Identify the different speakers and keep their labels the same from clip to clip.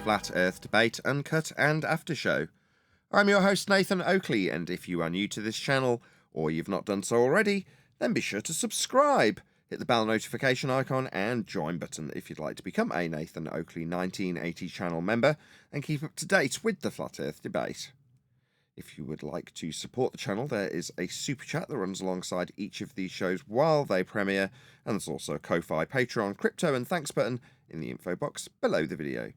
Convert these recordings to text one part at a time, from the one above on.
Speaker 1: Flat Earth Debate, Uncut and After Show. I'm your host Nathan Oakley, and if you are new to this channel, or you've not done so already, then be sure to subscribe. Hit the bell notification icon and join button if you'd like to become a Nathan Oakley 1980 channel member and keep up to date with the Flat Earth Debate. If you would like to support the channel, there is a super chat that runs alongside each of these shows while they premiere, and there's also a Ko-Fi, Patreon, crypto and thanks button in the info box below the video.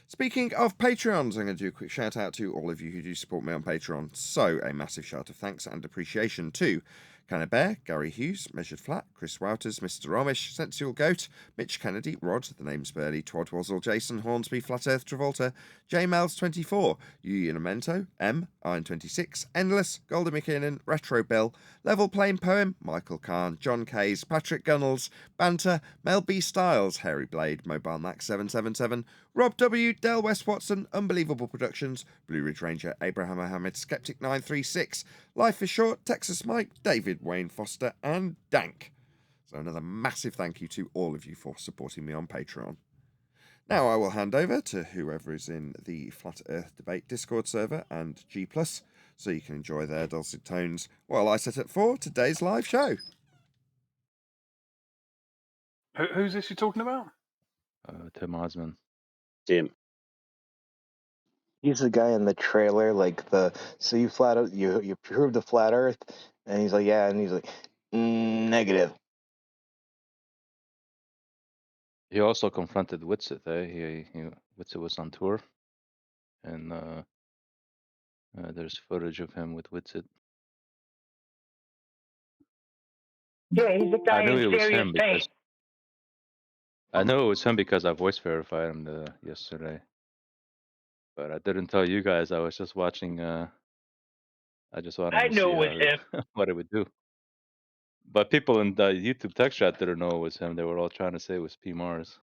Speaker 1: Speaking of Patreons, I'm going to do a quick shout out to all of you who do support me on Patreon. So a massive shout of thanks and appreciation to Canna Bear, Gary Hughes, Measured Flat, Chris Wouters, Mr. Romish, Sensual Goat, Mitch Kennedy, Rod, The Name's Burley, Twad Wazzle, Jason Hornsby, Flat Earth Travolta, JMels24, Unamento, M, Iron26, Endless, Golden McKinnon, Retro Bill, Level Plain Poem, Michael Kahn, John Kays, Patrick Gunnels, Banter, Mel B. Styles, Hairy Blade, Mobile Max 777, Rob W, Del West Watson, Unbelievable Productions, Blue Ridge Ranger, Abraham Mohammed, Skeptic 936, Life is Short, Texas Mike, David Wayne Foster, and Dank. So another massive thank you to all of you for supporting me on Patreon. Now I will hand over to whoever is in the Flat Earth Debate Discord server and G+, so you can enjoy their dulcet tones while I set up for today's live show.
Speaker 2: Who's this you're talking about?
Speaker 3: Tim Osman.
Speaker 4: Tim.
Speaker 5: He's the guy in the trailer, like so you flat out you proved the flat Earth, and he's like, yeah, and he's like, negative.
Speaker 3: He also confronted Witsit. Witsit was on tour, and there's footage of him with Witsit.
Speaker 6: Yeah, he's the guy
Speaker 3: I knew
Speaker 6: in
Speaker 3: it was
Speaker 6: serious
Speaker 3: him
Speaker 6: pain.
Speaker 3: because I know it was him because I voice verified him yesterday. But I didn't tell you guys. I was just watching. I just wanted
Speaker 6: I
Speaker 3: to
Speaker 6: knew
Speaker 3: see
Speaker 6: it was him.
Speaker 3: what it would do. But people in the YouTube text chat didn't know it was him. They were all trying to say it was P. Mars.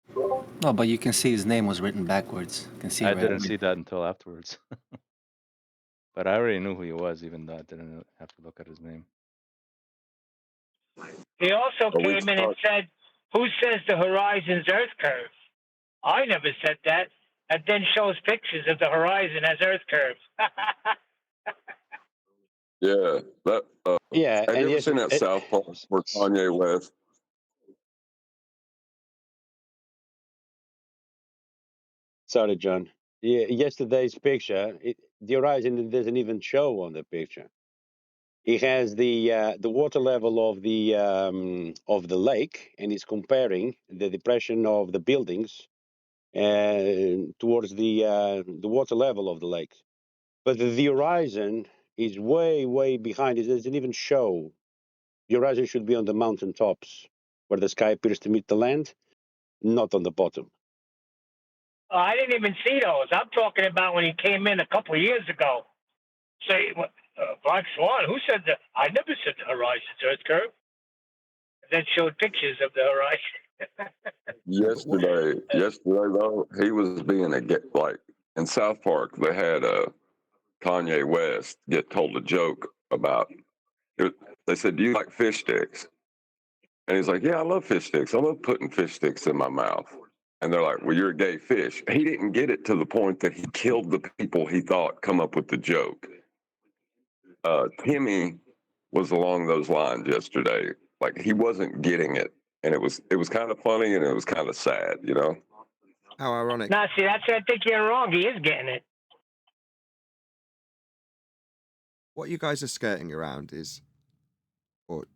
Speaker 7: No, but you can see his name was written backwards. You can see
Speaker 3: I
Speaker 7: right
Speaker 3: didn't
Speaker 7: away.
Speaker 3: see that until afterwards. But I already knew who he was, even though I didn't have to look at his name.
Speaker 6: He also
Speaker 4: But we
Speaker 6: came in and said, "Who says the horizon's Earth curves?" I never said that. And then shows pictures of the horizon as Earth curves.
Speaker 8: Yeah, that.
Speaker 4: Yeah,
Speaker 8: Have
Speaker 4: and
Speaker 8: you ever
Speaker 4: yes,
Speaker 8: seen that South Park where Kanye West?
Speaker 4: sorry, John. Yeah, yesterday's picture, the horizon doesn't even show on the picture. It has the water level of the lake, and it's comparing the depression of the buildings towards the water level of the lake. But the horizon is way, way behind. It doesn't even show. The horizon should be on the mountain tops, where the sky appears to meet the land, not on the bottom.
Speaker 6: I didn't even see those. I'm talking about when he came in a couple of years ago. Say, Black Swan, who said that? I never said the horizon's Earth curve. And then showed pictures of the horizon.
Speaker 8: Yesterday though, he was being like in South Park. They had Kanye West get told a joke about. They said, "Do you like fish sticks?" And he's like, "Yeah, I love fish sticks. I love putting fish sticks in my mouth." And they're like, "Well, you're a gay fish." He didn't get it to the point that he killed the people he thought come up with the joke. Timmy was along those lines yesterday. Like he wasn't getting it, and it was kind of funny and it was kind of sad, you know.
Speaker 1: How ironic.
Speaker 6: Now, see, that's I think you're wrong. He is getting it.
Speaker 1: What you guys are skirting around is, or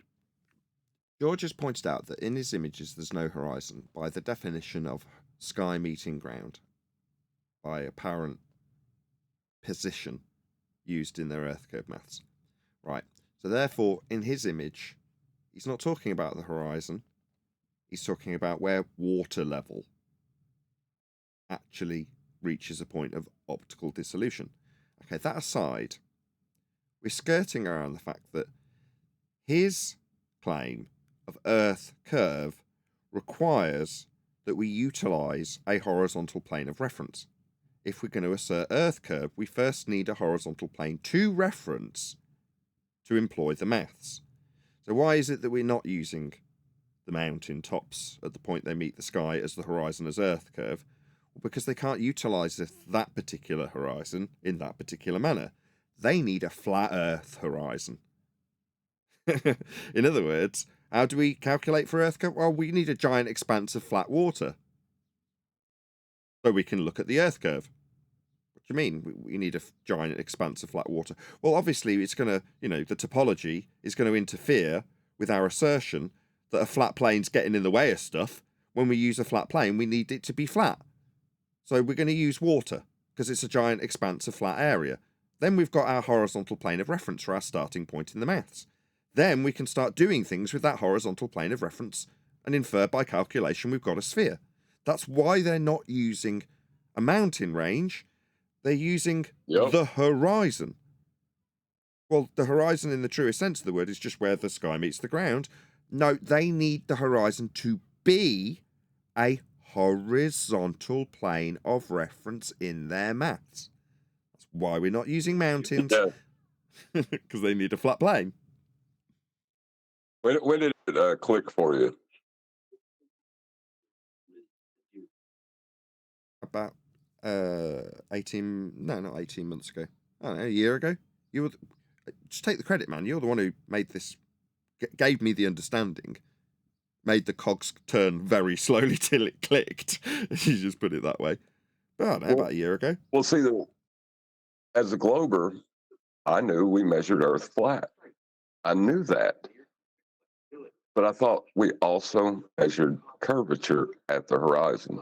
Speaker 1: George has pointed out that in his images there's no horizon by the definition of sky meeting ground, by apparent position used in their Earth curve maths. Right. So therefore, in his image, he's not talking about the horizon. He's talking about where water level actually reaches a point of optical dissolution. Okay, that aside, we're skirting around the fact that his claim of Earth curve requires that we utilize a horizontal plane of reference. If we're going to assert Earth curve, we first need a horizontal plane to reference to employ the maths. So why is it that we're not using the mountain tops at the point they meet the sky as the horizon as Earth curve? Because they can't utilize that particular horizon in that particular manner. They need a flat Earth horizon. In other words, how do we calculate for Earth curve? Well, we need a giant expanse of flat water. So we can look at the Earth curve. What do you mean? We need a giant expanse of flat water. Well, obviously, it's going to, the topology is going to interfere with our assertion that a flat plane's getting in the way of stuff. When we use a flat plane, we need it to be flat. So we're going to use water because it's a giant expanse of flat area. Then we've got our horizontal plane of reference for our starting point in the maths. Then we can start doing things with that horizontal plane of reference and infer by calculation we've got a sphere. That's why they're not using a mountain range. They're using the horizon. Well, the horizon in the truest sense of the word is just where the sky meets the ground. No, they need the horizon to be a horizontal plane of reference in their maths. That's why we're not using mountains, because they need a flat plane.
Speaker 8: When did it click for you?
Speaker 1: About 18, no, not 18 months ago. I don't know, a year ago. You would just take the credit, man. You're the one who made this, gave me the understanding, made the cogs turn very slowly till it clicked. You just put it that way. But I don't know, about a year ago.
Speaker 8: Well, see, as a glober, I knew we measured Earth flat. I knew that. But I thought we also measured curvature at the horizon.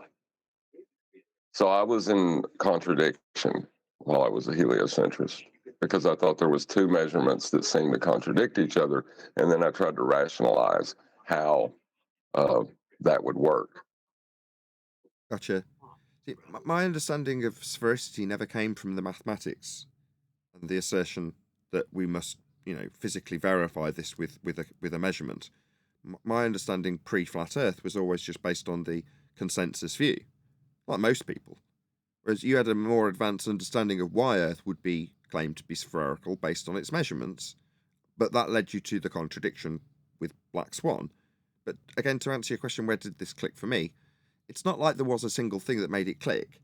Speaker 8: So I was in contradiction while I was a heliocentrist, because I thought there was two measurements that seemed to contradict each other. And then I tried to rationalize how that would work.
Speaker 1: Gotcha. See, my understanding of sphericity never came from the mathematics and the assertion that we must, physically verify this with a measurement. My understanding pre-flat Earth was always just based on the consensus view, like most people. Whereas you had a more advanced understanding of why Earth would be claimed to be spherical based on its measurements, but that led you to the contradiction with Black Swan. But again, to answer your question, where did this click for me? It's not like there was a single thing that made it click,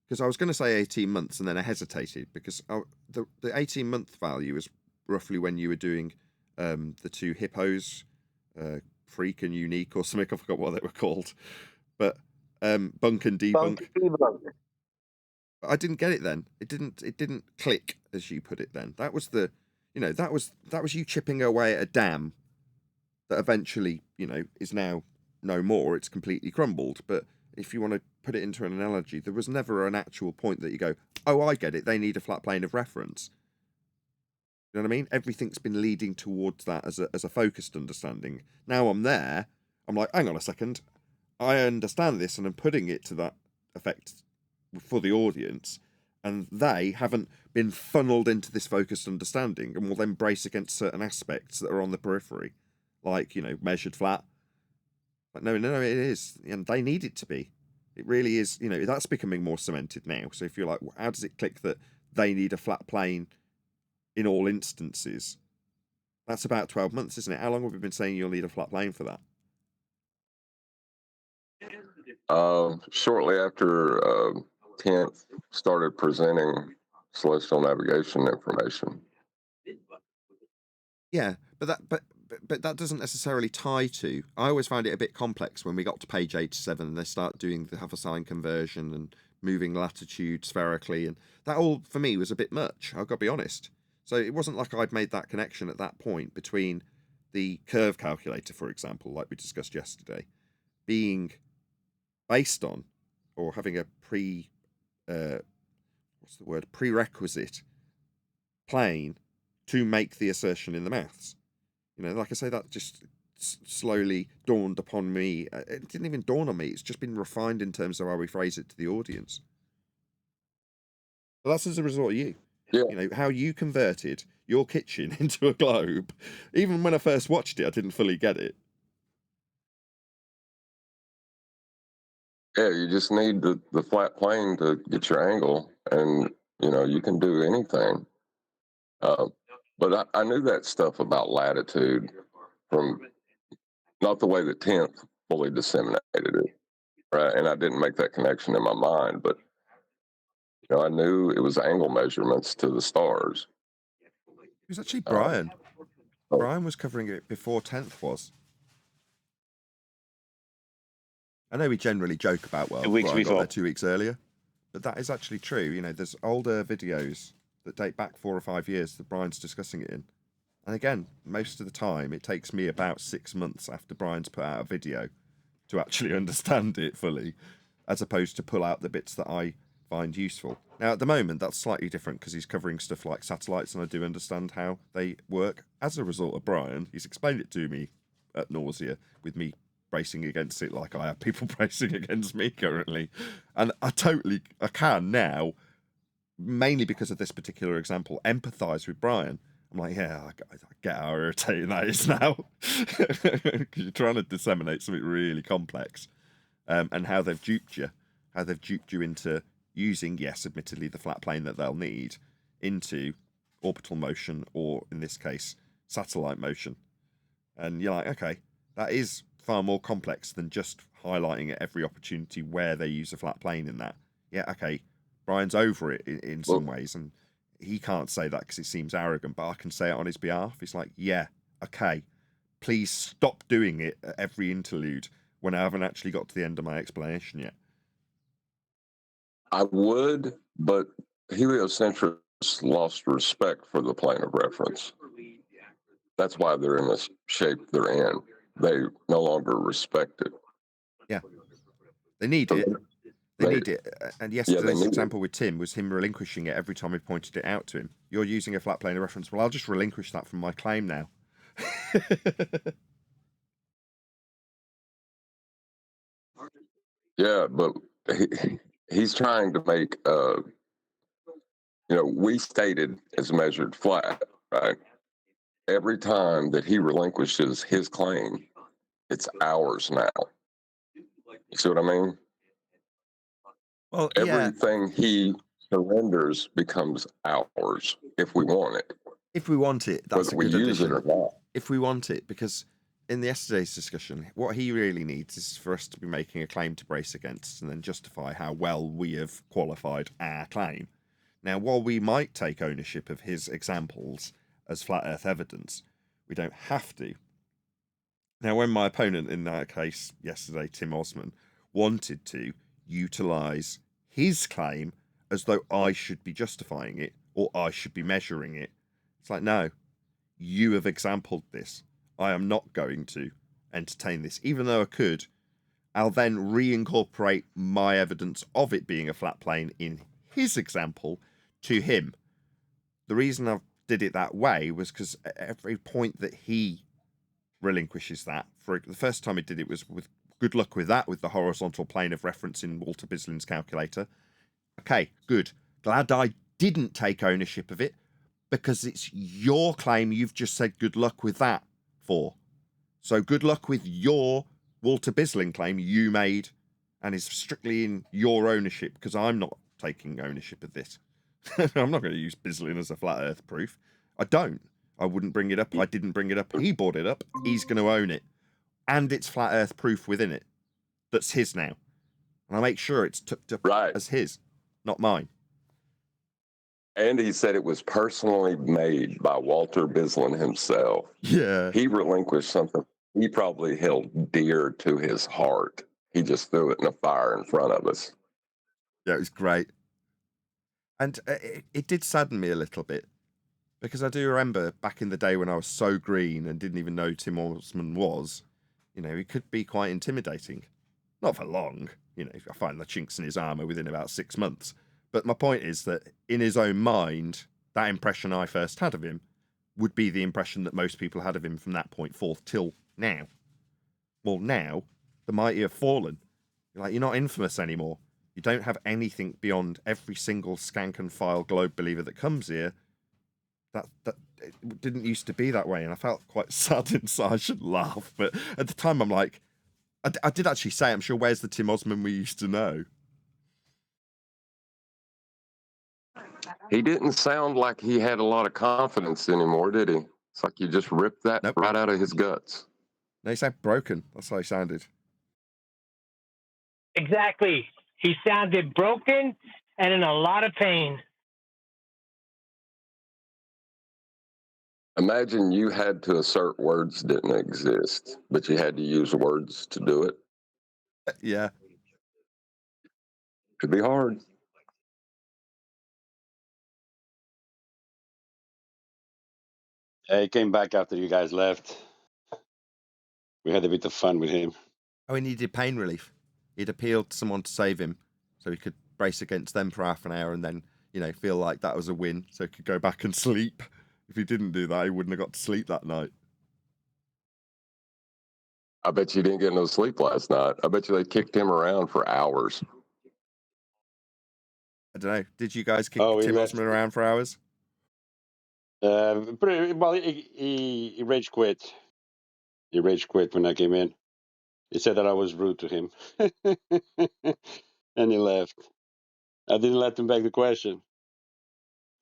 Speaker 1: because I was going to say 18 months and then I hesitated, because the 18-month value is roughly when you were doing the two hippos, Freak and Unique or something. I forgot what they were called, but Bunk and Debunk. I didn't get it then. It didn't click, as you put it then. That was the, that was you chipping away at a dam that eventually, is now no more. It's completely crumbled. But if you want to put it into an analogy, there was never an actual point that you go, oh, I get it. They need a flat plane of reference. You know what I mean? Everything's been leading towards that as a focused understanding. Now I'm there. I'm like, hang on a second. I understand this and I'm putting it to that effect for the audience, and they haven't been funneled into this focused understanding and will then brace against certain aspects that are on the periphery, like, measured flat. But no, it is, and they need it to be. It really is, that's becoming more cemented now. So if you're like, how does it click that they need a flat plane in all instances? That's about 12 months, isn't it? How long have we been saying you'll need a flat plane for that?
Speaker 8: Shortly after 10th started presenting celestial navigation information.
Speaker 1: Yeah, but that doesn't necessarily tie to. I always find it a bit complex when we got to page 87 and they start doing the half a sign conversion and moving latitude spherically, and that all for me was a bit much. I've got to be honest. So it wasn't like I'd made that connection at that point between the curve calculator, for example, like we discussed yesterday, being based on or having a prerequisite plane to make the assertion in the maths. Like I say, that just slowly dawned upon me. It didn't even dawn on me. It's just been refined in terms of how we phrase it to the audience. But that's as a result of you.
Speaker 8: Yeah.
Speaker 1: How you converted your kitchen into a globe. Even when I first watched it, I didn't fully get it.
Speaker 8: Yeah, you just need the flat plane to get your angle, and you can do anything. But I knew that stuff about latitude from not the way that 10th fully disseminated it. right? And I didn't make that connection in my mind, but I knew it was angle measurements to the stars.
Speaker 1: It was actually
Speaker 8: Uh,
Speaker 1: Brian.
Speaker 8: oh,
Speaker 1: Brian was covering it before 10th was. I know we generally joke about, well,
Speaker 4: 2 weeks
Speaker 1: Brian got
Speaker 4: before.
Speaker 1: there 2 weeks earlier, but that is actually true. There's older videos that date back 4 or 5 years that Brian's discussing it in. And again, most of the time, it takes me about 6 months after Brian's put out a video to actually understand it fully, as opposed to pull out the bits that I find useful. Now, at the moment, that's slightly different because he's covering stuff like satellites, and I do understand how they work as a result of Brian. He's explained it to me at nausea, with me bracing against it like I have people bracing against me currently. And I can now, mainly because of this particular example, empathise with Brian. I'm like, yeah, I get how irritating that is now. Because you're trying to disseminate something really complex. And how they've duped you. How they've duped you into using, yes, admittedly, the flat plane that they'll need into orbital motion, or in this case, satellite motion. And you're like, okay, that is far more complex than just highlighting at every opportunity where they use a flat plane in that. Yeah, okay, Brian's over it in some ways, and he can't say that because it seems arrogant, but I can say it on his behalf. It's like, yeah, okay, please stop doing it at every interlude when I haven't actually got to the end of my explanation yet.
Speaker 8: I would, but heliocentrists lost respect for the plane of reference. That's why they're in the shape they're in. They no longer respect it.
Speaker 1: Yeah, they need it. They need it. And yesterday's example with Tim was him relinquishing it every time we pointed it out to him. You're using a flat plane of reference. Well, I'll just relinquish that from my claim now.
Speaker 8: Yeah, but he's trying to make, we stated as measured flat, right? Every time that he relinquishes his claim, it's ours now. You see what I mean?
Speaker 1: Well,
Speaker 8: everything he surrenders becomes ours if we want it.
Speaker 1: If we want it, that's
Speaker 8: whether
Speaker 1: a good
Speaker 8: we use
Speaker 1: addition.
Speaker 8: it or not.
Speaker 1: If we want it, because in yesterday's discussion, what he really needs is for us to be making a claim to brace against and then justify how well we have qualified our claim. Now, while we might take ownership of his examples as flat earth evidence, we don't have to. Now, when my opponent in that case yesterday, Tim Osman, wanted to utilise his claim as though I should be justifying it or I should be measuring it, it's like, no, you have exampled this. I am not going to entertain this. Even though I could, I'll then reincorporate my evidence of it being a flat plane in his example to him. The reason I did it that way was because at every point that he relinquishes that, for the first time he did it was with good luck with that, with the horizontal plane of reference in Walter Bislin's calculator. Okay, good. Glad I didn't take ownership of it, because it's your claim you've just said good luck with that for. So good luck with your Walter Bislin claim you made and is strictly in your ownership, because I'm not taking ownership of this. I'm not going to use Bislin as a flat earth proof. I don't. I wouldn't bring it up. I didn't bring it up. He brought it up. He's going to own it. And it's flat earth proof within it. That's his now. And I'll make sure it's tucked up as his, not mine.
Speaker 8: And he said it was personally made by Walter Bislin himself.
Speaker 1: Yeah.
Speaker 8: He relinquished something he probably held dear to his heart. He just threw it in a fire in front of us.
Speaker 1: Yeah, it was great. And it did sadden me a little bit, because I do remember back in the day when I was so green and didn't even know Tim Osman was, he could be quite intimidating. Not for long. I find the chinks in his armour within about 6 months. But my point is that in his own mind, that impression I first had of him would be the impression that most people had of him from that point forth till now. Well, now, the mighty have fallen. You're not infamous anymore. You don't have anything beyond every single skank and file globe believer that comes here. That it didn't used to be that way, and I felt quite sad inside. I shouldn't laugh, but at the time I'm like, I did actually say, I'm sure, where's the Tim Osman we used to know?
Speaker 8: He didn't sound like he had a lot of confidence anymore, did he? It's like you just ripped that right out of his guts.
Speaker 1: No, he sounded broken. That's how he sounded.
Speaker 6: Exactly. He sounded broken and in a lot of pain.
Speaker 8: Imagine you had to assert words didn't exist, but you had to use words to do it.
Speaker 1: Yeah.
Speaker 8: Could be hard.
Speaker 4: He came back after you guys left. We had a bit of fun with him.
Speaker 1: Oh, he needed pain relief. He'd appealed to someone to save him so he could brace against them for half an hour and then, feel like that was a win so he could go back and sleep. If he didn't do that, he wouldn't have got to sleep that night.
Speaker 8: I bet you didn't get no sleep last night. I bet you they kicked him around for hours.
Speaker 1: I don't know. Did you guys kick
Speaker 4: Oh, he
Speaker 1: Tim
Speaker 4: left.
Speaker 1: Osman around for hours?
Speaker 4: Pretty well. He rage quit. He rage quit when I came in. He said that I was rude to him, and he left. I didn't let him beg the question.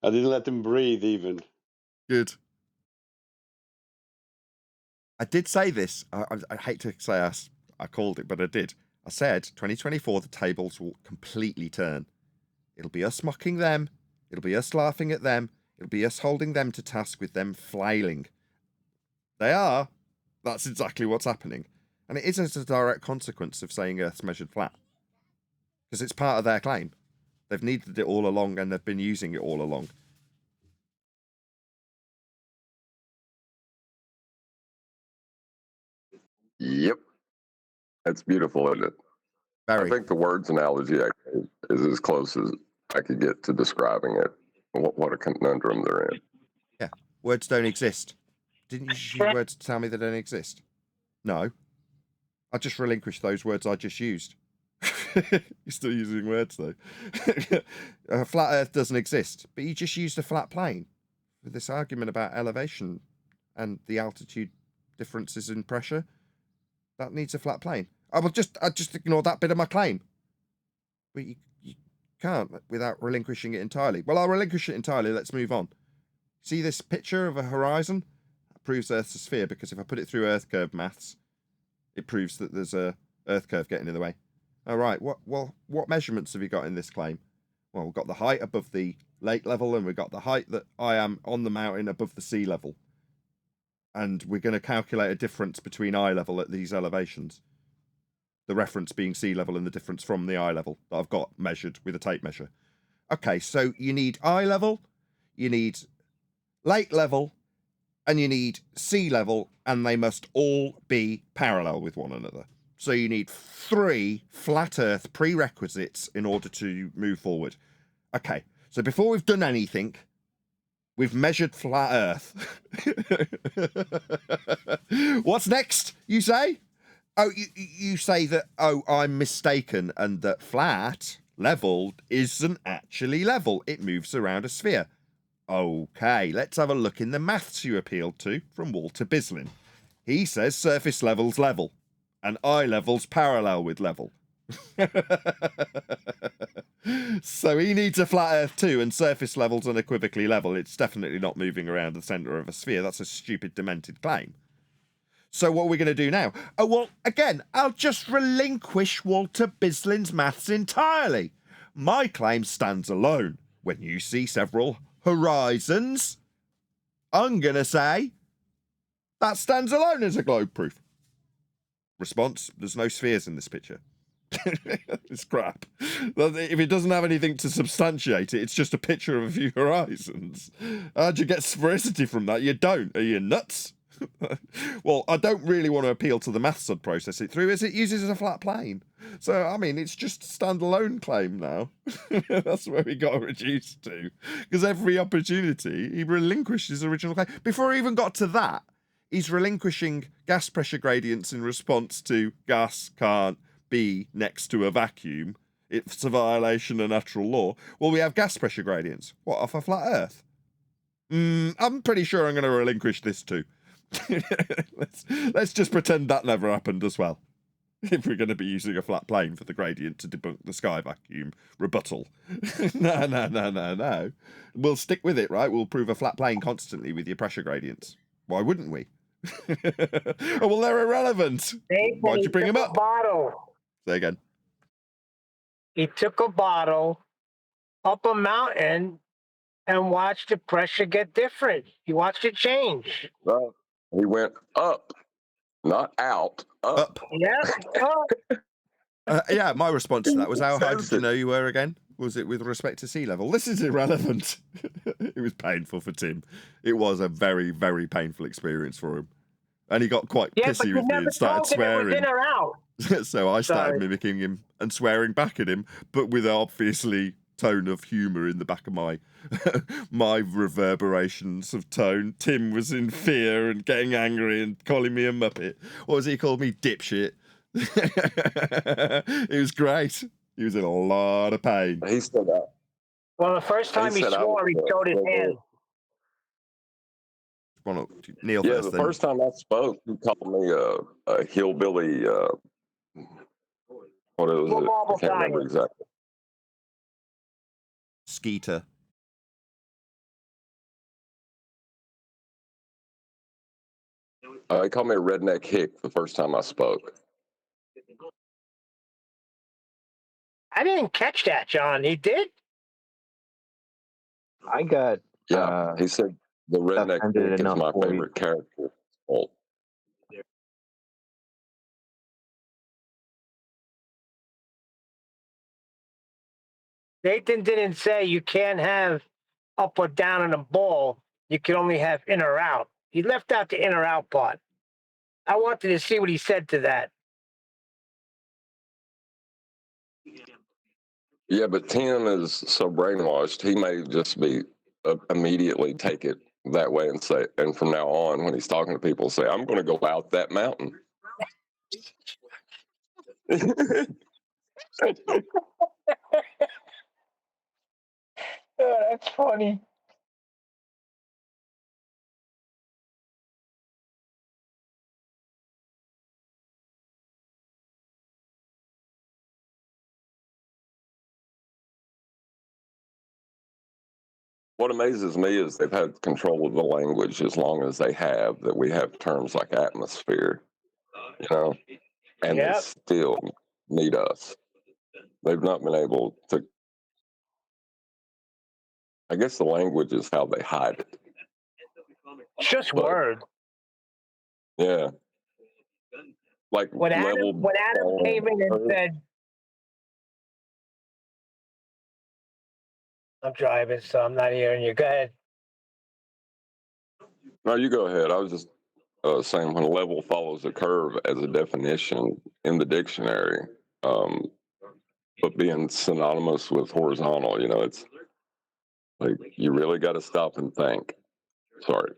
Speaker 4: I didn't let him breathe even.
Speaker 1: Good. I did say this. I hate to say I called it, but I did. I said 2024, the tables will completely turn. It'll be us mocking them. It'll be us laughing at them. It'll be us holding them to task with them flailing. They are. That's exactly what's happening. And it isn't a direct consequence of saying Earth's measured flat. Because it's part of their claim. They've needed it all along and they've been using it all along.
Speaker 8: Yep. That's beautiful, isn't it?
Speaker 1: Very.
Speaker 8: I think the words analogy is as close as I could get to describing it. What a conundrum they're in.
Speaker 1: Yeah. Words don't exist. Didn't you just use words to tell me they don't exist? No. I just relinquished those words I just used. You're still using words, though. A flat Earth doesn't exist, but you just used a flat plane for this argument about elevation and the altitude differences in pressure. That needs a flat plane. I just ignore that bit of my claim. But you can't without relinquishing it entirely. Well, I'll relinquish it entirely. Let's move on. See this picture of a horizon? That proves Earth's a sphere, because if I put it through Earth curve maths, it proves that there's a Earth curve getting in the way. All right. What measurements have you got in this claim? Well, we've got the height above the lake level, and we've got the height that I am on the mountain above the sea level. And we're going to calculate a difference between eye level at these elevations. The reference being sea level and the difference from the eye level that I've got measured with a tape measure. Okay, so you need eye level, you need lake level, and you need sea level, and they must all be parallel with one another. So you need 3 flat Earth prerequisites in order to move forward. Okay, so before we've done anything, we've measured flat Earth. What's next, you say? Oh, you say that, I'm mistaken, and that flat, level, isn't actually level. It moves around a sphere. Okay, let's have a look in the maths you appealed to from Walter Bislin. He says surface level's level, and eye level's parallel with level. So he needs a flat Earth too, and surface level's unequivocally level. It's definitely not moving around the centre of a sphere. That's a stupid, demented claim. So what are we going to do now? Oh, well, again, I'll just relinquish Walter Bislin's maths entirely. My claim stands alone. When you see several horizons, I'm going to say that stands alone as a globe proof. Response, there's no spheres in this picture. It's crap. If it doesn't have anything to substantiate it, it's just a picture of a few horizons. How'd you get sphericity from that? You don't. Are you nuts? Well, I don't really want to appeal to the maths I'd process it through, as it uses a flat plane. So, I mean, it's just a standalone claim now. That's where we got reduced to. Because every opportunity, he relinquished his original claim. Before he even got to that, he's relinquishing gas pressure gradients in response to gas can't be next to a vacuum. It's a violation of natural law. Well, we have gas pressure gradients. What, off a flat Earth? I'm pretty sure I'm going to relinquish this too. Let's just pretend that never happened as well. If we're going to be using a flat plane for the gradient to debunk the sky vacuum rebuttal. No. We'll stick with it, right? We'll prove a flat plane constantly with your pressure gradients. Why wouldn't we? Oh, well, they're irrelevant.
Speaker 6: Nathan,
Speaker 1: Why'd you bring him up?
Speaker 6: Bottle.
Speaker 1: Say again.
Speaker 6: He took a bottle up a mountain and watched the pressure get different. He watched it change.
Speaker 8: Well, he went up, not out. Up.
Speaker 1: Up.
Speaker 6: Yeah. Oh,
Speaker 1: Yeah, my response to that was, how high
Speaker 8: Says
Speaker 1: did you
Speaker 8: it.
Speaker 1: know you were again? Was it with respect to sea level? This is irrelevant. It was painful for Tim. It was a very, very painful experience for him. And he got quite
Speaker 6: yeah, but
Speaker 1: pissy
Speaker 6: you
Speaker 1: with me
Speaker 6: never
Speaker 1: and started
Speaker 6: told him it was in
Speaker 1: swearing.
Speaker 6: or out.
Speaker 1: So I started
Speaker 6: Sorry.
Speaker 1: mimicking him and swearing back at him, but with an obviously tone of humour in the back of my my reverberations of tone. Tim was in fear and getting angry and calling me a muppet. What was he called me? Dipshit. It was great. He was in a lot of pain.
Speaker 8: He said that.
Speaker 6: Well, the first time he
Speaker 8: said I
Speaker 6: swore, he
Speaker 8: was,
Speaker 6: showed his
Speaker 8: well,
Speaker 6: hand.
Speaker 1: Why not Neil
Speaker 8: Yeah,
Speaker 1: first
Speaker 8: the
Speaker 1: then?
Speaker 8: first time I spoke, he called me a hillbilly. What was
Speaker 6: Little
Speaker 8: it? I
Speaker 6: marble
Speaker 8: can't remember
Speaker 6: tire.
Speaker 8: exactly.
Speaker 1: Skeeter.
Speaker 8: He called me a redneck hick the first time I spoke.
Speaker 6: I didn't catch that, John. He did?
Speaker 5: I got
Speaker 8: Yeah, he said the redneck
Speaker 5: offended
Speaker 8: hick is
Speaker 5: enough
Speaker 8: my
Speaker 5: for you.
Speaker 8: favorite character. Well,
Speaker 6: Nathan didn't say you can't have up or down in a ball. You can only have in or out. He left out the in or out part. I wanted to see what he said to that.
Speaker 8: yeah, but Tim is so brainwashed. He may just be immediately take it that way and say, and from now on, when he's talking to people, say, "I'm going to go out that mountain."
Speaker 6: Oh, that's funny.
Speaker 8: What amazes me is they've had control of the language as long as they have, that we have terms like atmosphere, you know, and they
Speaker 6: Yep.
Speaker 8: still need us. They've not been able to. I guess the language is how they hide it.
Speaker 6: It's just
Speaker 8: But-
Speaker 6: words.
Speaker 8: Yeah. Like
Speaker 6: When Adam came in and said, I'm driving, so I'm not hearing you. Go ahead.
Speaker 8: No, you go ahead. I was just saying when level follows a curve as a definition in the dictionary, but being synonymous with horizontal, you know, it's like you really got to stop and think. Sorry.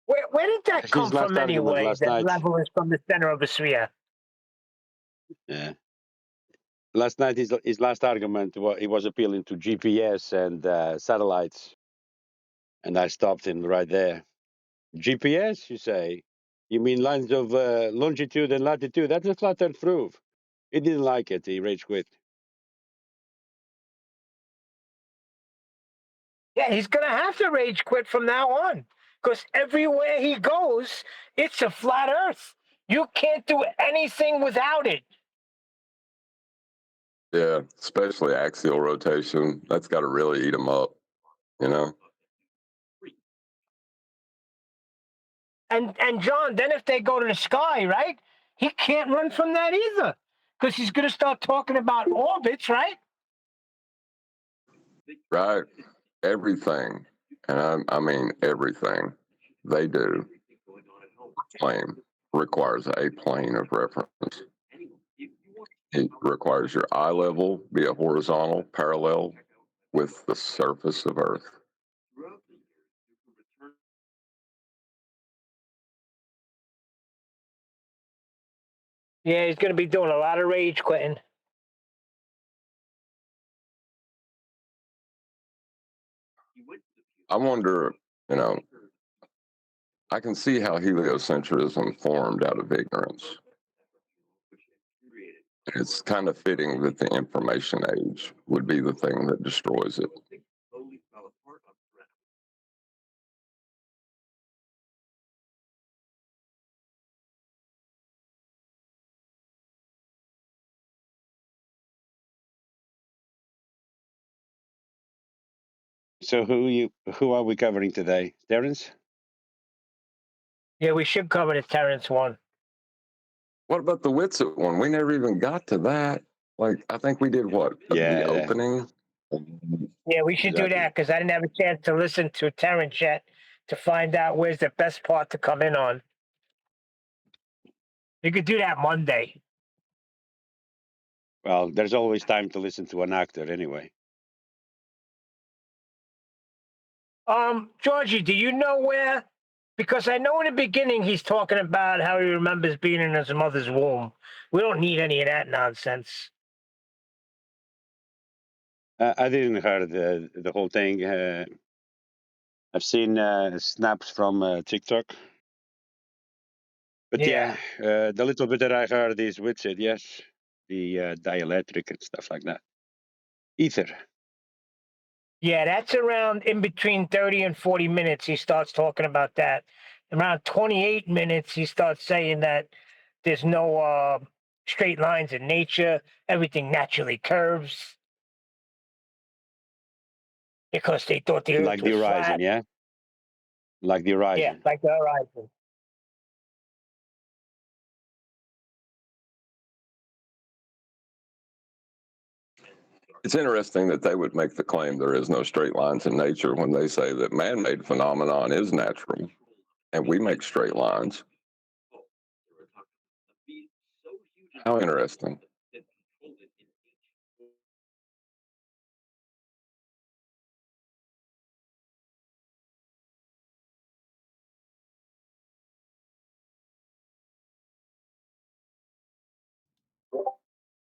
Speaker 6: Where did that
Speaker 4: His
Speaker 6: come
Speaker 4: last
Speaker 6: from
Speaker 4: argument
Speaker 6: anyway?
Speaker 4: last
Speaker 6: That
Speaker 4: night.
Speaker 6: level is from the center of a sphere.
Speaker 4: Yeah. Last night, his last argument, he was appealing to GPS and satellites. And I stopped him right there. GPS, you say? You mean lines of longitude and latitude? That's a flat earth proof. He didn't like it. He rage quit.
Speaker 6: Yeah, he's going to have to rage quit from now on because everywhere he goes, it's a flat earth. You can't do anything without it.
Speaker 8: Yeah, especially axial rotation. That's got to really eat them up, you know?
Speaker 6: And John, then if they go to the sky, right? He can't run from that either because he's going to start talking about orbits, right?
Speaker 8: Right. Everything. And I mean, everything they do claim requires a plane of reference. It requires your eye level be a horizontal parallel with the surface of Earth.
Speaker 6: Yeah, he's going to be doing a lot of rage quitting.
Speaker 8: I wonder, you know, I can see how heliocentrism formed out of ignorance. It's kind of fitting that the information age would be the thing that destroys it.
Speaker 4: So who are we covering today? Terrence?
Speaker 6: Yeah, we should cover the Terrence one.
Speaker 8: What about the Witsit one? We never even got to that. Like, I think we did what?
Speaker 4: Yeah,
Speaker 8: The opening?
Speaker 6: Yeah, we should do
Speaker 4: Exactly.
Speaker 6: that because I didn't have a chance to listen to Terrence yet to find out where's the best part to come in on. You could do that Monday.
Speaker 4: Well, there's always time to listen to an actor anyway.
Speaker 6: Georgie, do you know where? Because I know in the beginning he's talking about how he remembers being in his mother's womb. We don't need any of that nonsense.
Speaker 4: I didn't hear the whole thing. I've seen snaps from TikTok. But
Speaker 6: Yeah.
Speaker 4: the little bit that I heard is with it, yes. The dielectric and stuff like that. Ether.
Speaker 6: Yeah, that's around in between 30 and 40 minutes. He starts talking about that. Around 28 minutes, he starts saying that there's no straight lines in nature. Everything naturally curves because they thought the Earth
Speaker 4: Like the
Speaker 6: was
Speaker 4: horizon,
Speaker 6: flat.
Speaker 4: yeah? Like the horizon.
Speaker 6: Yeah, like the horizon.
Speaker 8: It's interesting that they would make the claim there is no straight lines in nature when they say that man-made phenomenon is natural and we make straight lines. How interesting.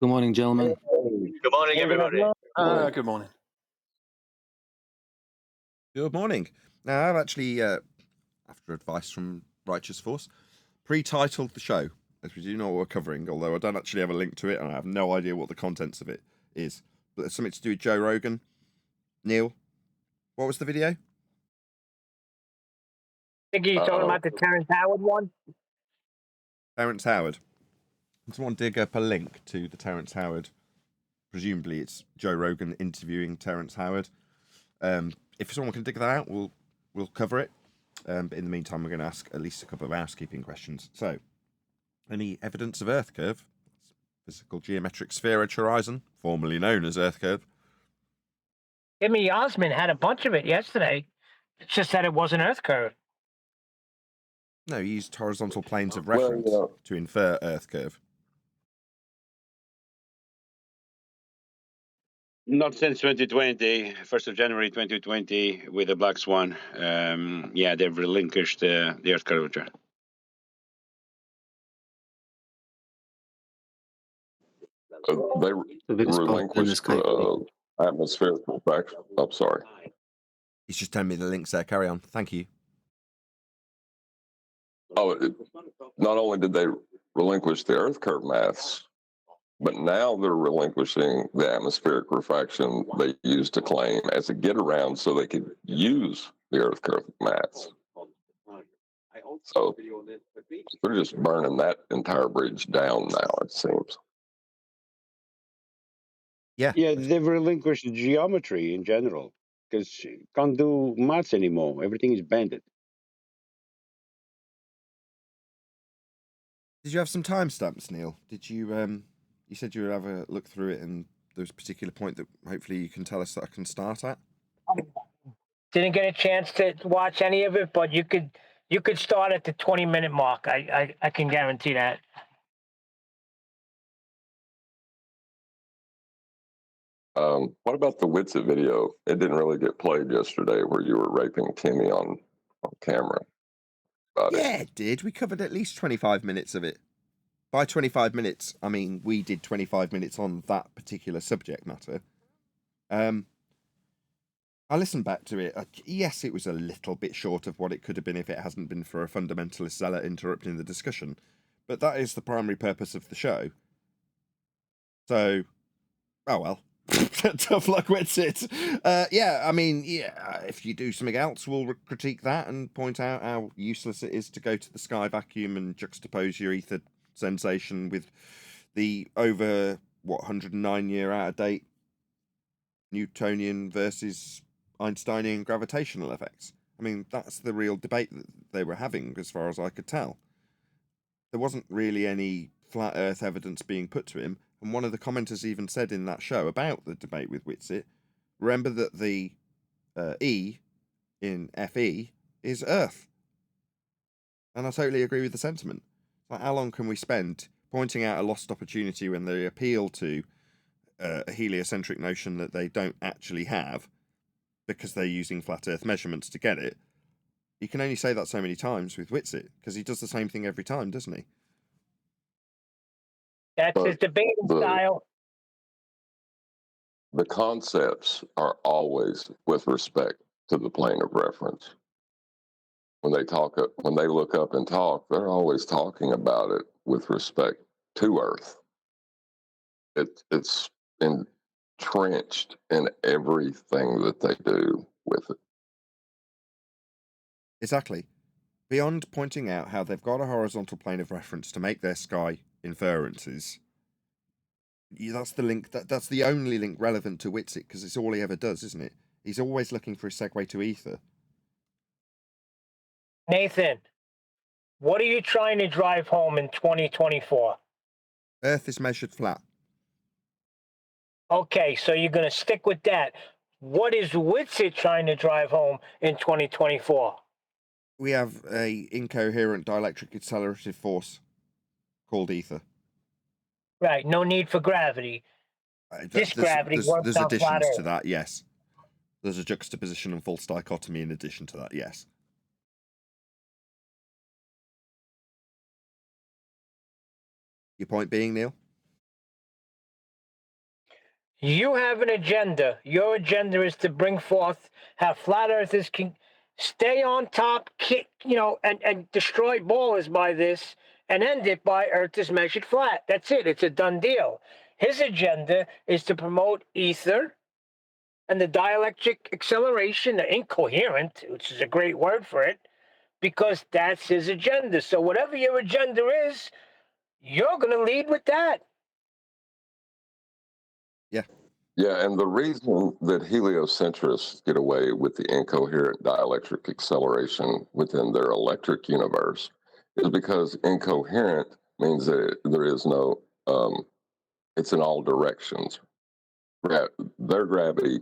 Speaker 7: Good morning, gentlemen.
Speaker 9: Good morning, everybody.
Speaker 2: Good morning.
Speaker 1: Good morning. Now, I've actually, after advice from Righteous Force, pre-titled the show, as we do know what we're covering, although I don't actually have a link to it and I have no idea what the contents of it is. But it's something to do with Joe Rogan. Neil, what was the video?
Speaker 6: I think you're talking about the Terrence Howard one.
Speaker 1: Terrence Howard. Can someone dig up a link to the Terrence Howard? Presumably it's Joe Rogan interviewing Terrence Howard. If someone can dig that out, we'll cover it. But in the meantime, we're going to ask at least a couple of housekeeping questions. So, any evidence of Earth curve? Physical geometric sphere edge horizon, formerly known as Earth curve.
Speaker 6: Jimmy Osmond had a bunch of it yesterday. It's just that it wasn't Earth curve.
Speaker 1: No, he used horizontal planes of reference to infer Earth curve.
Speaker 4: Not since 2020, 1st of January 2020, with the Black Swan. Yeah, they've relinquished the Earth curvature.
Speaker 8: They
Speaker 7: The biggest problem in
Speaker 8: relinquished
Speaker 7: this country.
Speaker 8: atmospheric refraction. I'm sorry.
Speaker 1: He's just telling me the links there. Carry on. Thank you.
Speaker 8: Not only did they relinquish the Earth curve maths, but now they're relinquishing the atmospheric refraction they used to claim as a get around so they could use the Earth curve maths. So they're just burning that entire bridge down now, it seems.
Speaker 1: Yeah.
Speaker 4: Yeah, they've relinquished geometry in general because you can't do maths anymore. Everything is banded.
Speaker 1: Did you have some timestamps, Neil? Did you you said you would have a look through it and there's a particular point that hopefully you can tell us that I can start at?
Speaker 6: Didn't get a chance to watch any of it, but you could start at the 20-minute mark. I can guarantee that.
Speaker 8: What about the Witsit video? It didn't really get played yesterday where you were raping Timmy on camera.
Speaker 1: Yeah, it did. We covered at least 25 minutes of it. By 25 minutes, I mean we did 25 minutes on that particular subject matter. I listened back to it. Yes, it was a little bit short of what it could have been if it hasn't been for a fundamentalist zealot interrupting the discussion. But that is the primary purpose of the show. So, oh well. Tough luck with it. Yeah, I mean, yeah, if you do something else, we'll critique that and point out how useless it is to go to the sky vacuum and juxtapose your ether sensation with the over, 109 year out of date Newtonian versus Einsteinian gravitational effects. I mean, that's the real debate that they were having, as far as I could tell. There wasn't really any flat Earth evidence being put to him, and one of the commenters even said in that show about the debate with Whitsitt, remember that the E in FE is Earth. And I totally agree with the sentiment. Like, how long can we spend pointing out a lost opportunity when they appeal to a heliocentric notion that they don't actually have because they're using flat Earth measurements to get it? You can only say that so many times with Whitsitt, because he does the same thing every time, doesn't he?
Speaker 6: That's his debating style.
Speaker 8: The concepts are always with respect to the plane of reference. When they look up and talk, they're always talking about it with respect to Earth. It's entrenched in everything that they do with it.
Speaker 1: Exactly. Beyond pointing out how they've got a horizontal plane of reference to make their sky inferences, that's the link. That's the only link relevant to Whitsitt, because it's all he ever does, isn't it? He's always looking for a segue to ether.
Speaker 6: Nathan, what are you trying to drive home in 2024?
Speaker 1: Earth is measured flat.
Speaker 6: Okay, so you're going to stick with that. What is Whitsitt trying to drive home in 2024?
Speaker 1: We have a incoherent dielectric accelerative force called ether.
Speaker 6: Right, no need for gravity. This gravity works
Speaker 1: there's
Speaker 6: on flat
Speaker 1: additions to
Speaker 6: Earth.
Speaker 1: that, yes. There's a juxtaposition and false dichotomy in addition to that, yes. Your point being, Neil?
Speaker 6: You have an agenda. Your agenda is to bring forth how flat earthers can stay on top, and destroy ballers by this, and end it by Earth is measured flat. That's it. It's a done deal. His agenda is to promote ether and the dielectric acceleration, the incoherent, which is a great word for it, because that's his agenda. So whatever your agenda is, you're going to lead with that.
Speaker 1: Yeah.
Speaker 8: Yeah, and the reason that heliocentrists get away with the incoherent dielectric acceleration within their electric universe is because incoherent means that there is no, it's in all directions. Their gravity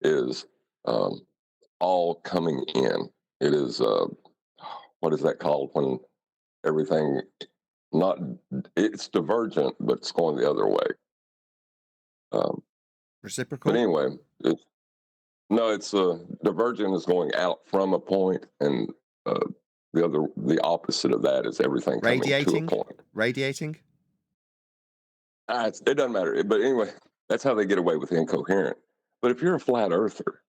Speaker 8: is all coming in. It is, what is that called when everything, it's divergent, but it's going the other way.
Speaker 1: Reciprocal?
Speaker 8: But anyway, it's divergent is going out from a point, and the opposite of that is everything coming to a point.
Speaker 1: Radiating?
Speaker 8: It doesn't matter. But anyway, that's how they get away with incoherent. But if you're a flat earther,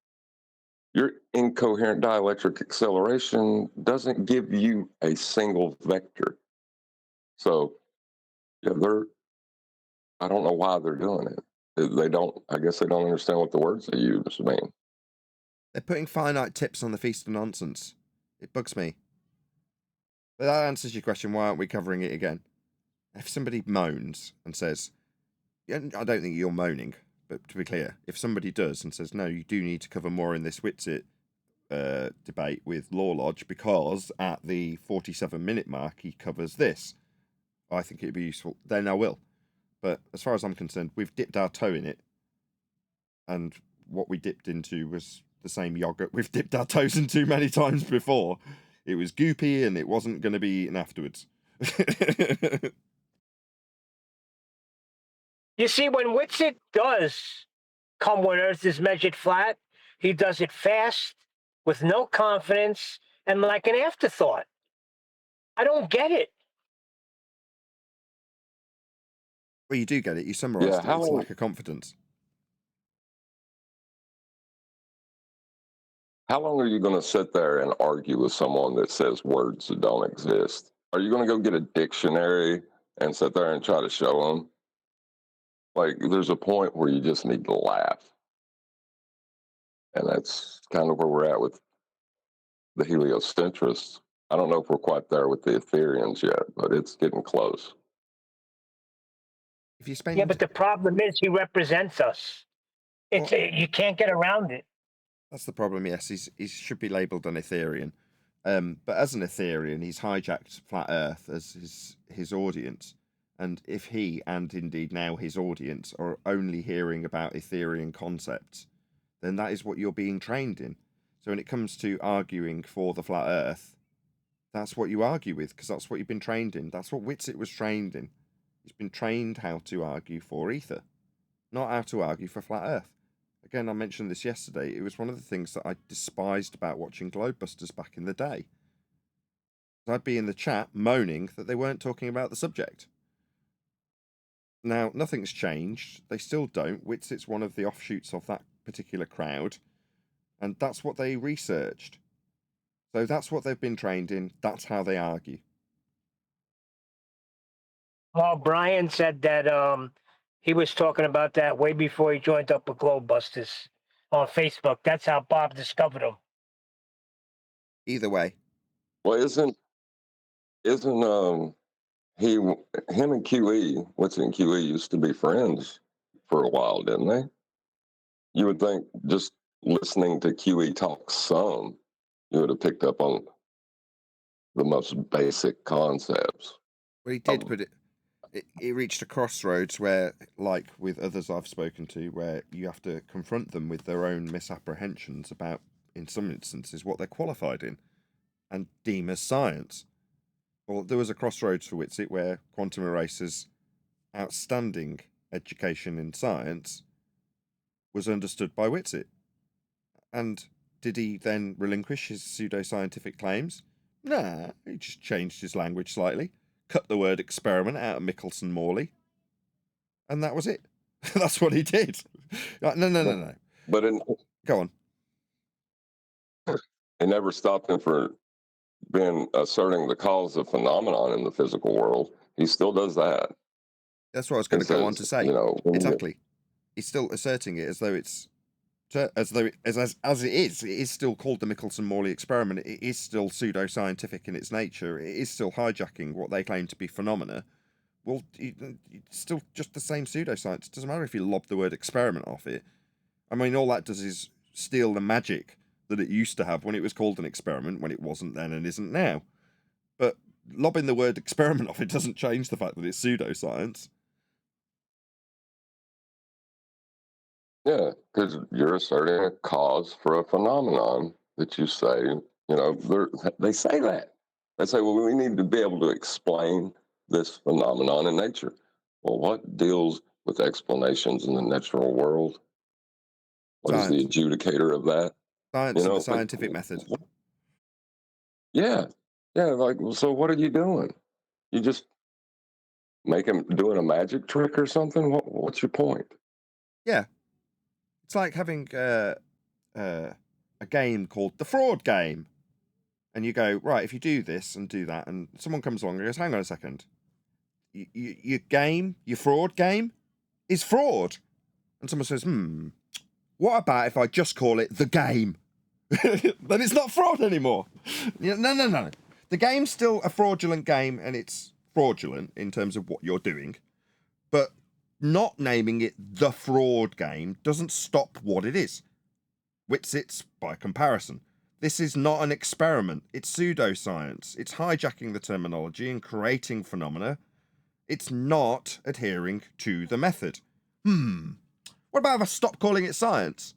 Speaker 8: your incoherent dielectric acceleration doesn't give you a single vector. So, yeah, I don't know why they're doing it. I guess they don't understand what the words they use mean.
Speaker 1: They're putting finite tips on the feast of nonsense. It bugs me. But that answers your question, why aren't we covering it again? If somebody moans and says, I don't think you're moaning, but to be clear, if somebody does and says, no, you do need to cover more in this Whitsitt debate with Law Lodge, because at the 47-minute mark he covers this, I think it'd be useful, then I will. But as far as I'm concerned, we've dipped our toe in it, and what we dipped into was the same yogurt we've dipped our toes into many times before. It was goopy and it wasn't going to be eaten afterwards.
Speaker 6: You see, when Whitsitt does come when Earth is measured flat, he does it fast, with no confidence, and like an afterthought. I don't get it.
Speaker 1: Well, you do get it. You summarised it. It's lack of confidence.
Speaker 8: How long are you going to sit there and argue with someone that says words that don't exist? Are you going to go get a dictionary and sit there and try to show them? Like, there's a point where you just need to laugh. And that's kind of where we're at with the heliocentrists. I don't know if we're quite there with the Ethereans yet, but it's getting close.
Speaker 1: If you spend...
Speaker 6: Yeah, but the problem is he represents us. You can't get around it.
Speaker 1: That's the problem. Yes, he should be labelled an Ethereum, but as an Ethereum, he's hijacked flat Earth as his audience. And if he and indeed now his audience are only hearing about Ethereum concepts, then that is what you're being trained in. So when it comes to arguing for the flat Earth, that's what you argue with because that's what you've been trained in. That's what Whitsitt was trained in. He's been trained how to argue for ether, not how to argue for flat Earth. Again, I mentioned this yesterday. It was one of the things that I despised about watching Globebusters back in the day. I'd be in the chat moaning that they weren't talking about the subject. Now, nothing's changed. They still don't. Whitsitt's one of the offshoots of that particular crowd. And that's what they researched. So that's what they've been trained in. That's how they argue.
Speaker 6: Well, Brian said that he was talking about that way before he joined up with Globebusters on Facebook. That's how Bob discovered him.
Speaker 1: Either way.
Speaker 8: Well, isn't him and QE, Whitsitt and QE used to be friends for a while, didn't they? You would think just listening to QE talk some, you would have picked up on the most basic concepts.
Speaker 1: Well, he did, but it reached a crossroads where, like with others I've spoken to, where you have to confront them with their own misapprehensions about, in some instances, what they're qualified in and deem as science. Well, there was a crossroads for Whitsitt where quantum eraser's outstanding education in science was understood by Whitsitt. And did he then relinquish his pseudoscientific claims? Nah, he just changed his language slightly, cut the word experiment out of Michelson-Morley, and that was it. That's what he did. No.
Speaker 8: But
Speaker 1: Go on.
Speaker 8: It never stopped him from being asserting the cause of phenomenon in the physical world. He still does that.
Speaker 1: That's what I was going to go on to say.
Speaker 8: You know,
Speaker 1: exactly. He's still asserting it as though it's as it is still called the Michelson-Morley experiment. It is still pseudoscientific in its nature. It is still hijacking what they claim to be phenomena. Well, it's still just the same pseudoscience. It doesn't matter if you lob the word experiment off it. I mean, all that does is steal the magic that it used to have when it was called an experiment, when it wasn't then and isn't now. But lobbing the word experiment off it doesn't change the fact that it's pseudoscience.
Speaker 8: Yeah, because you're asserting a cause for a phenomenon that you say, you know, they say that. They say, well, we need to be able to explain this phenomenon in nature. Well, what deals with explanations in the natural world? What is the adjudicator of that?
Speaker 1: Science and the scientific method.
Speaker 8: Yeah. Like, so what are you doing? You just doing a magic trick or something? What's your point?
Speaker 1: Yeah. It's like having a game called the fraud game. And you go, right, if you do this and do that, and someone comes along and goes, hang on a second. Your fraud game is fraud. And someone says, what about if I just call it the game? Then it's not fraud anymore. No. The game's still a fraudulent game, and it's fraudulent in terms of what you're doing. But not naming it the fraud game doesn't stop what it is. Whitsitt's by comparison. This is not an experiment. It's pseudoscience. It's hijacking the terminology and creating phenomena. It's not adhering to the method. What about if I stop calling it science?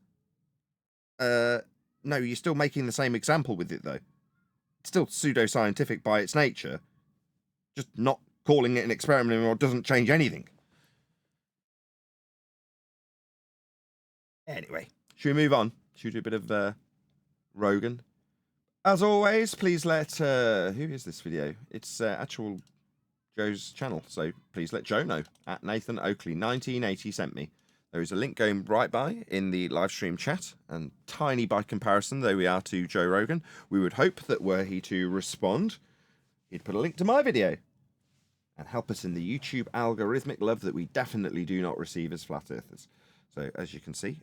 Speaker 1: No, you're still making the same example with it, though. It's still pseudoscientific by its nature. Just not calling it an experiment anymore doesn't change anything. Anyway, should we move on? Should we do a bit of Rogan? As always, please let... who is this video? It's actual Joe's channel, so please let Joe know. At Nathan Oakley 1980 sent me. There is a link going right by in the live stream chat, and tiny by comparison, though we are to Joe Rogan, we would hope that were he to respond, he'd put a link to my video and help us in the YouTube algorithmic love that we definitely do not receive as flat earthers. So as you can see,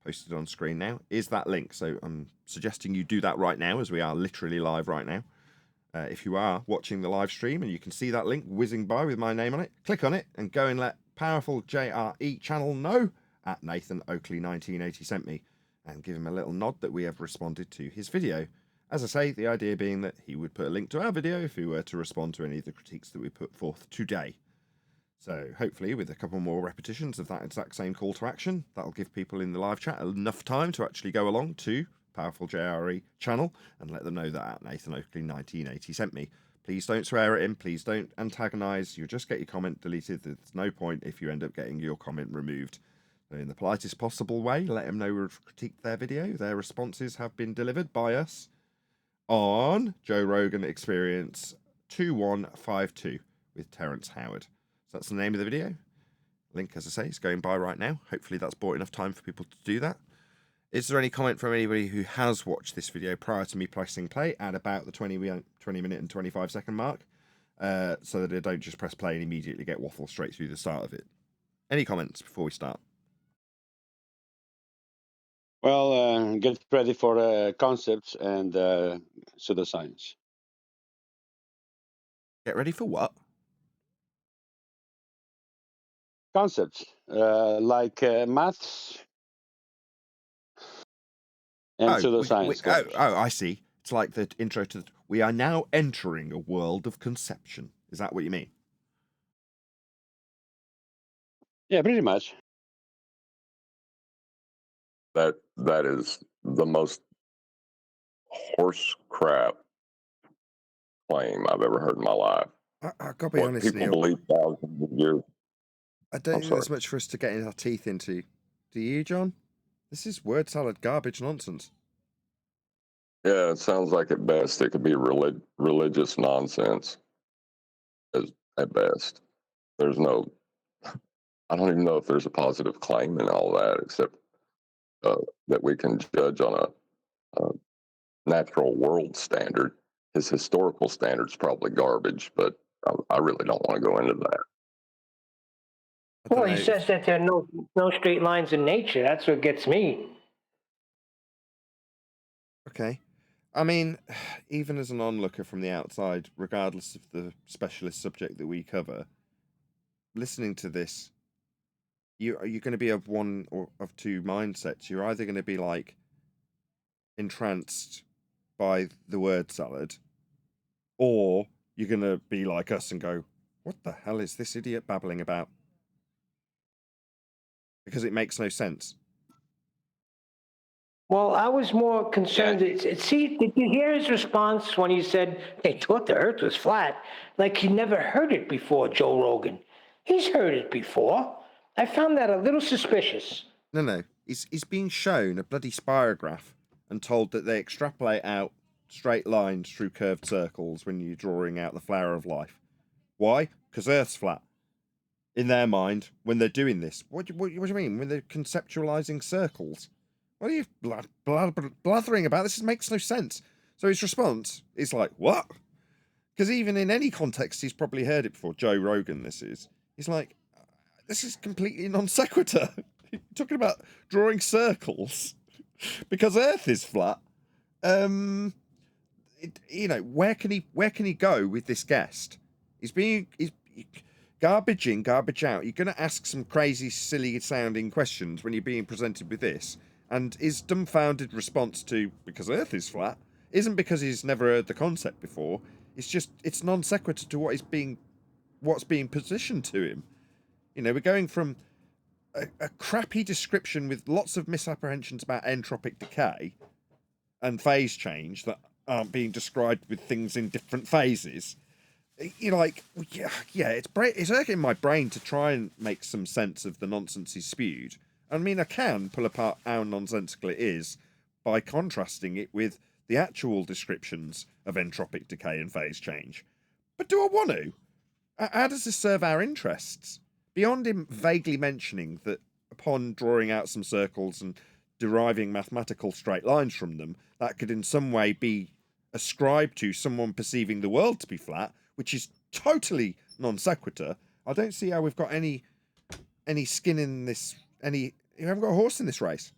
Speaker 1: posted on screen now, is that link. So I'm suggesting you do that right now, as we are literally live right now. If you are watching the live stream and you can see that link whizzing by with my name on it, click on it and go and let Powerful JRE channel know at Nathan Oakley 1980 sent me. and give him a little nod that we have responded to his video. As I say, the idea being that he would put a link to our video if he were to respond to any of the critiques that we put forth today. So hopefully with a couple more repetitions of that exact same call to action, that'll give people in the live chat enough time to actually go along to Powerful JRE channel and let them know that Nathan Oakley 1980 sent me. Please don't swear at him. Please don't antagonise. You'll just get your comment deleted. There's no point if you end up getting your comment removed. So in the politest possible way, let them know we've critiqued their video. Their responses have been delivered by us on Joe Rogan Experience 2152 with Terrence Howard. So that's the name of the video. Link, as I say, is going by right now. Hopefully that's bought enough time for people to do that. Is there any comment from anybody who has watched this video prior to me pressing play at about the 20 minute and 25 second mark, so that I don't just press play and immediately get waffle straight through the start of it? Any comments before we start?
Speaker 4: Well, get ready for concepts and pseudoscience.
Speaker 1: Get ready for what?
Speaker 4: Concepts like maths and pseudoscience.
Speaker 1: I see. It's like the intro to we are now entering a world of conception. Is that what you mean?
Speaker 4: Yeah, pretty much.
Speaker 8: That is the most horse crap claim I've ever heard in my life.
Speaker 1: I gotta be honest,
Speaker 8: People
Speaker 1: Neil.
Speaker 8: believe thousands of years.
Speaker 1: I don't think there's much for us to get our teeth into. Do you, John? This is word salad garbage nonsense.
Speaker 8: Yeah, it sounds like at best it could be religious nonsense. At best, there's no. I don't even know if there's a positive claim in all that, except that we can judge on a natural world standard. His historical standard's probably garbage, but I really don't want to go into that.
Speaker 6: Well, he says that there are no straight lines in nature. That's what gets me.
Speaker 1: Okay. I mean, even as an onlooker from the outside, regardless of the specialist subject that we cover, listening to this, you're going to be of one or of two mindsets. You're either going to be like entranced by the word salad, or you're going to be like us and go, what the hell is this idiot babbling about? Because it makes no sense.
Speaker 6: Well, I was more concerned. See, did you hear his response when he said they thought the Earth was flat? Like he never heard it before, Joe Rogan. He's heard it before. I found that a little suspicious.
Speaker 1: No. He's being shown a bloody spirograph and told that they extrapolate out straight lines through curved circles when you're drawing out the flower of life. Why? Because Earth's flat. In their mind, when they're doing this. What do you mean? When they're conceptualizing circles? What are you blathering about? This makes no sense. So his response is like, what? Because even in any context, he's probably heard it before. Joe Rogan, this is. He's like, this is completely non sequitur. You're talking about drawing circles because Earth is flat. Where can he go with this guest? He's garbage in, garbage out. You're going to ask some crazy, silly sounding questions when you're being presented with this. And his dumbfounded response to, because Earth is flat, isn't because he's never heard the concept before. It's non sequitur to what's being positioned to him. We're going from a crappy description with lots of misapprehensions about entropic decay and phase change that aren't being described with things in different phases. It's irking my brain to try and make some sense of the nonsense he's spewed. I mean, I can pull apart how nonsensical it is by contrasting it with the actual descriptions of entropic decay and phase change. But do I want to? How does this serve our interests? Beyond him vaguely mentioning that upon drawing out some circles and deriving mathematical straight lines from them, that could in some way be ascribed to someone perceiving the world to be flat, which is totally non sequitur. I don't see how we've got any skin in this. You haven't got a horse in this race.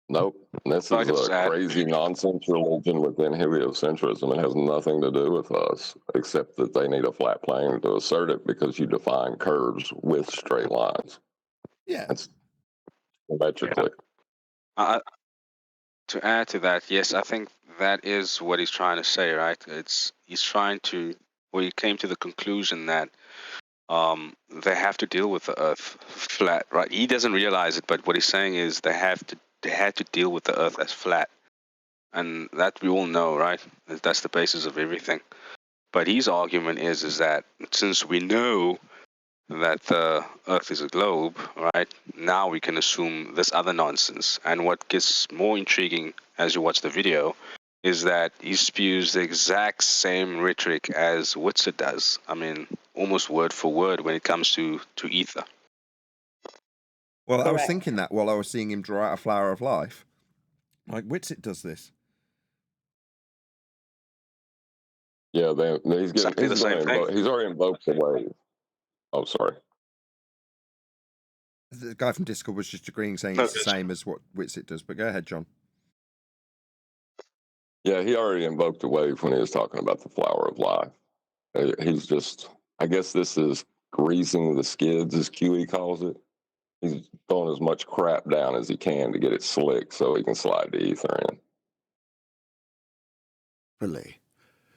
Speaker 8: Nope. This is a crazy nonsense religion within heliocentrism. It has nothing to do with us, except that they need a flat plane to assert it because you define curves with straight lines.
Speaker 1: Yeah.
Speaker 8: symmetrically.
Speaker 10: To add to that, yes, I think that is what he's trying to say, right? He's trying to, well, he came to the conclusion that they have to deal with the Earth flat, right? He doesn't realize it, but what he's saying is they had to deal with the Earth as flat, and that we all know, right? That's the basis of everything. But his argument is that since we know that the Earth is a globe, right? Now we can assume this other nonsense. And what gets more intriguing as you watch the video is that he spews the exact same rhetoric as Whitsitt does. I mean, almost word for word when it comes to ether.
Speaker 1: Well, I was
Speaker 6: Correct.
Speaker 1: thinking that while I was seeing him draw out a flower of life. Like, Whitsitt does this.
Speaker 8: Yeah, he's
Speaker 10: Exactly the same thing.
Speaker 8: he's already invoked the wave. Oh, sorry.
Speaker 1: The guy from Discord was just agreeing, saying
Speaker 10: No,
Speaker 1: it's the same as what Whitsitt does. But go ahead, John.
Speaker 8: Yeah, he already invoked the wave when he was talking about the flower of life. He's just, I guess this is greasing the skids, as QE calls it. He's throwing as much crap down as he can to get it slick so he can slide the ether in.
Speaker 11: Really.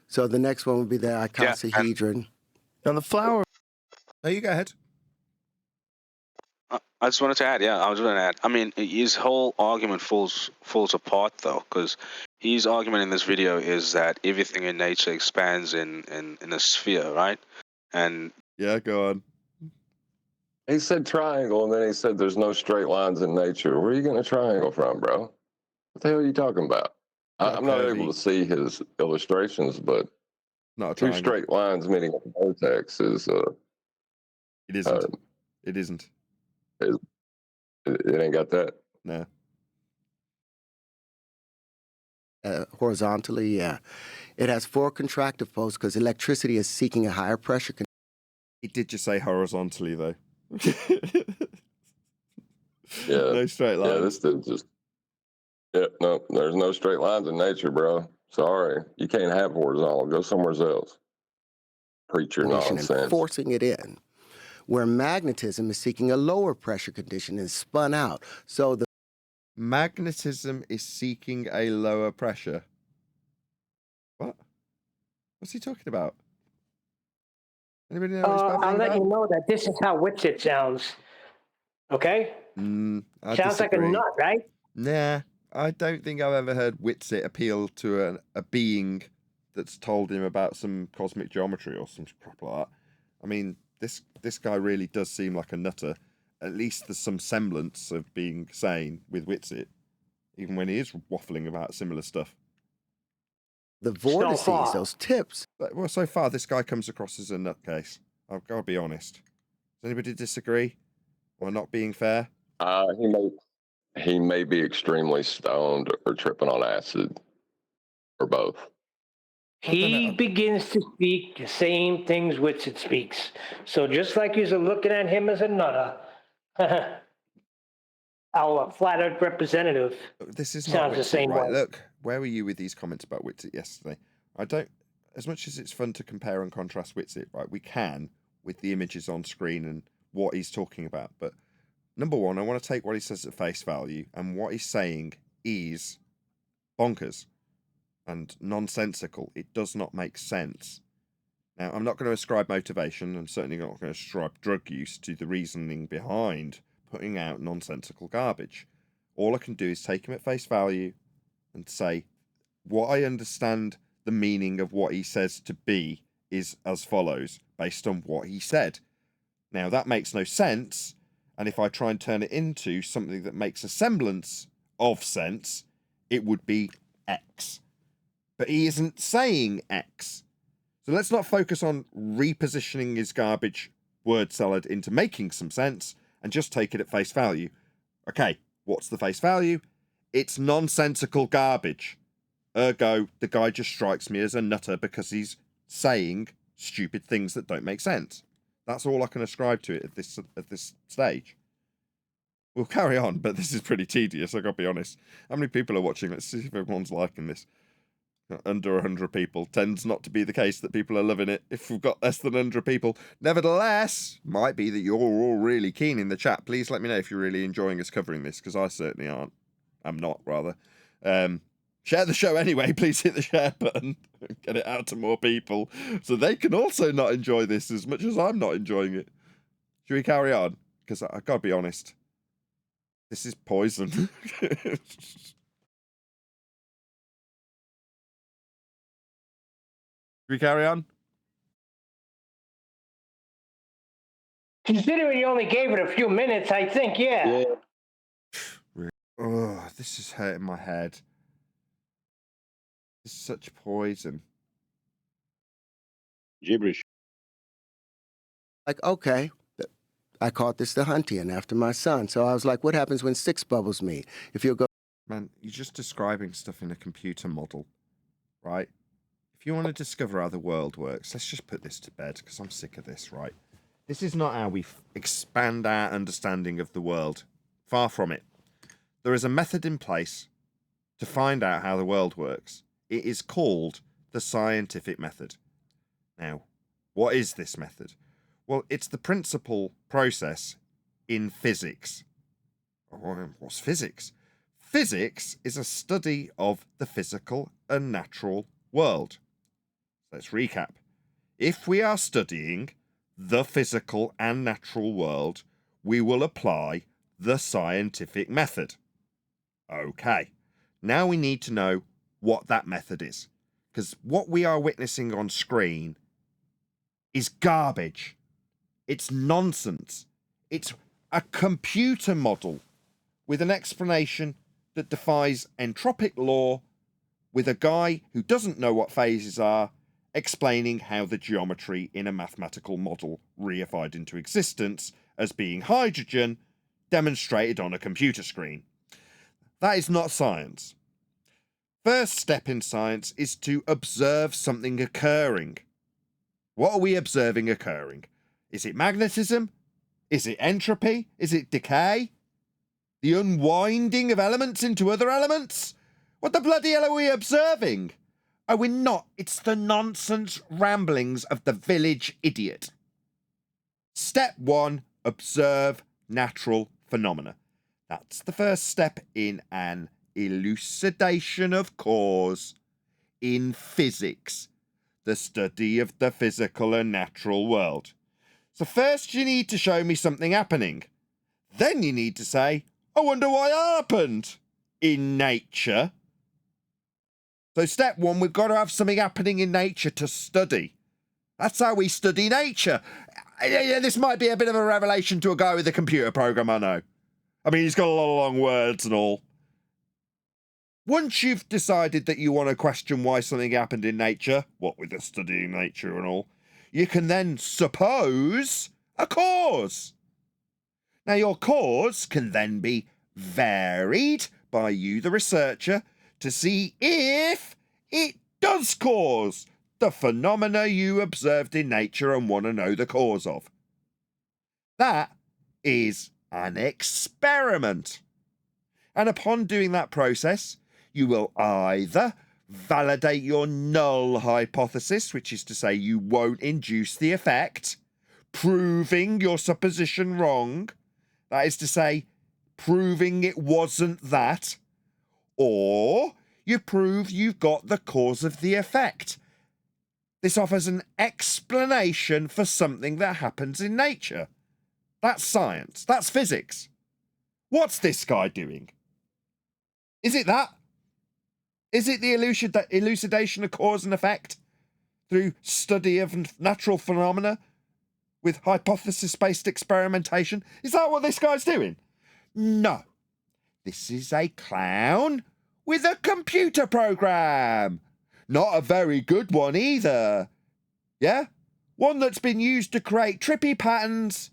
Speaker 11: So the next one would be the icosahedron.
Speaker 7: Now the flower.
Speaker 1: No, you go ahead.
Speaker 10: I just wanted to add, I was going to add. I mean, his whole argument falls apart though, because his argument in this video is that everything in nature expands in a sphere, right? And
Speaker 1: Yeah, go on.
Speaker 8: He said triangle, and then he said there's no straight lines in nature. Where are you getting a triangle from, bro? What the hell are you talking about? I'm not able to see his illustrations, but
Speaker 1: Not a
Speaker 8: two
Speaker 1: triangle.
Speaker 8: straight lines meeting a vertex is
Speaker 1: It isn't. It isn't.
Speaker 8: It ain't got that.
Speaker 1: No.
Speaker 11: Horizontally, yeah. It has 4 contractive poles because electricity is seeking a higher pressure.
Speaker 1: He did just say horizontally, though.
Speaker 8: Yeah.
Speaker 1: No straight lines.
Speaker 8: Yeah, this dude just. Yeah, no, there's no straight lines in nature, bro. Sorry, you can't have horizontal. Go somewhere else. Preach your nonsense.
Speaker 11: And forcing it in, where magnetism is seeking a lower pressure condition and spun out. So the
Speaker 1: magnetism is seeking a lower pressure. What? What's he talking about? Anybody know what he's babbling
Speaker 6: I'll let
Speaker 1: about?
Speaker 6: you know that this is how Whitsitt sounds. Okay?
Speaker 1: I
Speaker 6: Sounds
Speaker 1: disagree.
Speaker 6: like a nut, right?
Speaker 1: Nah, I don't think I've ever heard Whitsitt appeal to a being that's told him about some cosmic geometry or some crap like that. I mean, this guy really does seem like a nutter. At least there's some semblance of being sane with Whitsitt, even when he is waffling about similar stuff.
Speaker 11: The vortices, those tips.
Speaker 1: But, well, so far this guy comes across as a nutcase. I've got to be honest. Does anybody disagree? Or not being fair?
Speaker 8: He may be extremely stoned or tripping on acid, or both.
Speaker 6: He begins to speak the same things Whitsitt speaks. So just like you're looking at him as a nutter, our flat earth representative
Speaker 1: this is
Speaker 6: sounds
Speaker 1: not
Speaker 6: the same
Speaker 1: right?
Speaker 6: way.
Speaker 1: Look, where were you with these comments about Whitsitt yesterday? I don't, as much as it's fun to compare and contrast Whitsitt, right? We can with the images on screen and what he's talking about. But number one, I want to take what he says at face value, and what he's saying is bonkers and nonsensical. It does not make sense. Now, I'm not going to ascribe motivation. I'm certainly not going to ascribe drug use to the reasoning behind putting out nonsensical garbage. All I can do is take him at face value and say, what I understand the meaning of what he says to be is as follows, based on what he said. Now, that makes no sense, and if I try and turn it into something that makes a semblance of sense, it would be X. But he isn't saying X. So let's not focus on repositioning his garbage word salad into making some sense and just take it at face value. Okay, what's the face value? It's nonsensical garbage. Ergo, the guy just strikes me as a nutter because he's saying stupid things that don't make sense. That's all I can ascribe to it at this stage. We'll carry on, but this is pretty tedious, I gotta be honest. How many people are watching? Let's see if everyone's liking this. under 100 people. Tends not to be the case that people are loving it if we've got less than 100 people. Nevertheless, might be that you're all really keen in the chat. Please let me know if you're really enjoying us covering this, because I certainly aren't. I'm not, rather. Share the show anyway. Please hit the share button. Get it out to more people so they can also not enjoy this as much as I'm not enjoying it. Should we carry on? Because I've got to be honest. This is poison. Should we carry on?
Speaker 6: Considering you only gave it a few minutes, I think, yeah.
Speaker 1: Oh, this is hurting my head. It's such poison.
Speaker 4: Gibberish.
Speaker 11: Like, okay, I called this the Huntian after my son. So I was like, what happens when 6 bubbles meet? If you'll go.
Speaker 1: Man, you're just describing stuff in a computer model, right? If you want to discover how the world works, let's just put this to bed, because I'm sick of this, right? This is not how we expand our understanding of the world. Far from it. There is a method in place to find out how the world works. It is called the scientific method. Now, what is this method? Well, it's the principal process in physics. What's physics? Physics is a study of the physical and natural world. Let's recap. If we are studying the physical and natural world, we will apply the scientific method. Okay, now we need to know what that method is, because what we are witnessing on screen is garbage. It's nonsense. It's a computer model with an explanation that defies entropic law, with a guy who doesn't know what phases are explaining how the geometry in a mathematical model reified into existence as being hydrogen demonstrated on a computer screen. That is not science. First step in science is to observe something occurring. What are we observing occurring? Is it magnetism? Is it entropy? Is it decay? The unwinding of elements into other elements? What the bloody hell are we observing? Oh, we're not. It's the nonsense ramblings of the village idiot. Step 1, observe natural phenomena. That's the first step in an elucidation of cause in physics, the study of the physical and natural world. So first you need to show me something happening. Then you need to say, I wonder what happened in nature. So step 1, we've got to have something happening in nature to study. That's how we study nature. Yeah, this might be a bit of a revelation to a guy with a computer program, I know. I mean, he's got a lot of long words and all. Once you've decided that you want to question why something happened in nature, what with the studying nature and all, you can then suppose a cause. Now, your cause can then be varied by you, the researcher, to see if it does cause the phenomena you observed in nature and want to know the cause of. That is an experiment. And upon doing that process, you will either validate your null hypothesis, which is to say you won't induce the effect, proving your supposition wrong, that is to say, proving it wasn't that, or you prove you've got the cause of the effect. This offers an explanation for something that happens in nature. That's science. That's physics. What's this guy doing? Is it that? Is it the elucidation of cause and effect through study of natural phenomena with hypothesis-based experimentation? Is that what this guy's doing? No. This is a clown with a computer program. Not a very good one either. Yeah? One that's been used to create trippy patterns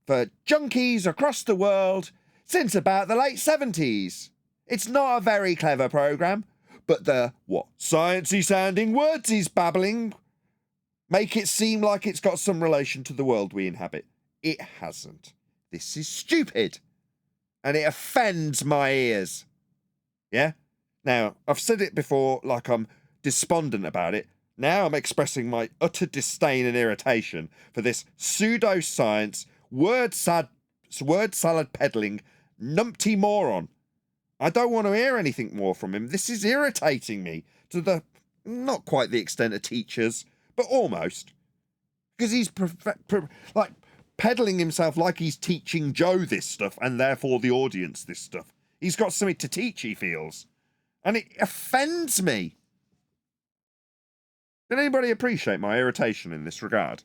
Speaker 1: for junkies across the world since about the late 70s. It's not a very clever program, but the, sciencey sounding words he's babbling make it seem like it's got some relation to the world we inhabit. It hasn't. This is stupid. And it offends my ears. Yeah? Now, I've said it before, like I'm despondent about it. Now I'm expressing my utter disdain and irritation for this pseudoscience, word salad peddling numpty moron. I don't want to hear anything more from him. This is irritating me to the not quite the extent of teachers, but almost, because he's like peddling himself like he's teaching Joe this stuff and therefore the audience this stuff. He's got something to teach, he feels, and it offends me. Can anybody appreciate my irritation in this regard?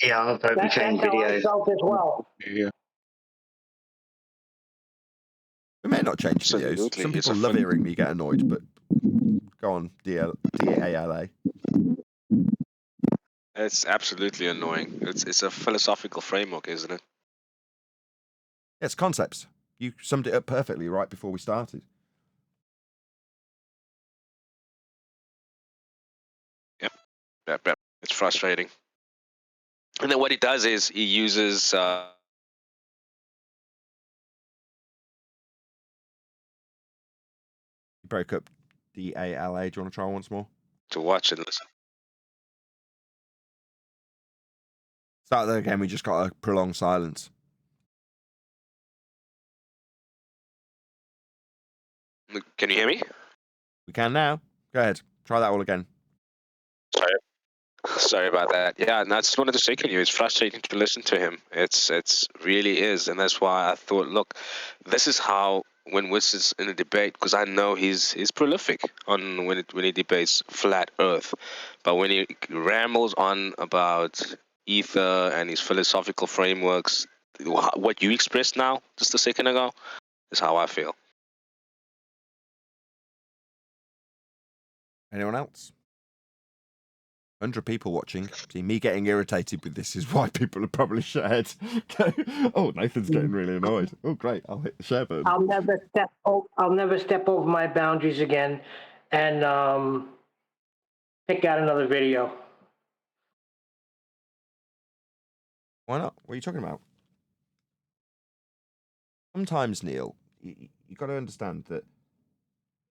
Speaker 5: Yeah, I'll vote
Speaker 6: That's
Speaker 5: change
Speaker 6: how I
Speaker 5: videos.
Speaker 6: felt as well.
Speaker 4: Yeah.
Speaker 1: We may not change videos.
Speaker 10: Absolutely,
Speaker 1: Some
Speaker 10: it's
Speaker 1: people
Speaker 10: a
Speaker 1: love
Speaker 10: fun-
Speaker 1: hearing me get annoyed, but go on, DALA.
Speaker 10: It's absolutely annoying. It's a philosophical framework, isn't it?
Speaker 1: It's concepts. You summed it up perfectly right before we started.
Speaker 10: Yep. It's frustrating. And then what he does is he uses
Speaker 1: You broke up DALA. Do you want to try once more?
Speaker 10: to watch and listen.
Speaker 1: Start there again. We just got a prolonged silence.
Speaker 10: Can you hear me?
Speaker 1: We can now. Go ahead. Try that all again.
Speaker 10: Sorry about that. Yeah, and I just wanted to say, can you? It's frustrating to listen to him. It's really is, and that's why I thought, look, this is how when Wiss is in a debate, because I know he's prolific on when he debates flat Earth, but when he rambles on about ether and his philosophical frameworks, what you expressed now just a second ago, is how I feel.
Speaker 1: Anyone else? 100 people watching. See, me getting irritated with this is why people are probably shared. Oh, Nathan's getting really annoyed. Oh, great. I'll hit the share button.
Speaker 6: I'll never step over my boundaries again, and pick out another video.
Speaker 1: Why not? What are you talking about? Sometimes, Neil, you got to understand that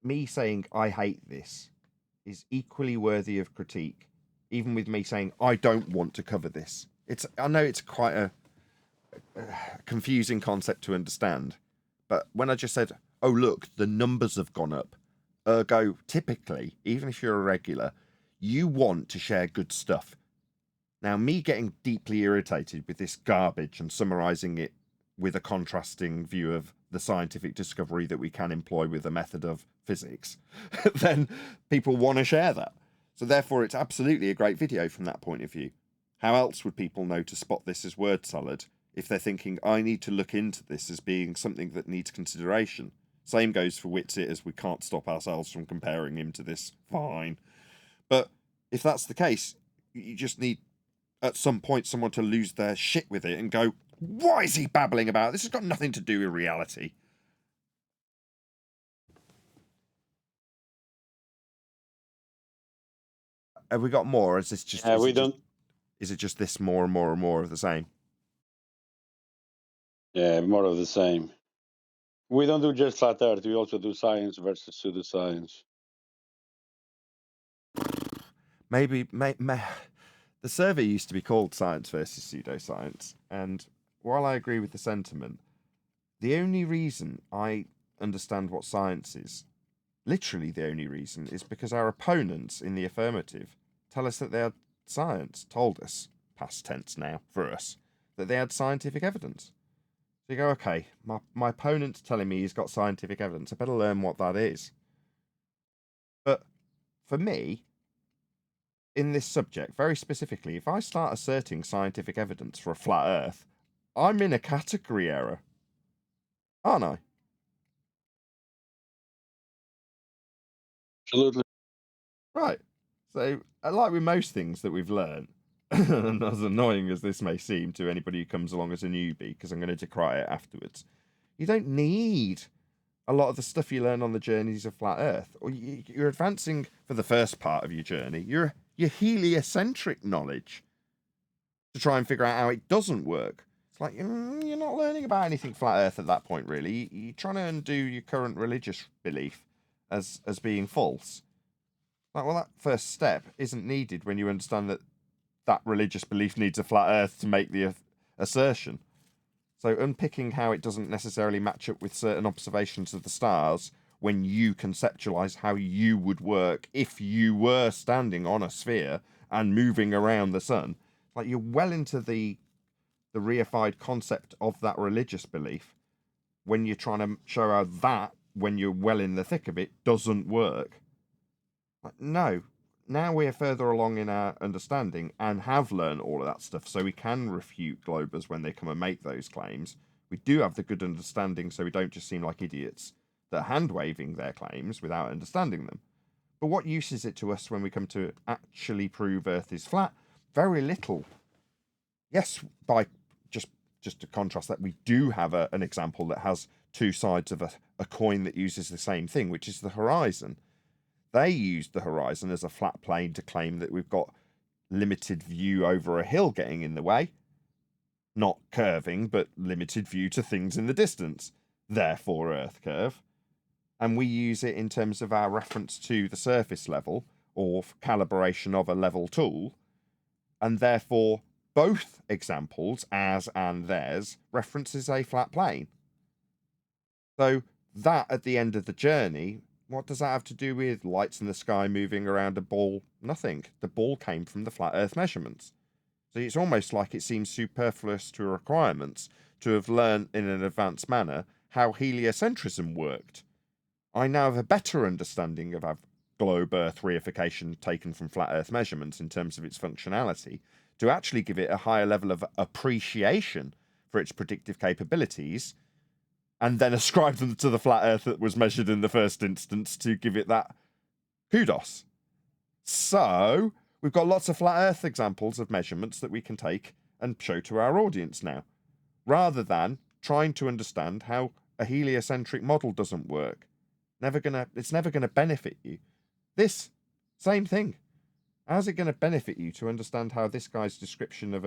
Speaker 1: me saying I hate this is equally worthy of critique, even with me saying I don't want to cover this. I know it's quite a confusing concept to understand, but when I just said, oh look, the numbers have gone up, ergo typically, even if you're a regular, you want to share good stuff. Now, me getting deeply irritated with this garbage and summarising it with a contrasting view of the scientific discovery that we can employ with a method of physics, then people want to share that. So therefore, it's absolutely a great video from that point of view. How else would people know to spot this as word salad if they're thinking, I need to look into this as being something that needs consideration? Same goes for Witsit, as we can't stop ourselves from comparing him to this fine. But if that's the case, you just need, at some point, someone to lose their shit with it and go, what is he babbling about? This has got nothing to do with reality. Have we got more? Or is this just? Is it just this more and more and more of the same?
Speaker 4: Yeah, more of the same. We don't do just flat Earth. We also do science versus pseudoscience.
Speaker 1: Maybe the survey used to be called Science versus Pseudoscience, and while I agree with the sentiment, the only reason I understand what science is, literally the only reason, is because our opponents in the affirmative tell us that they had science, told us, past tense now for us, that they had scientific evidence. So you go, okay, my opponent's telling me he's got scientific evidence, I better learn what that is. But for me, in this subject, very specifically, if I start asserting scientific evidence for a flat Earth, I'm in a category error, aren't I?
Speaker 4: Absolutely.
Speaker 1: Right. So, like with most things that we've learned, and as annoying as this may seem to anybody who comes along as a newbie, because I'm going to decry it afterwards, you don't need a lot of the stuff you learn on the journeys of flat Earth. Or you're advancing for the first part of your journey. Your heliocentric knowledge to try and figure out how it doesn't work. It's like you're not learning about anything flat Earth at that point, really. You're trying to undo your current religious belief as being false. Like, well, that first step isn't needed when you understand that that religious belief needs a flat Earth to make the assertion. So unpicking how it doesn't necessarily match up with certain observations of the stars when you conceptualize how you would work if you were standing on a sphere and moving around the sun, like you're well into the reified concept of that religious belief when you're trying to show how that, when you're well in the thick of it, doesn't work. Like, no. Now we're further along in our understanding and have learned all of that stuff, so we can refute globers when they come and make those claims. We do have the good understanding, so we don't just seem like idiots that are hand-waving their claims without understanding them. But what use is it to us when we come to actually prove Earth is flat? Very little. Yes, by just to contrast that, we do have an example that has two sides of a coin that uses the same thing, which is the horizon. They used the horizon as a flat plane to claim that we've got limited view over a hill getting in the way. Not curving, but limited view to things in the distance. Therefore, Earth curve. And we use it in terms of our reference to the surface level or calibration of a level tool. And therefore, both examples, as and theirs, references a flat plane. So that, at the end of the journey, what does that have to do with lights in the sky moving around a ball? Nothing. The ball came from the flat Earth measurements. So it's almost like it seems superfluous to requirements to have learned in an advanced manner how heliocentrism worked. I now have a better understanding of our globe Earth reification taken from flat Earth measurements in terms of its functionality to actually give it a higher level of appreciation for its predictive capabilities, and then ascribe them to the flat Earth that was measured in the first instance to give it that kudos. So we've got lots of flat Earth examples of measurements that we can take and show to our audience now, rather than trying to understand how a heliocentric model doesn't work. It's never gonna benefit you. This same thing. How's it going to benefit you to understand how this guy's description of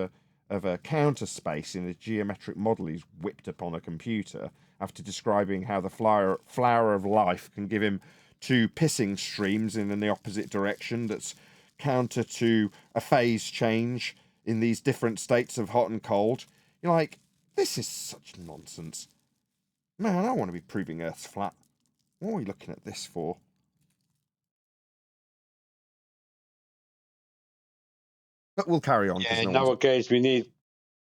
Speaker 1: a counter space in a geometric model he's whipped upon a computer after describing how the flower of life can give him two pissing streams in the opposite direction that's counter to a phase change in these different states of hot and cold? You're like, this is such nonsense. Man, I want to be proving Earth's flat. What are we looking at this for? But we'll carry on.
Speaker 4: Yeah, in our case, we need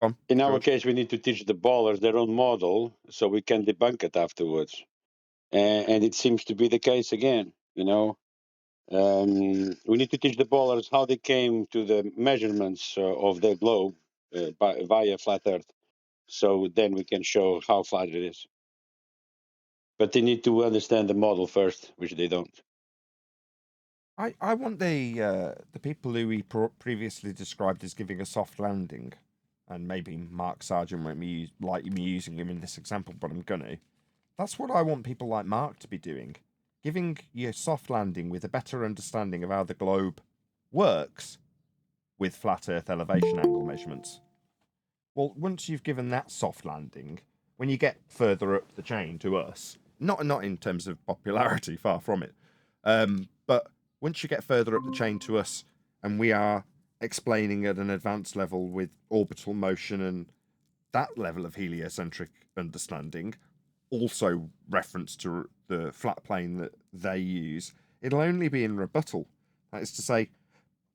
Speaker 4: to teach the ballers their own model so we can debunk it afterwards. And it seems to be the case again. We need to teach the ballers how they came to the measurements of their globe via flat Earth. So then we can show how flat it is. But they need to understand the model first, which they don't.
Speaker 1: I want the people who we previously described as giving a soft landing, and maybe Mark Sargent won't like me using him in this example, but I'm gonna. That's what I want people like Mark to be doing, giving you a soft landing with a better understanding of how the globe works with flat Earth elevation angle measurements. Well, once you've given that soft landing, when you get further up the chain to us, not in terms of popularity, far from it, but once you get further up the chain to us and we are explaining at an advanced level with orbital motion and that level of heliocentric understanding, also reference to the flat plane that they use, it'll only be in rebuttal. That is to say,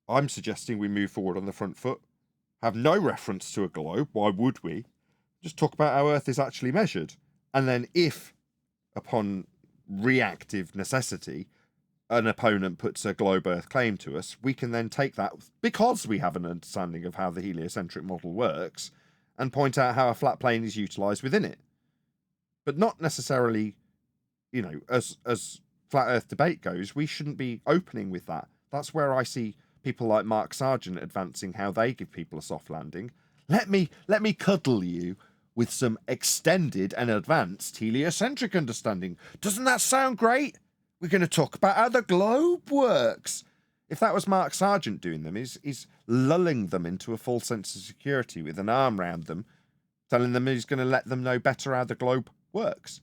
Speaker 1: I'm suggesting we move forward on the front foot, have no reference to a globe. Why would we? Just talk about how Earth is actually measured. And then if, upon reactive necessity, an opponent puts a globe Earth claim to us, we can then take that, because we have an understanding of how the heliocentric model works, and point out how a flat plane is utilized within it. But not necessarily, as flat Earth debate goes, we shouldn't be opening with that. That's where I see people like Mark Sargent advancing how they give people a soft landing. Let me cuddle you with some extended and advanced heliocentric understanding. Doesn't that sound great? We're going to talk about how the globe works. If that was Mark Sargent doing them, he's lulling them into a false sense of security with an arm round them, telling them he's going to let them know better how the globe works.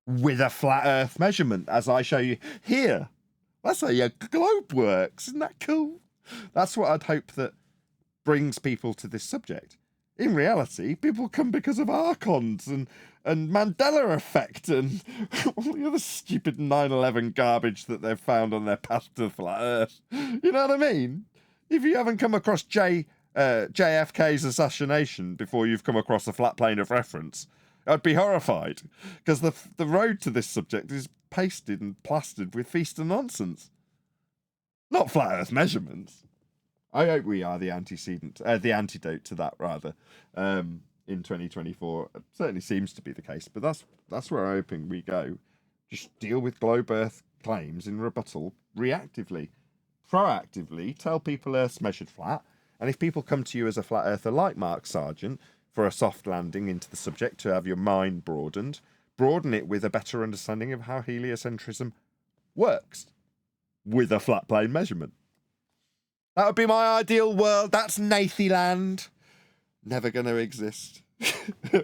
Speaker 1: with a flat Earth measurement, as I show you here. That's how your globe works. Isn't that cool? That's what I'd hope that brings people to this subject. In reality, people come because of archons and Mandela effect and all the other stupid 9/11 garbage that they've found on their path to the flat Earth. You know what I mean? If you haven't come across JFK's assassination before you've come across a flat plane of reference, I'd be horrified, because the road to this subject is pasted and plastered with feast and nonsense. Not flat Earth measurements. I hope we are the antidote to that, rather, in 2024. It certainly seems to be the case, but that's where I'm hoping we go. Just deal with globe Earth claims in rebuttal reactively. Proactively, tell people Earth's measured flat, and if people come to you as a flat earther like Mark Sargent for a soft landing into the subject to have your mind broadened, broaden it with a better understanding of how heliocentrism works with a flat plane measurement. That would be my ideal world. That's Nathyland. Never going to exist.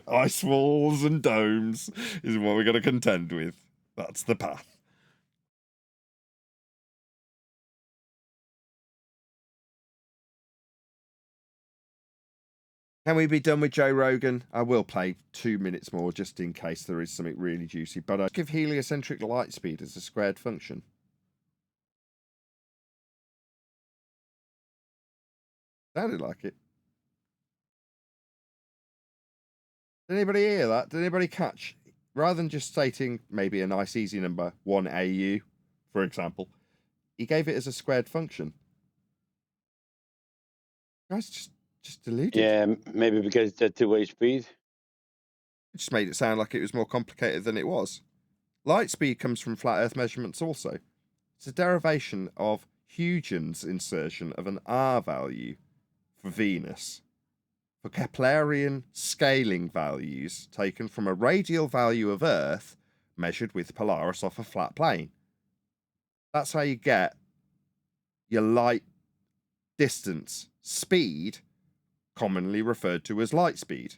Speaker 1: Ice walls and domes is what we're going to contend with. That's the path. Can we be done with Joe Rogan? I will play 2 minutes more just in case there is something really juicy. But I give heliocentric light speed as a squared function. Sounded like it. Did anybody hear that? Did anybody catch? Rather than just stating maybe a nice easy number, 1 AU, for example, he gave it as a squared function. Guys, just deluded.
Speaker 4: Yeah, maybe because it's a two-way speed.
Speaker 1: It just made it sound like it was more complicated than it was. Light speed comes from flat Earth measurements also. It's a derivation of Huygens' insertion of an R value for Venus for Keplerian scaling values taken from a radial value of Earth measured with Polaris off a flat plane. That's how you get your light distance speed, commonly referred to as light speed.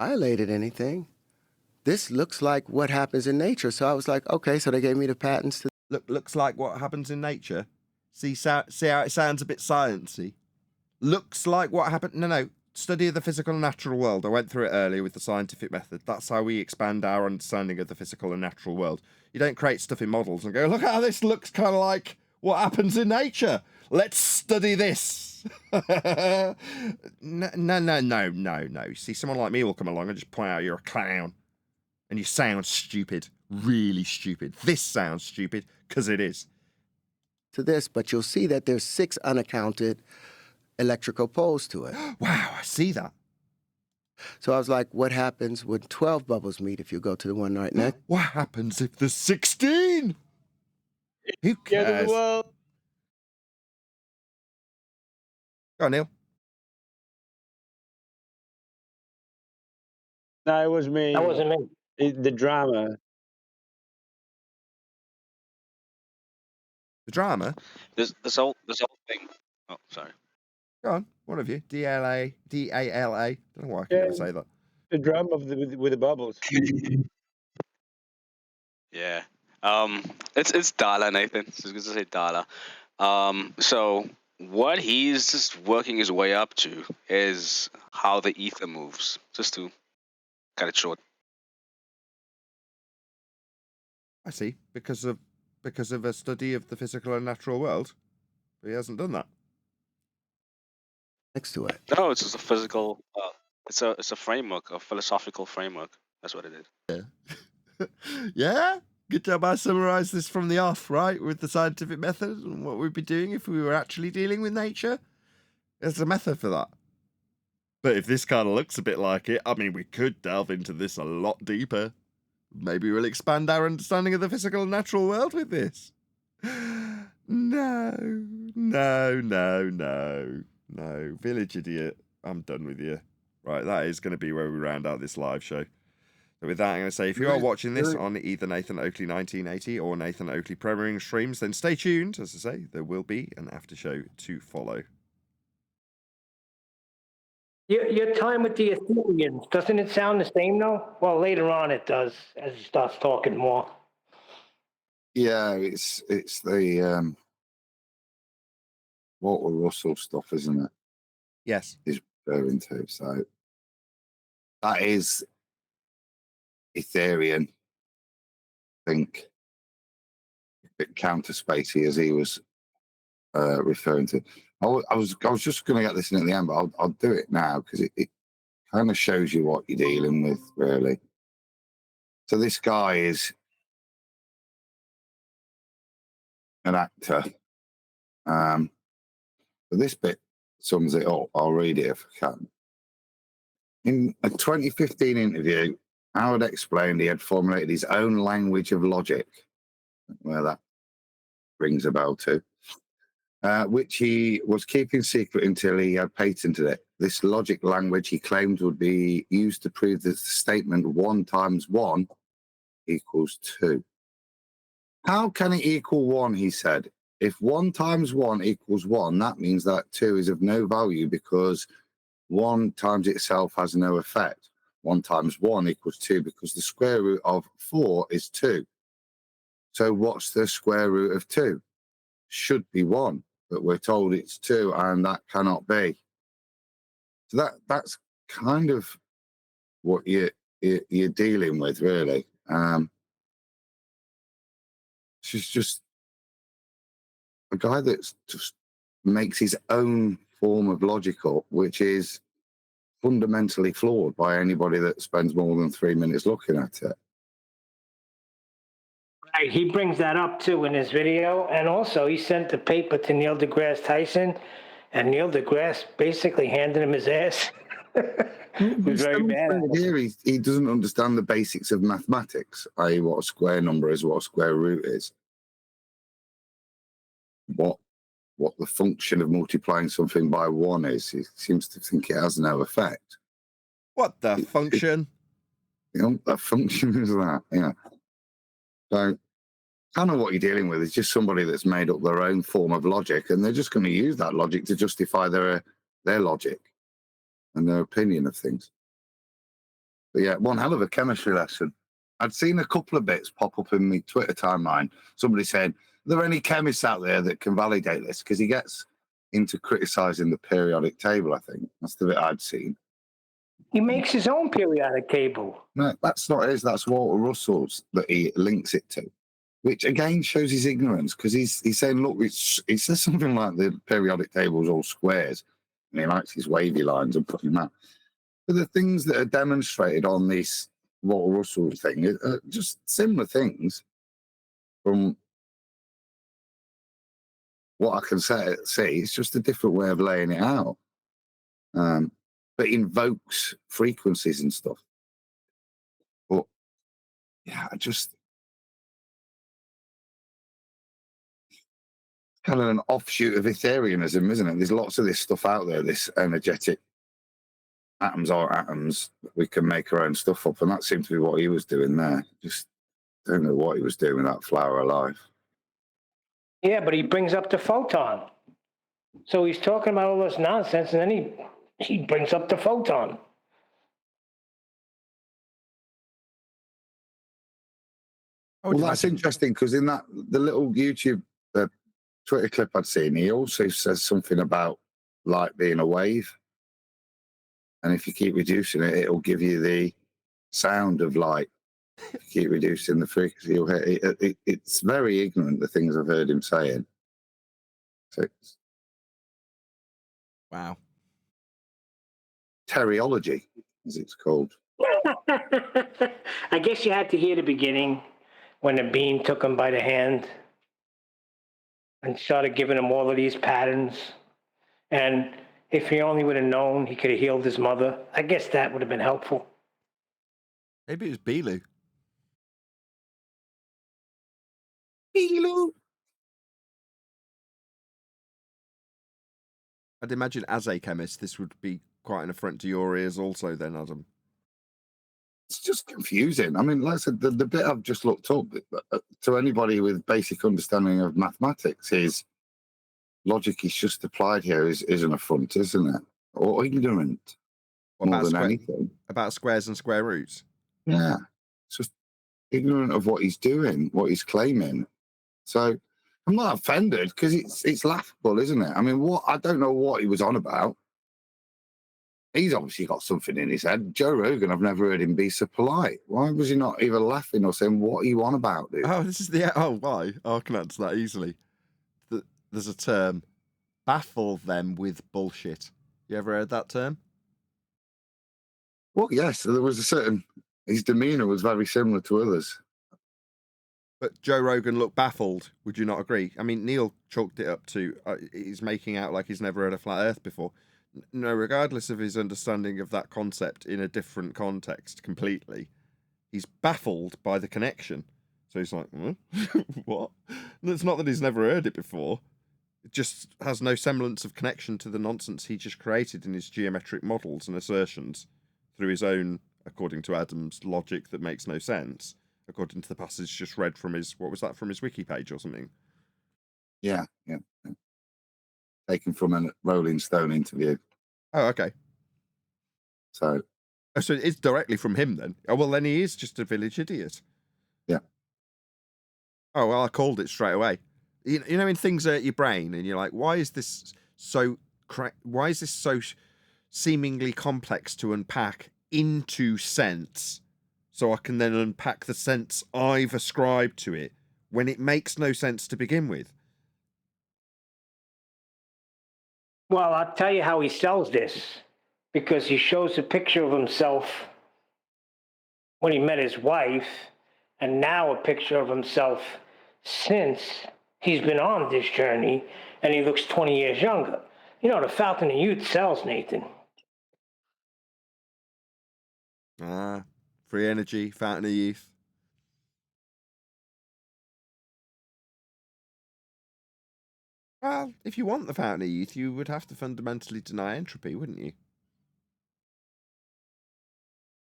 Speaker 11: Violated anything. This looks like what happens in nature. So I was like, okay, so they gave me the patents to...
Speaker 1: Looks like what happens in nature. See how it sounds a bit sciencey? Looks like what happened... No. Study of the physical and natural world. I went through it earlier with the scientific method. That's how we expand our understanding of the physical and natural world. You don't create stuff in models and go, look how this looks kind of like what happens in nature. Let's study this. No. See, someone like me will come along and just point out you're a clown. And you sound stupid. Really stupid. This sounds stupid, because it is.
Speaker 11: To this, but you'll see that there's 6 unaccounted electrical poles to it.
Speaker 1: Wow, I see that.
Speaker 11: So I was like, what happens when 12 bubbles meet if you go to the one right next?
Speaker 1: What happens if there's 16? Who cares? Go on, Neil.
Speaker 4: No, it was me.
Speaker 6: That wasn't me.
Speaker 4: The drama.
Speaker 1: The drama?
Speaker 10: This whole thing. Oh, sorry.
Speaker 1: Go on, one of you. D-A-L-A. Don't know why I can never say that.
Speaker 4: The drama of with the bubbles.
Speaker 10: Yeah. It's Dala, Nathan. So I was gonna say Dala. So what he's just working his way up to is how the ether moves. Just to cut it short.
Speaker 1: I see. Because of a study of the physical and natural world. But he hasn't done that.
Speaker 11: Next to it.
Speaker 10: No, it's just a physical. It's a framework, a philosophical framework. That's what it is.
Speaker 1: Yeah? Good job I summarised this from the off, right? With the scientific method and what we'd be doing if we were actually dealing with nature. There's a method for that. But if this kind of looks a bit like it, I mean, we could delve into this a lot deeper. Maybe we'll expand our understanding of the physical and natural world with this. No. Village idiot. I'm done with you. Right, that is going to be where we round out this live show. So with that, I'm going to say, if you are watching this on either Nathan Oakley 1980 or Nathan Oakley premiering streams, then stay tuned. As I say, there will be an after show to follow.
Speaker 6: Your time with the Ethereum, doesn't it sound the same though? Well, later on it does, as he starts talking more.
Speaker 12: Yeah, it's the Walter Russell stuff, isn't it?
Speaker 1: Yes.
Speaker 12: He's referring to. So that is Ethereum. I think a bit counter spacey as he was referring to. I was just going to get this in at the end, but I'll do it now because it kind of shows you what you're dealing with, really. So this guy is an actor. But this bit sums it up. I'll read it if I can. In a 2015 interview, Howard explained he had formulated his own language of logic, where that rings a bell to, which he was keeping secret until he had patented it. This logic language he claimed would be used to prove that the statement 1 times 1 equals 2. How can it equal 1, he said. If 1 times 1 equals 1, that means that 2 is of no value because 1 times itself has no effect. 1 times 1 equals 2 because the square root of 4 is 2. So what's the square root of 2? Should be 1, but we're told it's 2 and that cannot be. So that's kind of what you're dealing with, really. She's just a guy that just makes his own form of logic up, which is fundamentally flawed by anybody that spends more than 3 minutes looking at it.
Speaker 6: Right, he brings that up too in his video, and also he sent the paper to Neil deGrasse Tyson, and Neil deGrasse basically handed him his ass. He was very mad.
Speaker 12: Here, he doesn't understand the basics of mathematics, i.e. what a square number is, what a square root is, what the function of multiplying something by 1 is. He seems to think it has no effect.
Speaker 1: What the function?
Speaker 12: The function is that, yeah. So kind of what you're dealing with is just somebody that's made up their own form of logic, and they're just going to use that logic to justify their logic and their opinion of things. But yeah, one hell of a chemistry lesson. I'd seen a couple of bits pop up in my Twitter timeline. Somebody said, are there any chemists out there that can validate this? Because he gets into criticising the periodic table, I think. That's the bit I'd seen.
Speaker 6: He makes his own periodic table.
Speaker 12: No, that's not his. That's Walter Russell's that he links it to, which again shows his ignorance, because he's saying, look, he says something like the periodic table is all squares, and he likes his wavy lines and putting that. But the things that are demonstrated on this Walter Russell thing are just similar things from what I can see. It's just a different way of laying it out. But invokes frequencies and stuff. But yeah, kind of an offshoot of Ethereanism, isn't it? There's lots of this stuff out there, this energetic atoms are atoms. We can make our own stuff up, and that seemed to be what he was doing there. Just don't know what he was doing with that flower of life.
Speaker 6: Yeah, but he brings up the photon. So he's talking about all this nonsense, and then he brings up the photon.
Speaker 12: Well, that's interesting, because in the little YouTube Twitter clip I'd seen, he also says something about light being a wave. And if you keep reducing it, it'll give you the sound of light. If you keep reducing the frequency, you'll hear it. It's very ignorant, the things I've heard him saying. So
Speaker 1: wow.
Speaker 12: Teriology, as it's called.
Speaker 6: I guess you had to hear the beginning when the beam took him by the hand and started giving him all of these patterns. And if he only would have known, he could have healed his mother. I guess that would have been helpful.
Speaker 1: Maybe it was Bilu.
Speaker 12: Bilu.
Speaker 1: I'd imagine as a chemist, this would be quite an affront to your ears also then, Adam.
Speaker 12: It's just confusing. I mean, like I said, the bit I've just looked up, to anybody with basic understanding of mathematics, is logic is just applied here is an affront, isn't it? Or ignorant. more than anything.
Speaker 1: About squares and square roots.
Speaker 12: Yeah, it's just ignorant of what he's doing, what he's claiming. So I'm not offended because it's laughable, isn't it? I mean, I don't know what he was on about. He's obviously got something in his head. Joe Rogan, I've never heard him be so polite. Why was he not even laughing or saying, what are you on about, dude?
Speaker 1: Why? I can answer that easily. There's a term, baffle them with bullshit. You ever heard that term?
Speaker 12: Well, yes, there was his demeanour was very similar to others.
Speaker 1: But Joe Rogan looked baffled. Would you not agree? I mean, Neil chalked it up to he's making out like he's never heard of flat Earth before. No, regardless of his understanding of that concept in a different context completely, he's baffled by the connection. So he's like, what? And it's not that he's never heard it before. It just has no semblance of connection to the nonsense he just created in his geometric models and assertions through his own, according to Adam's, logic that makes no sense, according to the passage just read from his, what was that, from his wiki page or something?
Speaker 12: Yeah. Taken from a Rolling Stone interview.
Speaker 1: Oh, okay.
Speaker 12: So
Speaker 1: it's directly from him then. Oh, well, then he is just a village idiot.
Speaker 12: Yeah.
Speaker 1: Oh, well, I called it straight away. You know, when things hurt your brain and you're like, why is this so seemingly complex to unpack into sense so I can then unpack the sense I've ascribed to it when it makes no sense to begin with?
Speaker 6: Well, I'll tell you how he sells this, because he shows a picture of himself when he met his wife, and now a picture of himself since he's been on this journey, and he looks 20 years younger. You know, the Fountain of Youth sells, Nathan.
Speaker 1: Free energy, Fountain of Youth. Well, if you want the Fountain of Youth, you would have to fundamentally deny entropy, wouldn't you?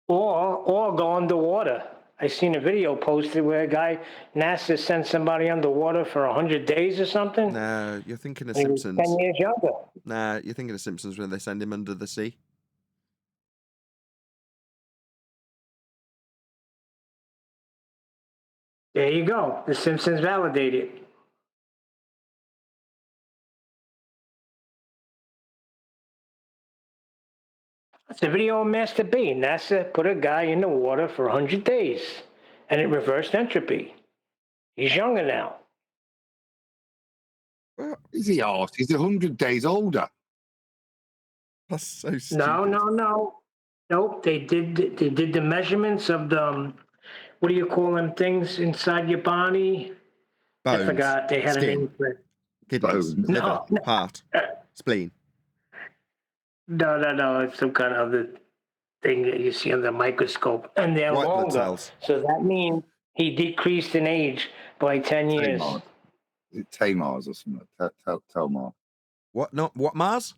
Speaker 6: Or go underwater. I seen a video posted where NASA sent somebody underwater for 100 days or something.
Speaker 1: No, you're thinking of
Speaker 6: And he was
Speaker 1: Simpsons.
Speaker 6: 10 years younger.
Speaker 1: Nah, you're thinking of Simpsons when they send him under the sea.
Speaker 6: There you go. The Simpsons validated. It's a video of Master B. NASA put a guy in the water for 100 days, and it reversed entropy. He's younger now.
Speaker 12: Well, is he asked? He's 100 days older.
Speaker 1: That's so stupid.
Speaker 6: No. Nope. They did the measurements of the what do you call them things inside your body?
Speaker 1: Bones,
Speaker 6: I forgot. They had
Speaker 1: skin,
Speaker 6: a name for it.
Speaker 1: kidneys, liver, heart, spleen.
Speaker 6: No. It's some kind of other thing that you see under the microscope, and they're
Speaker 1: White blood
Speaker 6: longer.
Speaker 1: cells.
Speaker 6: So that means he decreased in age by 10 years.
Speaker 12: Tamars or something. Telmar.
Speaker 1: What? Not what? Mars?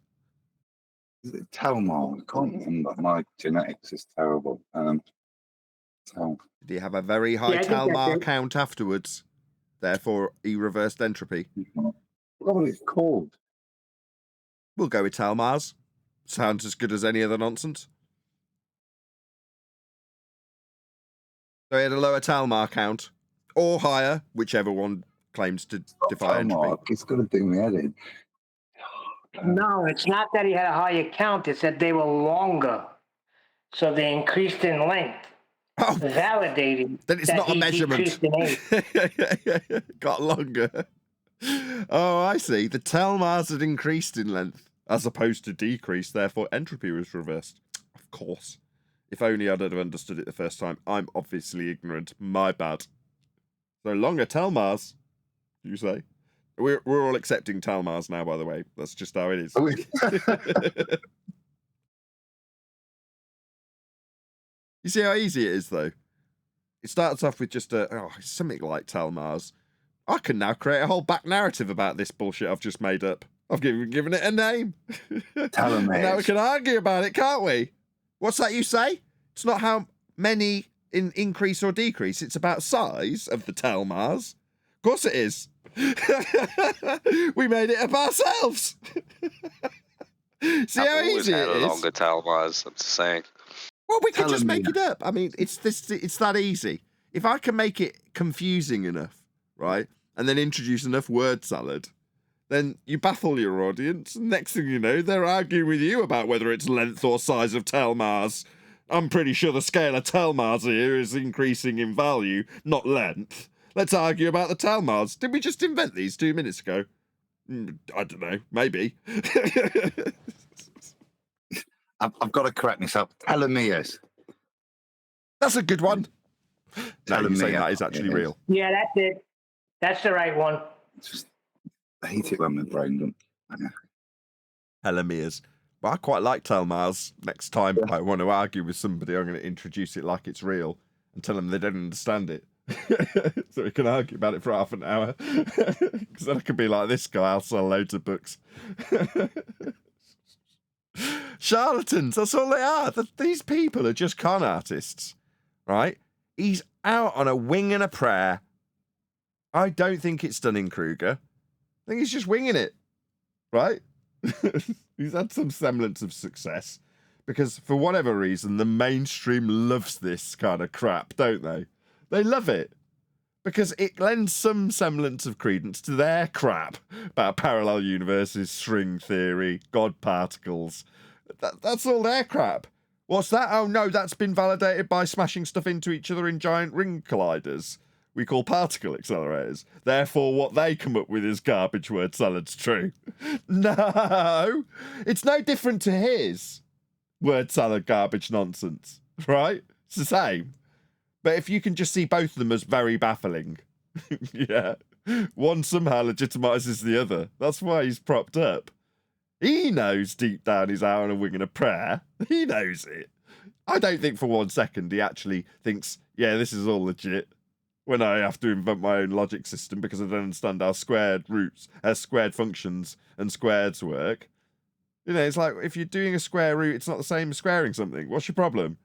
Speaker 12: Is it Telmar? I can't remember. My genetics is terrible.
Speaker 1: Did he have a very high Telmar count afterwards? Therefore, he reversed entropy.
Speaker 12: What was it called?
Speaker 1: We'll go with Telmars. Sounds as good as any other nonsense. So he had a lower Telmar count, or higher, whichever one claims to defy entropy.
Speaker 12: It's going to do me head in.
Speaker 6: No, it's not that he had a higher count. It's that they were longer. So they increased in length.
Speaker 1: Oh,
Speaker 6: validating.
Speaker 1: Then it's not a measurement. Got longer. Oh, I see. The Telmars had increased in length as opposed to decreased. Therefore, entropy was reversed. Of course. If only I'd have understood it the first time. I'm obviously ignorant. My bad. So longer Telmars, you say? We're all accepting Telmars now, by the way. That's just how it is. You see how easy it is, though? It starts off with just something like Telmars. I can now create a whole back narrative about this bullshit I've just made up. I've given it a name.
Speaker 12: Telomeres.
Speaker 1: Now we can argue about it, can't we? What's that you say? It's not how many increase or decrease. It's about size of the Telmars. Of course it is. We made it up ourselves. See
Speaker 10: I've
Speaker 1: how
Speaker 10: always
Speaker 1: easy
Speaker 10: had
Speaker 1: it
Speaker 10: a
Speaker 1: is?
Speaker 10: longer telmas. I'm just saying.
Speaker 1: Well, we could just
Speaker 12: Telomere.
Speaker 1: make it up. I mean, it's that easy. If I can make it confusing enough, right, and then introduce enough word salad, then you baffle your audience. And next thing you know, they're arguing with you about whether it's length or size of telmars. I'm pretty sure the scale of telmars here is increasing in value, not length. Let's argue about the telmars. Did we just invent these 2 minutes ago? I don't know. Maybe.
Speaker 12: I've got to correct myself. Telomeres.
Speaker 1: That's a good one. No, you're saying
Speaker 12: Telomere.
Speaker 1: that is actually real.
Speaker 6: Yeah, that's it. That's the right one.
Speaker 12: Just, I hate it when my brain doesn't.
Speaker 1: Telomeres. But I quite like telmars. Next time I want to argue with somebody, I'm going to introduce it like it's real and tell them they don't understand it. So we can argue about it for half an hour. Because then I could be like this guy, I'll sell loads of books. Charlatans, that's all they are. These people are just con artists, right? He's out on a wing and a prayer. I don't think it's Dunning-Kruger. I think he's just winging it, right? He's had some semblance of success because for whatever reason, the mainstream loves this kind of crap, don't they? They love it because it lends some semblance of credence to their crap about parallel universes, string theory, God particles. That's all their crap. What's that? Oh no, that's been validated by smashing stuff into each other in giant ring colliders we call particle accelerators. Therefore, what they come up with is garbage word salad's true. No, it's no different to his word salad garbage nonsense, right? It's the same. But if you can just see both of them as very baffling, yeah, one somehow legitimizes the other. That's why he's propped up. He knows deep down he's out on a wing and a prayer. He knows it. I don't think for 1 second he actually thinks, yeah, this is all legit. When I have to invent my own logic system because I don't understand how squared roots, squared functions and squareds work. You know, it's like if you're doing a square root, it's not the same as squaring something. What's your problem?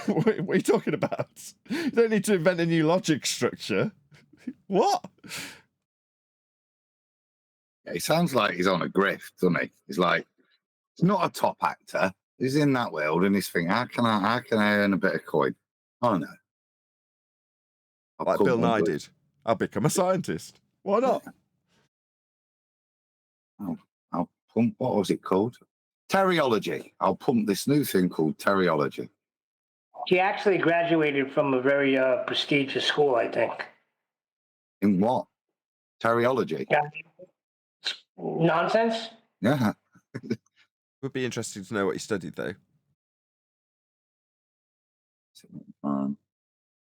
Speaker 1: What are you talking about? You don't need to invent a new logic structure. What?
Speaker 12: Yeah, he sounds like he's on a grift, doesn't he? He's like, he's not a top actor. He's in that world and he's thinking, how can I earn a bit of coin? Oh no.
Speaker 1: Like Bill Nye did. I'll become a scientist. Why not?
Speaker 12: I'll pump, what was it called? Teriology. I'll pump this new thing called teriology.
Speaker 6: He actually graduated from a very prestigious school, I think.
Speaker 12: In what? Teriology?
Speaker 6: Yeah. Nonsense?
Speaker 12: Yeah.
Speaker 1: Would be interesting to know what he studied, though.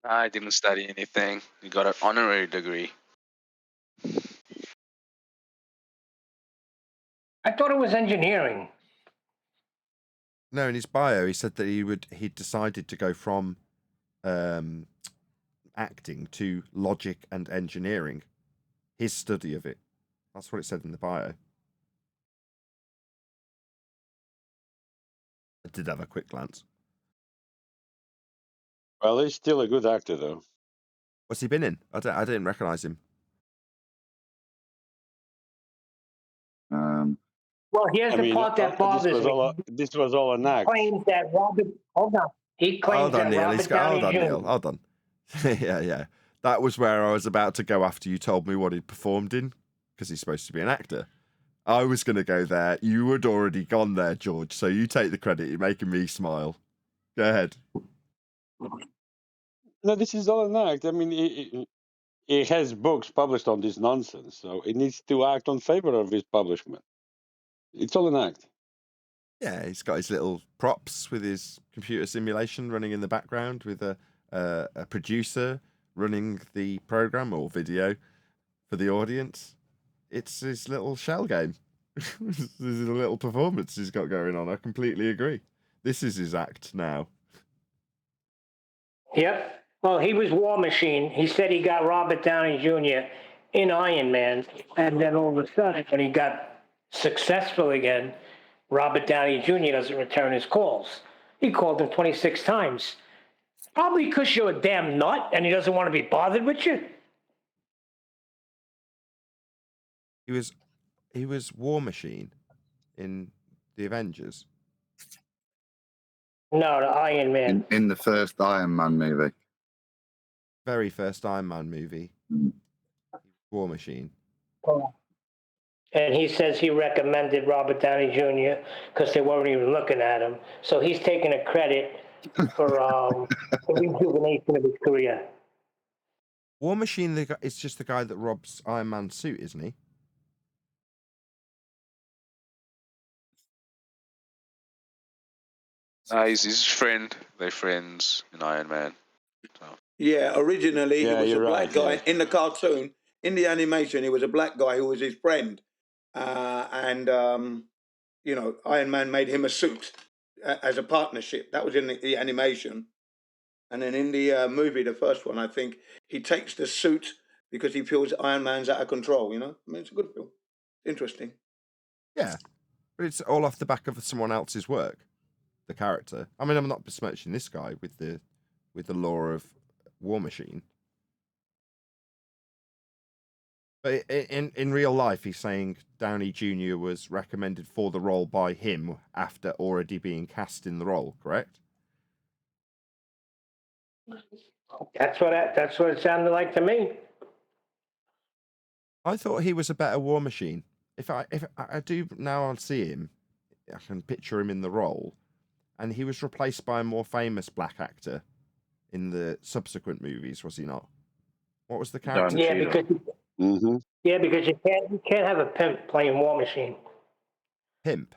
Speaker 10: I didn't study anything. You got an honorary degree.
Speaker 6: I thought it was engineering.
Speaker 1: No, in his bio, he said that he decided to go from acting to logic and engineering. His study of it. That's what it said in the bio. I did have a quick glance.
Speaker 4: Well, he's still a good actor, though.
Speaker 1: What's he been in? I didn't recognise him.
Speaker 6: Well, here's the part that bothers me.
Speaker 4: This was all an act.
Speaker 6: Claims that Robert. Hold on. He claims that Robert Downey Jr.
Speaker 1: Neil. Hold on. Yeah. That was where I was about to go after you told me what he'd performed in, because he's supposed to be an actor. I was going to go there. You had already gone there, George. So you take the credit. You're making me smile. Go ahead.
Speaker 4: No, this is all an act. I mean, he has books published on this nonsense, so he needs to act on favor of his publishment. It's all an act.
Speaker 1: Yeah, he's got his little props with his computer simulation running in the background with a producer running the program or video for the audience. It's his little shell game. This is a little performance he's got going on. I completely agree. This is his act now.
Speaker 6: Yep. Well, he was War Machine. He said he got Robert Downey Jr. in Iron Man, and then all of a sudden, when he got successful again, Robert Downey Jr. doesn't return his calls. He called him 26 times. Probably because you're a damn nut and he doesn't want to be bothered with you.
Speaker 1: He was War Machine in The Avengers.
Speaker 6: No, the Iron Man.
Speaker 12: In the first Iron Man movie.
Speaker 1: Very first Iron Man movie. War Machine.
Speaker 6: And he says he recommended Robert Downey Jr. because they weren't even looking at him. So he's taking a credit for the rejuvenation of his career.
Speaker 1: War Machine is just the guy that robs Iron Man's suit, isn't he?
Speaker 10: He's his friend. They're friends in Iron Man. So.
Speaker 13: Yeah, originally he was a black guy
Speaker 4: yeah.
Speaker 13: in the cartoon. In the animation, he was a black guy who was his friend, you know, Iron Man made him a suit as a partnership. That was in the animation, and then in the movie, the first one, I think he takes the suit because he feels Iron Man's out of control. You know, I mean, it's a good film, interesting.
Speaker 1: Yeah, but it's all off the back of someone else's work. The character. I mean, I'm not besmirching this guy with the lore of War Machine. But in real life, he's saying Downey Jr. was recommended for the role by him after already being cast in the role, correct?
Speaker 6: That's what it sounded like to me.
Speaker 1: I thought he was a better War Machine. If I do now, I'll see him. I can picture him in the role, and he was replaced by a more famous black actor in the subsequent movies, was he not? What was the character?
Speaker 6: Yeah, because you can't have a pimp playing War Machine.
Speaker 1: Pimp.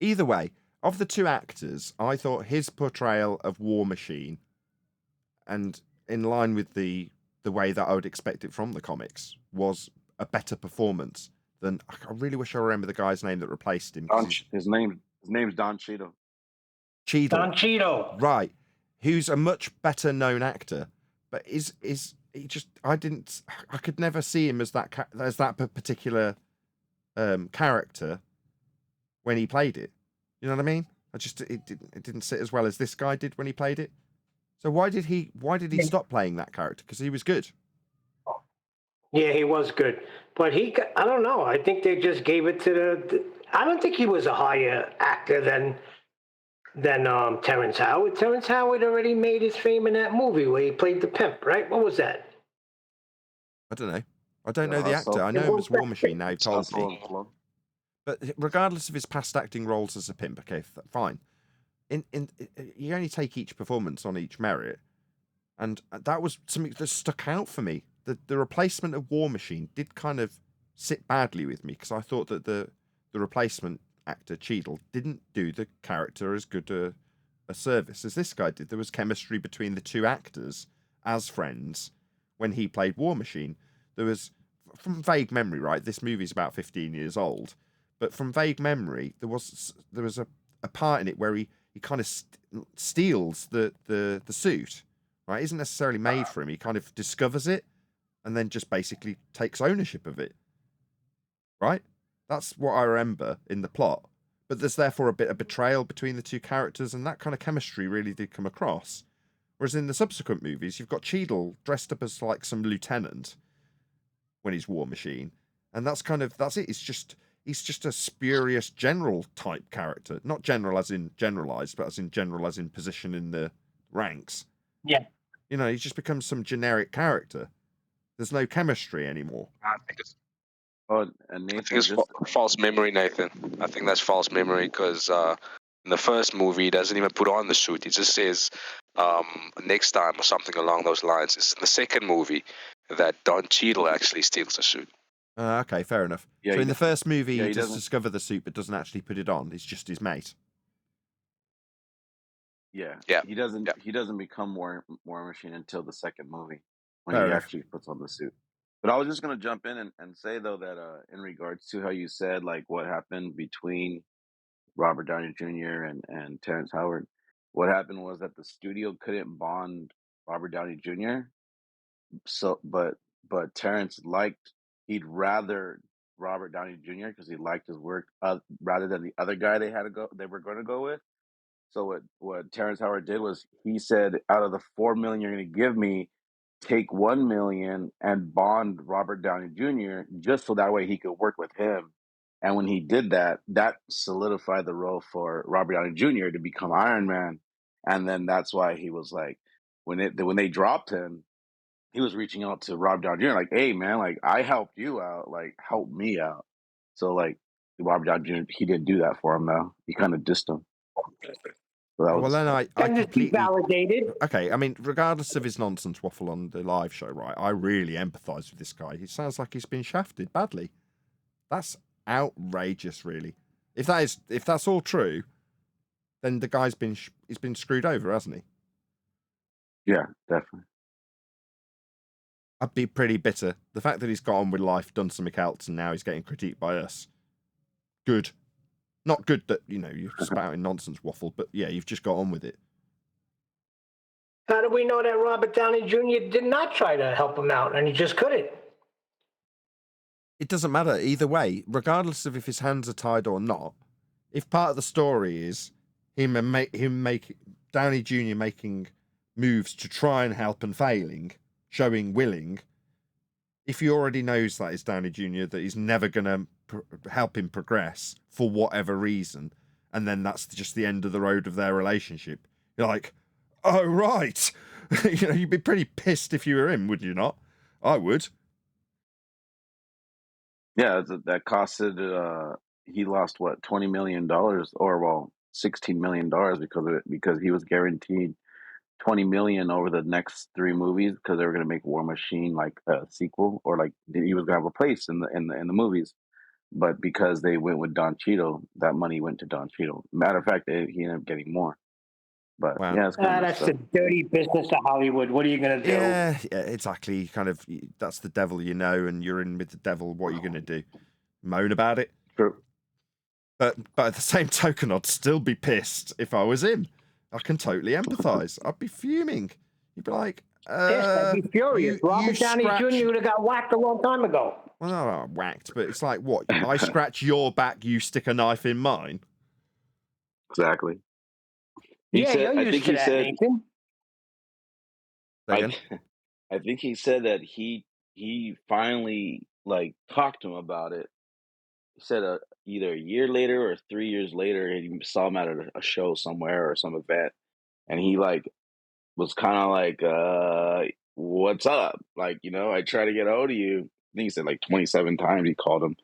Speaker 1: Either way, of the two actors, I thought his portrayal of War Machine, and in line with the way that I would expect it from the comics, was a better performance than. I really wish I remember the guy's name that replaced him.
Speaker 14: His name's Don Cheadle.
Speaker 6: Don Cheadle.
Speaker 1: Right. Who's a much better known actor, but he just I could never see him as that particular character when he played it. You know what I mean? It didn't sit as well as this guy did when he played it. So why did he stop playing that character? Because he was good.
Speaker 6: Yeah, he was good, but I don't know. I think they just gave it to I don't think he was a higher actor than Terrence Howard. Terrence Howard already made his fame in that movie where he played the pimp, right? What was that?
Speaker 1: I don't know. I don't know the actor. I know him as War Machine now. He told me. But regardless of his past acting roles as a pimp, okay, fine. You only take each performance on each merit, and that was something that stuck out for me. The replacement of War Machine did kind of sit badly with me because I thought that the replacement actor Cheadle didn't do the character as good a service as this guy did. There was chemistry between the two actors as friends when he played War Machine. There was, from vague memory, right? This movie's about 15 years old. But from vague memory, there was a part in it where he kind of steals the suit, right? It isn't necessarily made for him. He kind of discovers it and then just basically takes ownership of it, right? That's what I remember in the plot. But there's therefore a bit of betrayal between the two characters, and that kind of chemistry really did come across. Whereas in the subsequent movies, you've got Cheadle dressed up as like some lieutenant when he's War Machine, and that's it. He's just a spurious general type character. Not general as in generalized, but as in general as in position in the ranks.
Speaker 6: Yeah.
Speaker 1: You know, he just becomes some generic character. There's no chemistry anymore.
Speaker 10: I think it's
Speaker 14: Nathan,
Speaker 10: false memory, Nathan. I think that's false memory because in the first movie, he doesn't even put on the suit. He just says next time or something along those lines. It's in the second movie that Don Cheadle actually steals the suit.
Speaker 1: Okay, fair enough.
Speaker 14: Yeah,
Speaker 1: so in the first movie,
Speaker 14: he
Speaker 1: he does
Speaker 14: doesn't
Speaker 1: discover the suit, but doesn't actually put it on. It's just his mate.
Speaker 14: Yeah.
Speaker 10: Yeah.
Speaker 14: He doesn't become War Machine until the second movie when
Speaker 1: Fair
Speaker 14: he
Speaker 1: enough.
Speaker 14: actually puts on the suit. But I was just gonna jump in and say though that in regards to how you said like what happened between Robert Downey Jr. and Terrence Howard, what happened was that the studio couldn't bond Robert Downey Jr. So but Terrence he'd rather Robert Downey Jr. because he liked his work rather than the other guy they were going to go with. So what Terrence Howard did was he said, out of the $4 million you're going to give me, take 1 million and bond Robert Downey Jr. just so that way he could work with him. And when he did that, that solidified the role for Robert Downey Jr. to become Iron Man. And then that's why he was like, when they dropped him, he was reaching out to Robert Downey Jr. like, "Hey man, like I helped you out, like help me out." So like Robert Downey Jr. he didn't do that for him though. He kind of dissed him. So that was
Speaker 1: Well, then I
Speaker 6: Can just be
Speaker 1: completely
Speaker 6: validated.
Speaker 1: okay. I mean, regardless of his nonsense waffle on the live show, right? I really empathise with this guy. He sounds like he's been shafted badly. That's outrageous, really. If that's all true, then the guy's he's been screwed over, hasn't he?
Speaker 14: Yeah, definitely.
Speaker 1: I'd be pretty bitter. The fact that he's got on with life, done something else, and now he's getting critiqued by us. Good. Not good that, you're spouting nonsense waffle, but yeah, you've just got on with it.
Speaker 6: How do we know that Robert Downey Jr. did not try to help him out and he just couldn't?
Speaker 1: It doesn't matter either way, regardless of if his hands are tied or not. If part of the story is him Downey Jr. making moves to try and help and failing, showing willing, if he already knows that it's Downey Jr., that he's never going to help him progress for whatever reason, and then that's just the end of the road of their relationship, you're like, oh, right. You'd be pretty pissed if you were him, would you not? I would.
Speaker 14: Yeah, that costed. He lost what, $20 million, or well, $16 million because of it, because he was guaranteed $20 million over the next 3 movies because they were going to make War Machine like a sequel, or like he was going to have a place in the movies. But because they went with Don Cheadle, that money went to Don Cheadle. Matter of fact, he ended up getting more. But
Speaker 1: wow.
Speaker 14: Yeah, it's kind of
Speaker 6: That's the dirty business of Hollywood. What are you going to do?
Speaker 1: Yeah, exactly. Kind of, that's the devil, and you're in with the devil. What are you going to do? Moan about it?
Speaker 14: True.
Speaker 1: But at the same token, I'd still be pissed if I was him. I can totally empathise. I'd be fuming. You'd be like,
Speaker 6: I'd be furious. Robert Downey Jr. would have got whacked a long time ago.
Speaker 1: Well, no, not whacked, but it's like, what? I scratch your back, you stick a knife in mine?
Speaker 14: Exactly.
Speaker 6: You're used to that, Nathan.
Speaker 14: I think he said that he finally like talked to him about it. He said either a year later or 3 years later, he saw him at a show somewhere or some event, and he like was kind of like, "What's up?" Like, I try to get a hold of you. I think he said like 27 times he called him,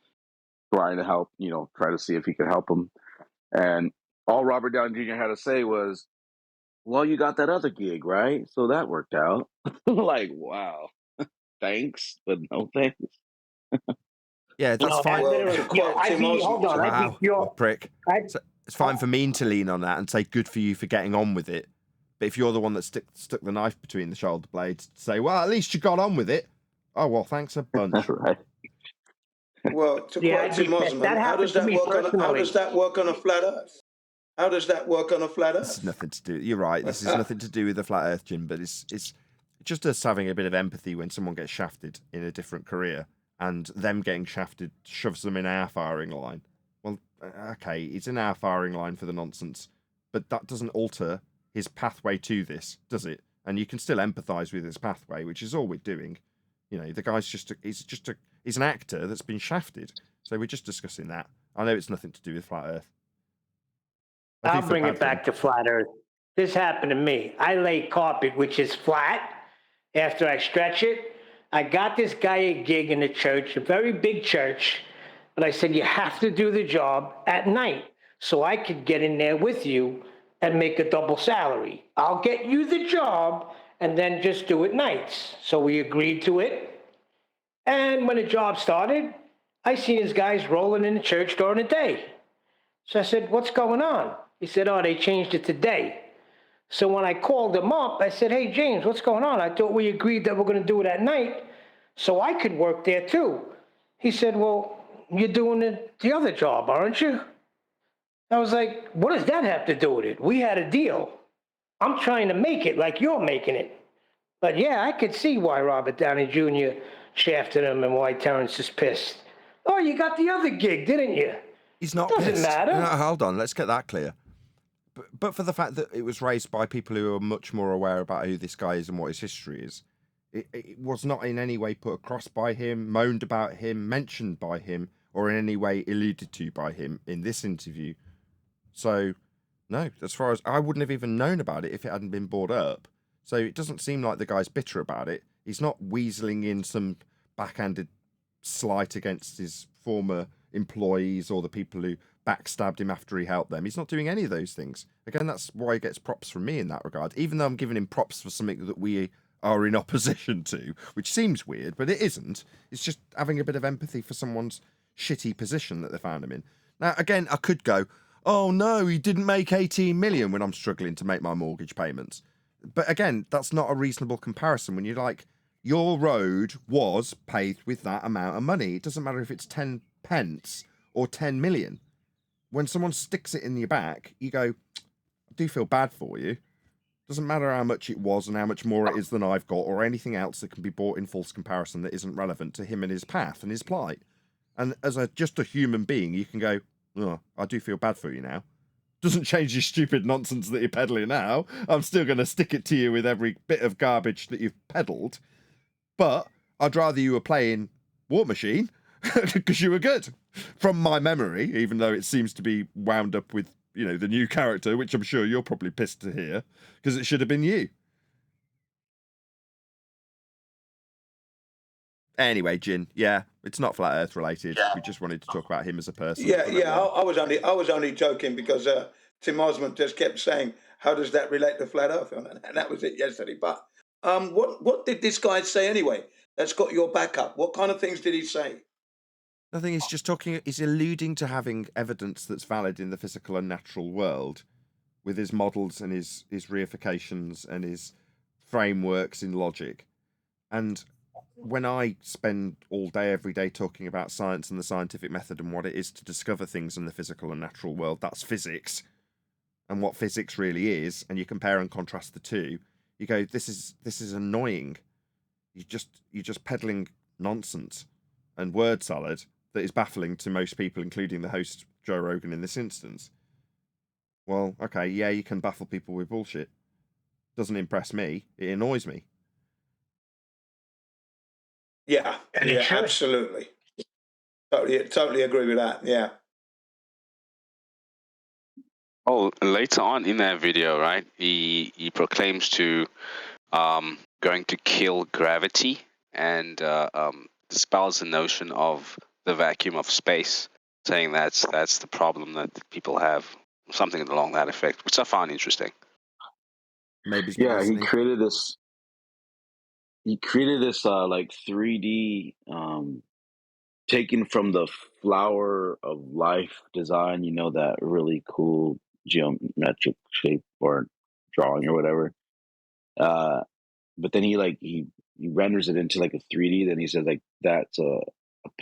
Speaker 14: trying to help, try to see if he could help him. And all Robert Downey Jr. had to say was, "Well, you got that other gig, right? So that worked out." Like, wow, thanks, but no thanks.
Speaker 1: Yeah, that's fine.
Speaker 6: Wow,
Speaker 1: prick. It's fine for me to lean on that and say good for you for getting on with it. But if you're the one that stuck the knife between the shoulder blades, say, well, at least you got on with it. Oh, well, thanks a bunch.
Speaker 14: Right.
Speaker 13: Well, to quote Tim Osman, how does that work on a flat Earth? How does that work on a flat Earth?
Speaker 1: This is nothing to do. You're right. This is nothing to do with the flat Earth, Jim. But it's just us having a bit of empathy when someone gets shafted in a different career, and them getting shafted shoves them in our firing line. Well, okay, it's in our firing line for the nonsense, but that doesn't alter his pathway to this, does it? And you can still empathise with his pathway, which is all we're doing. The guy's he's an actor that's been shafted. So we're just discussing that. I know it's nothing to do with flat Earth.
Speaker 6: I'll bring it back to flat Earth. This happened to me. I lay carpet, which is flat. After I stretch it, I got this guy a gig in a church, a very big church, but I said, you have to do the job at night so I could get in there with you and make a double salary. I'll get you the job and then just do it nights. So we agreed to it. And when the job started, I seen his guys rolling in the church during the day. So I said, what's going on? He said, oh, they changed it today. So when I called him up, I said, hey, James, what's going on? I thought we agreed that we're going to do it at night so I could work there too. He said, well, you're doing the other job, aren't you? I was like, what does that have to do with it? We had a deal. I'm trying to make it like you're making it. But yeah, I could see why Robert Downey Jr. shafted him and why Terrence is pissed. Oh, you got the other gig, didn't you?
Speaker 1: He's not
Speaker 6: Doesn't
Speaker 1: pissed.
Speaker 6: matter.
Speaker 1: No, hold on, let's get that clear. But for the fact that it was raised by people who are much more aware about who this guy is and what his history is, It was not in any way put across by him, moaned about him, mentioned by him, or in any way alluded to by him in this interview. So, no, as far as I wouldn't have even known about it if it hadn't been brought up. So it doesn't seem like the guy's bitter about it. He's not weaseling in some backhanded slight against his former employees or the people who backstabbed him after he helped them. He's not doing any of those things. Again, that's why he gets props from me in that regard, even though I'm giving him props for something that we are in opposition to, which seems weird, but it isn't. It's just having a bit of empathy for someone's shitty position that they found him in. Now, again, I could go, oh no, he didn't make 18 million when I'm struggling to make my mortgage payments. But again, that's not a reasonable comparison when you're like, your road was paved with that amount of money. It doesn't matter if it's 10 pence or 10 million. When someone sticks it in your back, you go, I do feel bad for you. Doesn't matter how much it was and how much more it is than I've got or anything else that can be brought in false comparison that isn't relevant to him and his path and his plight. And as just a human being, you can go, oh, I do feel bad for you now. Doesn't change your stupid nonsense that you're peddling now. I'm still going to stick it to you with every bit of garbage that you've peddled. But I'd rather you were playing War Machine because you were good. From my memory, even though it seems to be wound up with, you know, the new character, which I'm sure you're probably pissed to hear, because it should have been you. Anyway, Jin, yeah, it's not Flat Earth related. We just wanted to talk about him as a person.
Speaker 13: Yeah, I was only joking because Tim Osmond just kept saying, "How does that relate to Flat Earth?" And that was it yesterday. But what did this guy say anyway? That's got your backup. What kind of things did he say?
Speaker 1: Nothing. He's just talking. He's alluding to having evidence that's valid in the physical and natural world, with his models and his reifications and his frameworks in logic. And when I spend all day, every day talking about science and the scientific method and what it is to discover things in the physical and natural world, that's physics. And what physics really is, and you compare and contrast the two, you go, this is annoying. You're just peddling nonsense and word salad that is baffling to most people, including the host Joe Rogan in this instance. Well, okay, yeah, you can baffle people with bullshit. Doesn't impress me. It annoys me.
Speaker 13: Yeah, absolutely. Totally agree with that. Yeah.
Speaker 10: Oh, later on in that video, right, he proclaims to going to kill gravity and dispels the notion of the vacuum of space, saying that's the problem that people have, something along that effect, which I found interesting.
Speaker 1: Maybe
Speaker 14: he created this. He created this like 3D taken from the flower of life design. You know, that really cool geometric shape or drawing or whatever. But then he renders it into like a 3D. Then he says like that's a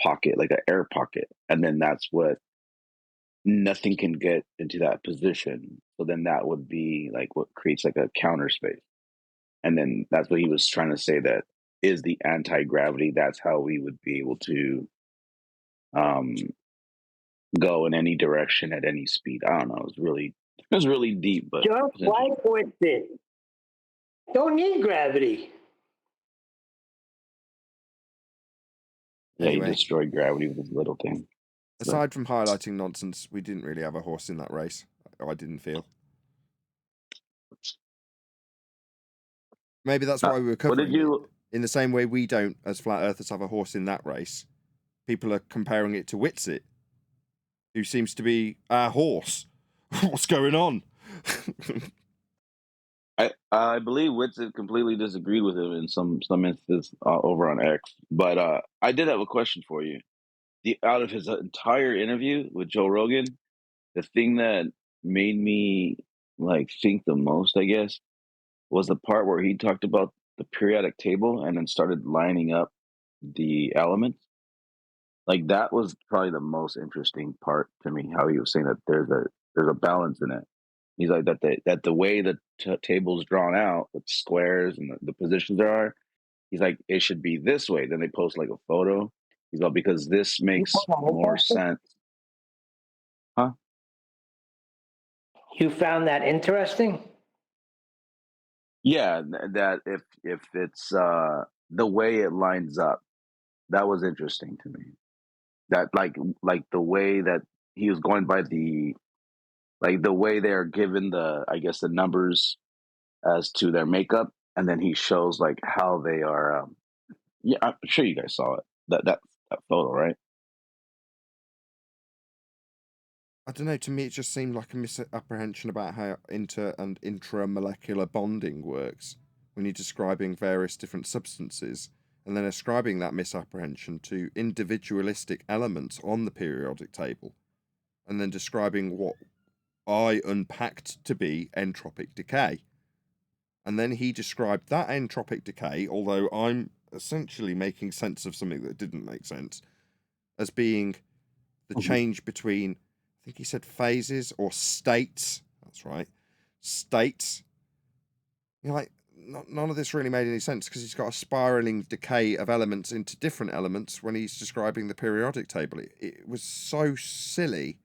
Speaker 14: pocket, like an air pocket, and then that's what nothing can get into that position. So then that would be like what creates like a counter space. And then that's what he was trying to say, that is the anti-gravity. That's how we would be able to go in any direction at any speed. I don't know. It was really deep, but
Speaker 6: just like with it. Don't need gravity.
Speaker 14: Yeah,
Speaker 1: Anyway.
Speaker 14: he destroyed gravity with his little thing.
Speaker 1: Aside from highlighting nonsense, we didn't really have a horse in that race. I didn't feel. Maybe that's why we were covering it. In the same way we don't, as flat earthers, have a horse in that race. People are comparing it to Witsit, who seems to be our horse. What's going on?
Speaker 14: I believe Whitson completely disagreed with him in some instances over on X. But I did have a question for you. Out of his entire interview with Joe Rogan, the thing that made me like think the most, I guess, was the part where he talked about the periodic table and then started lining up the elements. Like that was probably the most interesting part to me. How he was saying that there's a balance in it. He's like that the way the table's drawn out with squares and the positions there are. He's like, it should be this way. Then they post like a photo. He's like, because this makes more sense. Huh?
Speaker 6: You found that interesting?
Speaker 14: Yeah, that if it's the way it lines up, that was interesting to me. That like the way that he was going by the way they're given the, I guess, the numbers as to their makeup, and then he shows like how they are. Yeah, I'm sure you guys saw it. That photo, right?
Speaker 1: I don't know. To me, it just seemed like a misapprehension about how inter and intramolecular bonding works when you're describing various different substances, and then ascribing that misapprehension to individualistic elements on the periodic table, and then describing what I unpacked to be entropic decay. And then he described that entropic decay, although I'm essentially making sense of something that didn't make sense, as being the change between, I think he said phases or states. That's right. States. You're like, none of this really made any sense because he's got a spiraling decay of elements into different elements when he's describing the periodic table. It was so silly.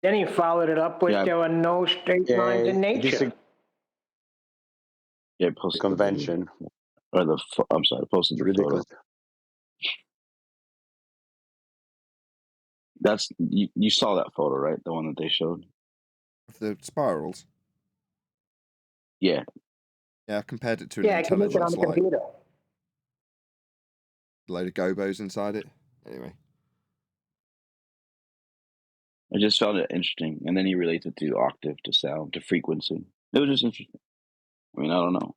Speaker 6: Then he followed it up with
Speaker 4: Yeah.
Speaker 6: there are no straight lines in nature.
Speaker 14: Yeah, post convention or I'm sorry, posted the
Speaker 4: Ridiculous.
Speaker 14: photo. That's you saw that photo, right? The one that they showed.
Speaker 1: Of the spirals.
Speaker 14: Yeah.
Speaker 1: Yeah, I compared it to an
Speaker 6: Yeah, I can make it on
Speaker 1: intelligence
Speaker 6: the
Speaker 1: light.
Speaker 6: computer.
Speaker 1: A load of gobos inside it. Anyway.
Speaker 14: I just found it interesting, and then he relates it to octave, to sound, to frequency. It was just interesting. I mean, I don't know.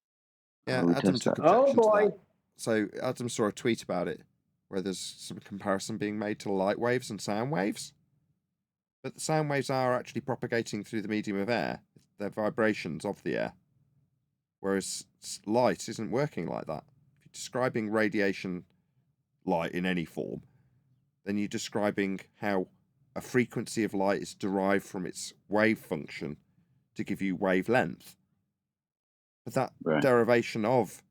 Speaker 1: Yeah,
Speaker 14: How do we
Speaker 1: Adam
Speaker 14: test
Speaker 1: took
Speaker 14: that?
Speaker 1: objection
Speaker 6: Oh, boy.
Speaker 1: to that. So Adam saw a tweet about it where there's some comparison being made to light waves and sound waves. But the sound waves are actually propagating through the medium of air. They're vibrations of the air. Whereas light isn't working like that. If you're describing radiation light in any form, then you're describing how a frequency of light is derived from its wave function to give you wavelength. But that derivation of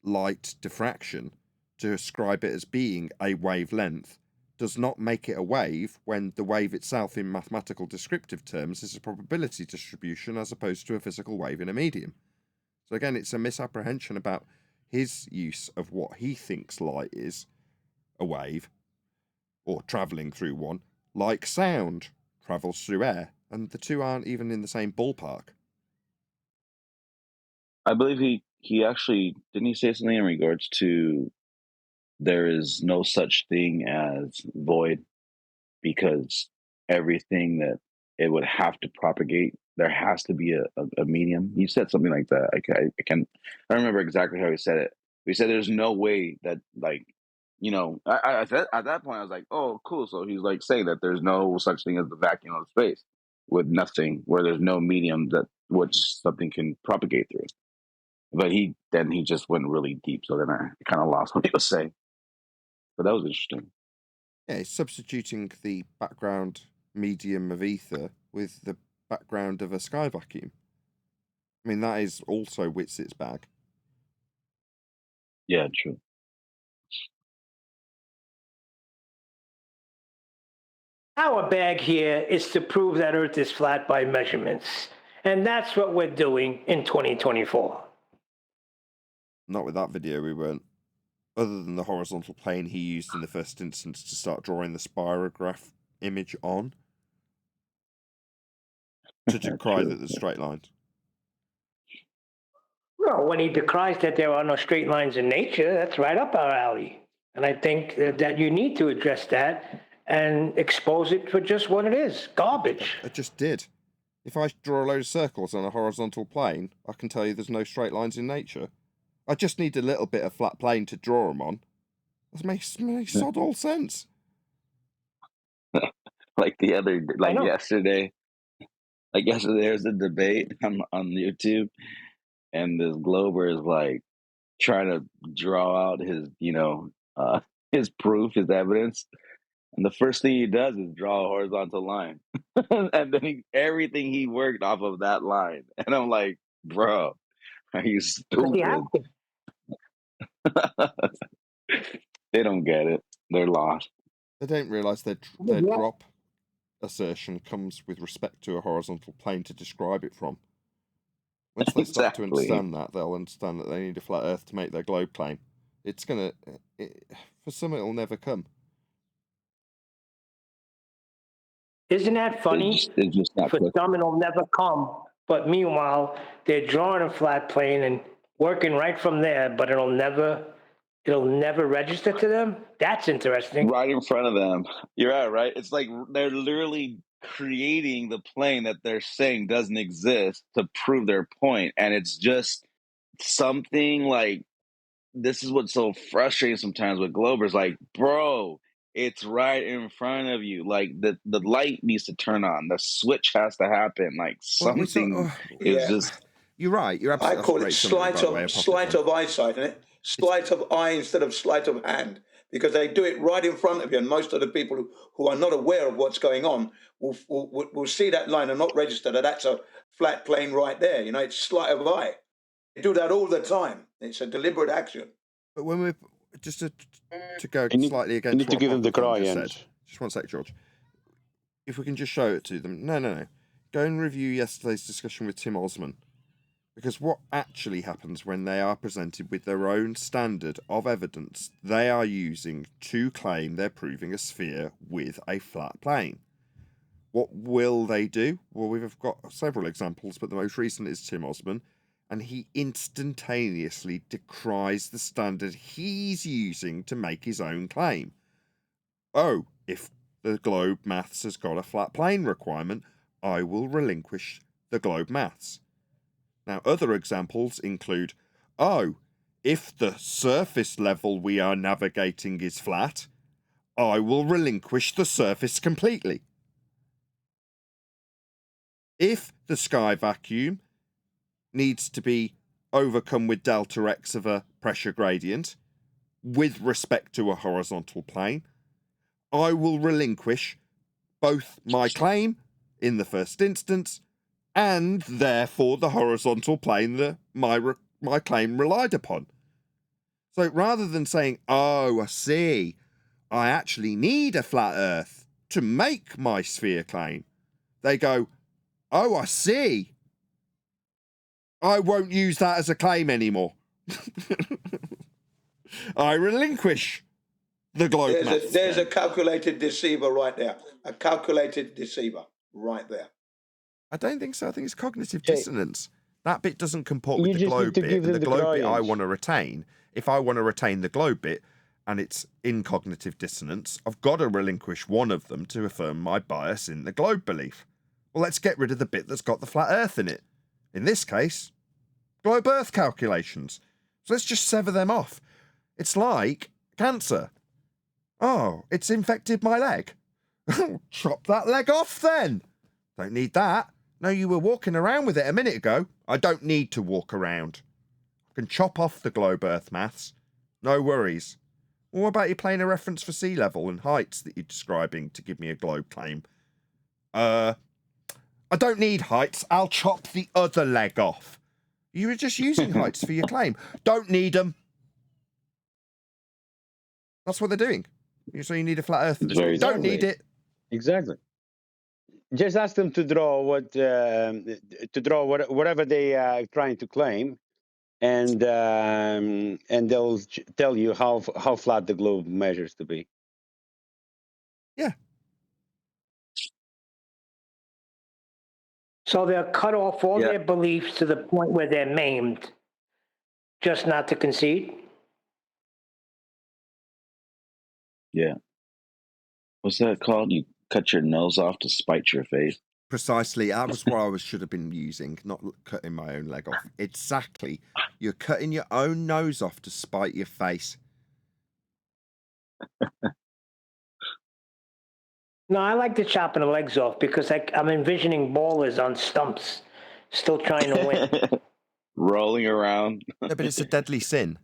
Speaker 1: light diffraction to ascribe it as being a wavelength does not make it a wave when the wave itself in mathematical descriptive terms is a probability distribution as opposed to a physical wave in a medium. So again, it's a misapprehension about his use of what he thinks light is, a wave, or travelling through one, like sound travels through air, and the two aren't even in the same ballpark.
Speaker 14: I believe he actually didn't he say something in regards to there is no such thing as void because everything that it would have to propagate, there has to be a medium. He said something like that. I don't remember exactly how he said it. He said there's no way that, like, you know, I said at that point I was like, oh, cool. So he's like saying that there's no such thing as the vacuum of space with nothing, where there's no medium that which something can propagate through. But he just went really deep, so then I kind of lost what he was saying. But that was interesting.
Speaker 1: Yeah, he's substituting the background medium of ether with the background of a sky vacuum. I mean, that is also Witzit's bag.
Speaker 14: Yeah, true.
Speaker 6: Our bag here is to prove that Earth is flat by measurements. And that's what we're doing in 2024.
Speaker 1: Not with that video, we weren't. Other than the horizontal plane he used in the first instance to start drawing the spirograph image on. To decry that there's straight lines.
Speaker 6: Well, when he decries that there are no straight lines in nature, that's right up our alley. And I think that you need to address that and expose it for just what it is, garbage.
Speaker 1: I just did. If I draw a load of circles on a horizontal plane, I can tell you there's no straight lines in nature. I just need a little bit of flat plane to draw them on. That makes sod all sense.
Speaker 14: Like yesterday, there was a debate on YouTube, and this Glober is like trying to draw out his, his proof, his evidence. And the first thing he does is draw a horizontal line. And then everything he worked off of that line. And I'm like, bro, are you stupid? They don't get it. They're lost.
Speaker 1: They don't realise their drop assertion comes with respect to a horizontal plane to describe it from. Once they start to
Speaker 14: Exactly.
Speaker 1: understand that, they'll understand that they need a flat Earth to make their globe claim. It's gonna, for some, it'll never come.
Speaker 6: Isn't that funny?
Speaker 14: It's just not
Speaker 6: For
Speaker 14: quick.
Speaker 6: some, it'll never come. But meanwhile, they're drawing a flat plane and working right from there, but it'll never register to them. That's interesting.
Speaker 14: Right in front of them. You're right. It's like they're literally creating the plane that they're saying doesn't exist to prove their point. And it's just something like, this is what's so frustrating sometimes with Globers. Like, bro, it's right in front of you. Like, the light needs to turn on. The switch has to happen. Like, something is just...
Speaker 1: You're right. You're
Speaker 13: I
Speaker 1: absolutely.
Speaker 13: call
Speaker 1: That's
Speaker 13: it
Speaker 1: a great summary, by the way,
Speaker 13: sleight of eyesight, isn't it? Sleight of eye instead of sleight of hand, because they do it right in front of you, and most of the people who are not aware of what's going on will see that line and not register that that's a flat plane right there. You know, it's sleight of eye. They do that all the time. It's a deliberate action.
Speaker 1: But when we're just to go
Speaker 4: You need-
Speaker 1: slightly
Speaker 4: you
Speaker 1: against
Speaker 4: need to
Speaker 1: what
Speaker 4: give them the
Speaker 1: Popcorn just
Speaker 4: crayons.
Speaker 1: said. Just one sec, George. If we can just show it to them. No. Go and review yesterday's discussion with Tim Osman. Because what actually happens when they are presented with their own standard of evidence they are using to claim they're proving a sphere with a flat plane? What will they do? Well, we've got several examples, but the most recent is Tim Osman, and he instantaneously decries the standard he's using to make his own claim. Oh, if the globe maths has got a flat plane requirement, I will relinquish the globe maths. Now, other examples include, oh, if the surface level we are navigating is flat, I will relinquish the surface completely. If the sky vacuum needs to be overcome with delta x of a pressure gradient with respect to a horizontal plane, I will relinquish both my claim in the first instance and therefore the horizontal plane that my claim relied upon. So rather than saying, oh, I see, I actually need a flat Earth to make my sphere claim, they go, oh, I see, I won't use that as a claim anymore. I relinquish the globe maths.
Speaker 13: There's a calculated deceiver right there. A calculated deceiver right there.
Speaker 1: I don't think so. I think it's cognitive dissonance. That bit doesn't comport with
Speaker 4: You
Speaker 1: the
Speaker 4: just
Speaker 1: globe
Speaker 4: need to
Speaker 1: bit.
Speaker 4: give
Speaker 1: And the
Speaker 4: them the
Speaker 1: globe bit I
Speaker 4: crayons.
Speaker 1: want to retain. If I want to retain the globe bit and it's in cognitive dissonance, I've got to relinquish one of them to affirm my bias in the globe belief. Well, let's get rid of the bit that's got the flat Earth in it. In this case, globe Earth calculations. So let's just sever them off. It's like cancer. Oh, it's infected my leg. Chop that leg off then. Don't need that. No, you were walking around with it a minute ago. I don't need to walk around. I can chop off the globe Earth maths. No worries. Well, what about you playing a reference for sea level and heights that you're describing to give me a globe claim? I don't need heights. I'll chop the other leg off. You were just using heights for your claim. Don't need them. That's what they're doing. So you need a flat Earth for this. Don't need it.
Speaker 4: Exactly. Just ask them to draw whatever they are trying to claim, and they'll tell you how flat the globe measures to be.
Speaker 1: Yeah.
Speaker 6: So they'll cut off all their beliefs to the point where they're maimed, just not to concede.
Speaker 14: Yeah. What's that called? You cut your nose off to spite your face.
Speaker 1: Precisely. That was what I should have been using, not cutting my own leg off. Exactly. You're cutting your own nose off to spite your face.
Speaker 6: No, I like the chopping the legs off because I'm envisioning ballers on stumps still trying to win.
Speaker 14: Rolling around.
Speaker 1: No, but it's a deadly sin.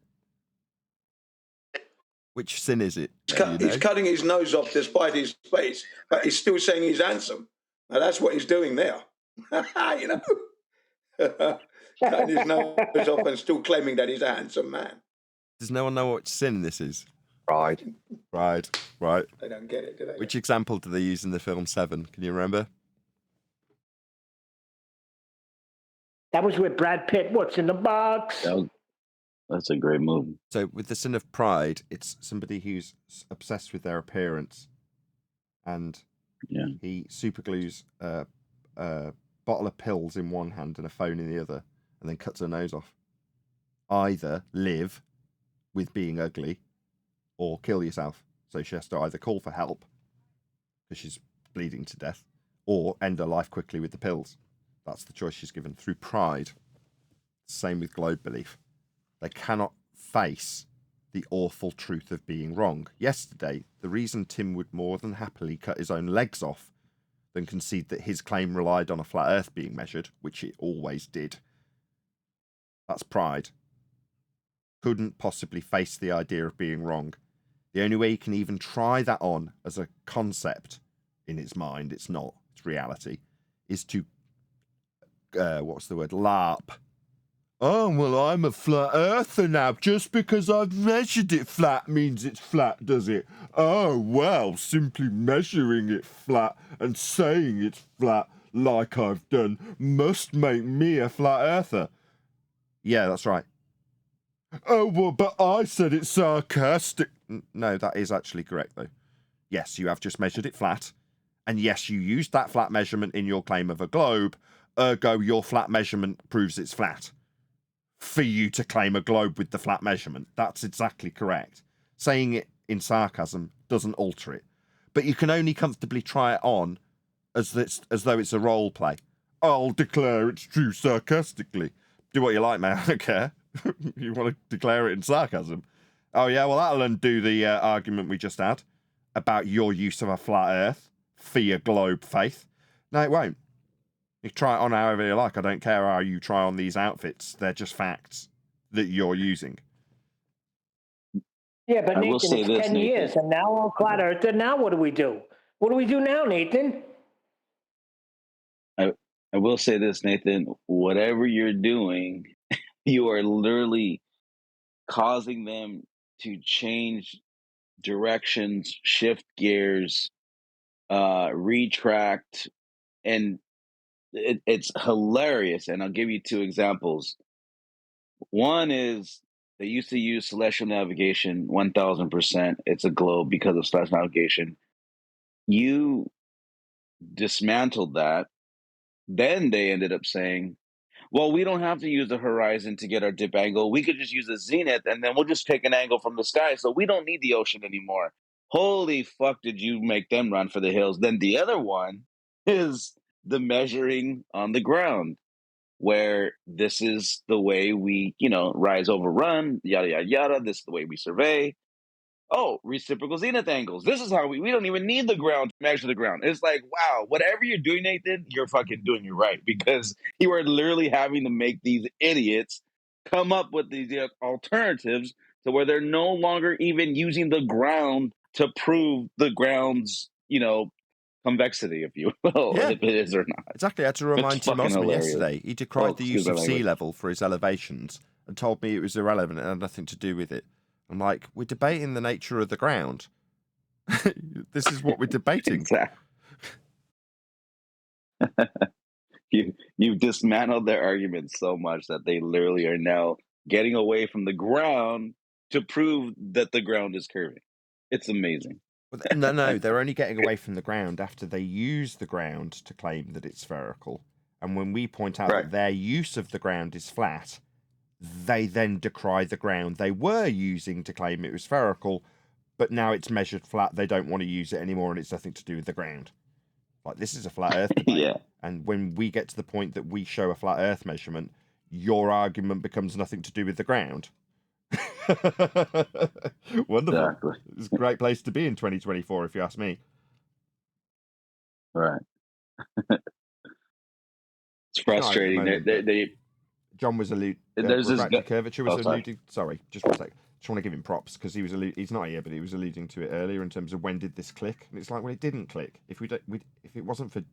Speaker 1: Which sin is it?
Speaker 13: He's cutting his nose off to spite his face, but he's still saying he's handsome. Now that's what he's doing there. You know? Cutting his nose off and still claiming that he's a handsome man.
Speaker 1: Does no one know what sin this is?
Speaker 5: Pride.
Speaker 1: Right.
Speaker 13: They don't get it, do they?
Speaker 1: Which example do they use in the film Seven? Can you remember?
Speaker 6: That was with Brad Pitt. What's in the box?
Speaker 14: That's a great movie.
Speaker 1: So with the sin of pride, it's somebody who's obsessed with their appearance, and he superglues a bottle of pills in one hand and a phone in the other, and then cuts her nose off. Either live with being ugly, or kill yourself. So she has to either call for help because she's bleeding to death, or end her life quickly with the pills. That's the choice she's given through pride. Same with globe belief. They cannot face the awful truth of being wrong. Yesterday, the reason Tim would more than happily cut his own legs off than concede that his claim relied on a flat earth being measured, which it always did. That's pride. Couldn't possibly face the idea of being wrong. The only way he can even try that on as a concept in his mind, it's not, it's reality, is to, LARP. Oh, well, I'm a flat earther now. Just because I've measured it flat means it's flat, does it? Oh, well, simply measuring it flat and saying it's flat like I've done must make me a flat earther. Yeah, that's right. Oh, well, but I said it's sarcastic. No, that is actually correct, though. Yes, you have just measured it flat. And yes, you used that flat measurement in your claim of a globe. Ergo, your flat measurement proves it's flat. For you to claim a globe with the flat measurement. That's exactly correct. Saying it in sarcasm doesn't alter it. But you can only comfortably try it on as though it's a role play. I'll declare it's true sarcastically. Do what you like, man. I don't care. You want to declare it in sarcasm? Oh, yeah, well, that'll undo the argument we just had about your use of a flat earth for your globe faith. No, it won't. You try it on however you like. I don't care how you try on these outfits. They're just facts that you're using.
Speaker 6: Yeah, but Nathan, it's 10 years, and now we're flat earther. Now what do we do? What do we do now, Nathan?
Speaker 14: I will say this, Nathan. Whatever you're doing, you are literally causing them to change directions, shift gears, retract, and it's hilarious. And I'll give you two examples. One is they used to use celestial navigation 1000%. It's a globe because of celestial navigation. You dismantled that. Then they ended up saying, well, we don't have to use the horizon to get our dip angle. We could just use a zenith, and then we'll just take an angle from the sky. So we don't need the ocean anymore. Holy fuck, did you make them run for the hills? Then the other one is the measuring on the ground, where this is the way we, rise over run, yada, yada, yada. This is the way we survey. Oh, reciprocal zenith angles. This is how we don't even need the ground to measure the ground. It's like, wow, whatever you're doing, Nathan, you're fucking doing it right, because you are literally having to make these idiots come up with these alternatives to where they're no longer even using the ground to prove the ground's, convexity, if you will,
Speaker 1: Yeah.
Speaker 14: if it is or not.
Speaker 1: Exactly. I had to remind Tim Osman yesterday. He decried the use of sea
Speaker 14: language.
Speaker 1: level for his elevations and told me it was irrelevant and had nothing to do with it. I'm like, we're debating the nature of the ground. This is what we're debating.
Speaker 14: Exactly. You've dismantled their arguments so much that they literally are now getting away from the ground to prove that the ground is curving. It's amazing.
Speaker 1: No, they're only getting away from the ground after they use the ground to claim that it's spherical. And when we point out that their use of the ground is flat, they then decry the ground they were using to claim it was spherical, but now it's measured flat. They don't want to use it anymore, and it's nothing to do with the ground. Like, this is a flat Earth debate.
Speaker 14: Yeah.
Speaker 1: And when we get to the point that we show a flat Earth measurement, your argument becomes nothing to do with the ground. Wonderful.
Speaker 14: Exactly.
Speaker 1: It's a great place to be in 2024, if you ask me.
Speaker 14: Right. It's frustrating. They
Speaker 1: John was alluding. Curvature was alluding. Sorry, just one sec. Just want to give him props because he's not here, but he was alluding to it earlier in terms of when did this click, and it's like, well, it didn't click. If it wasn't for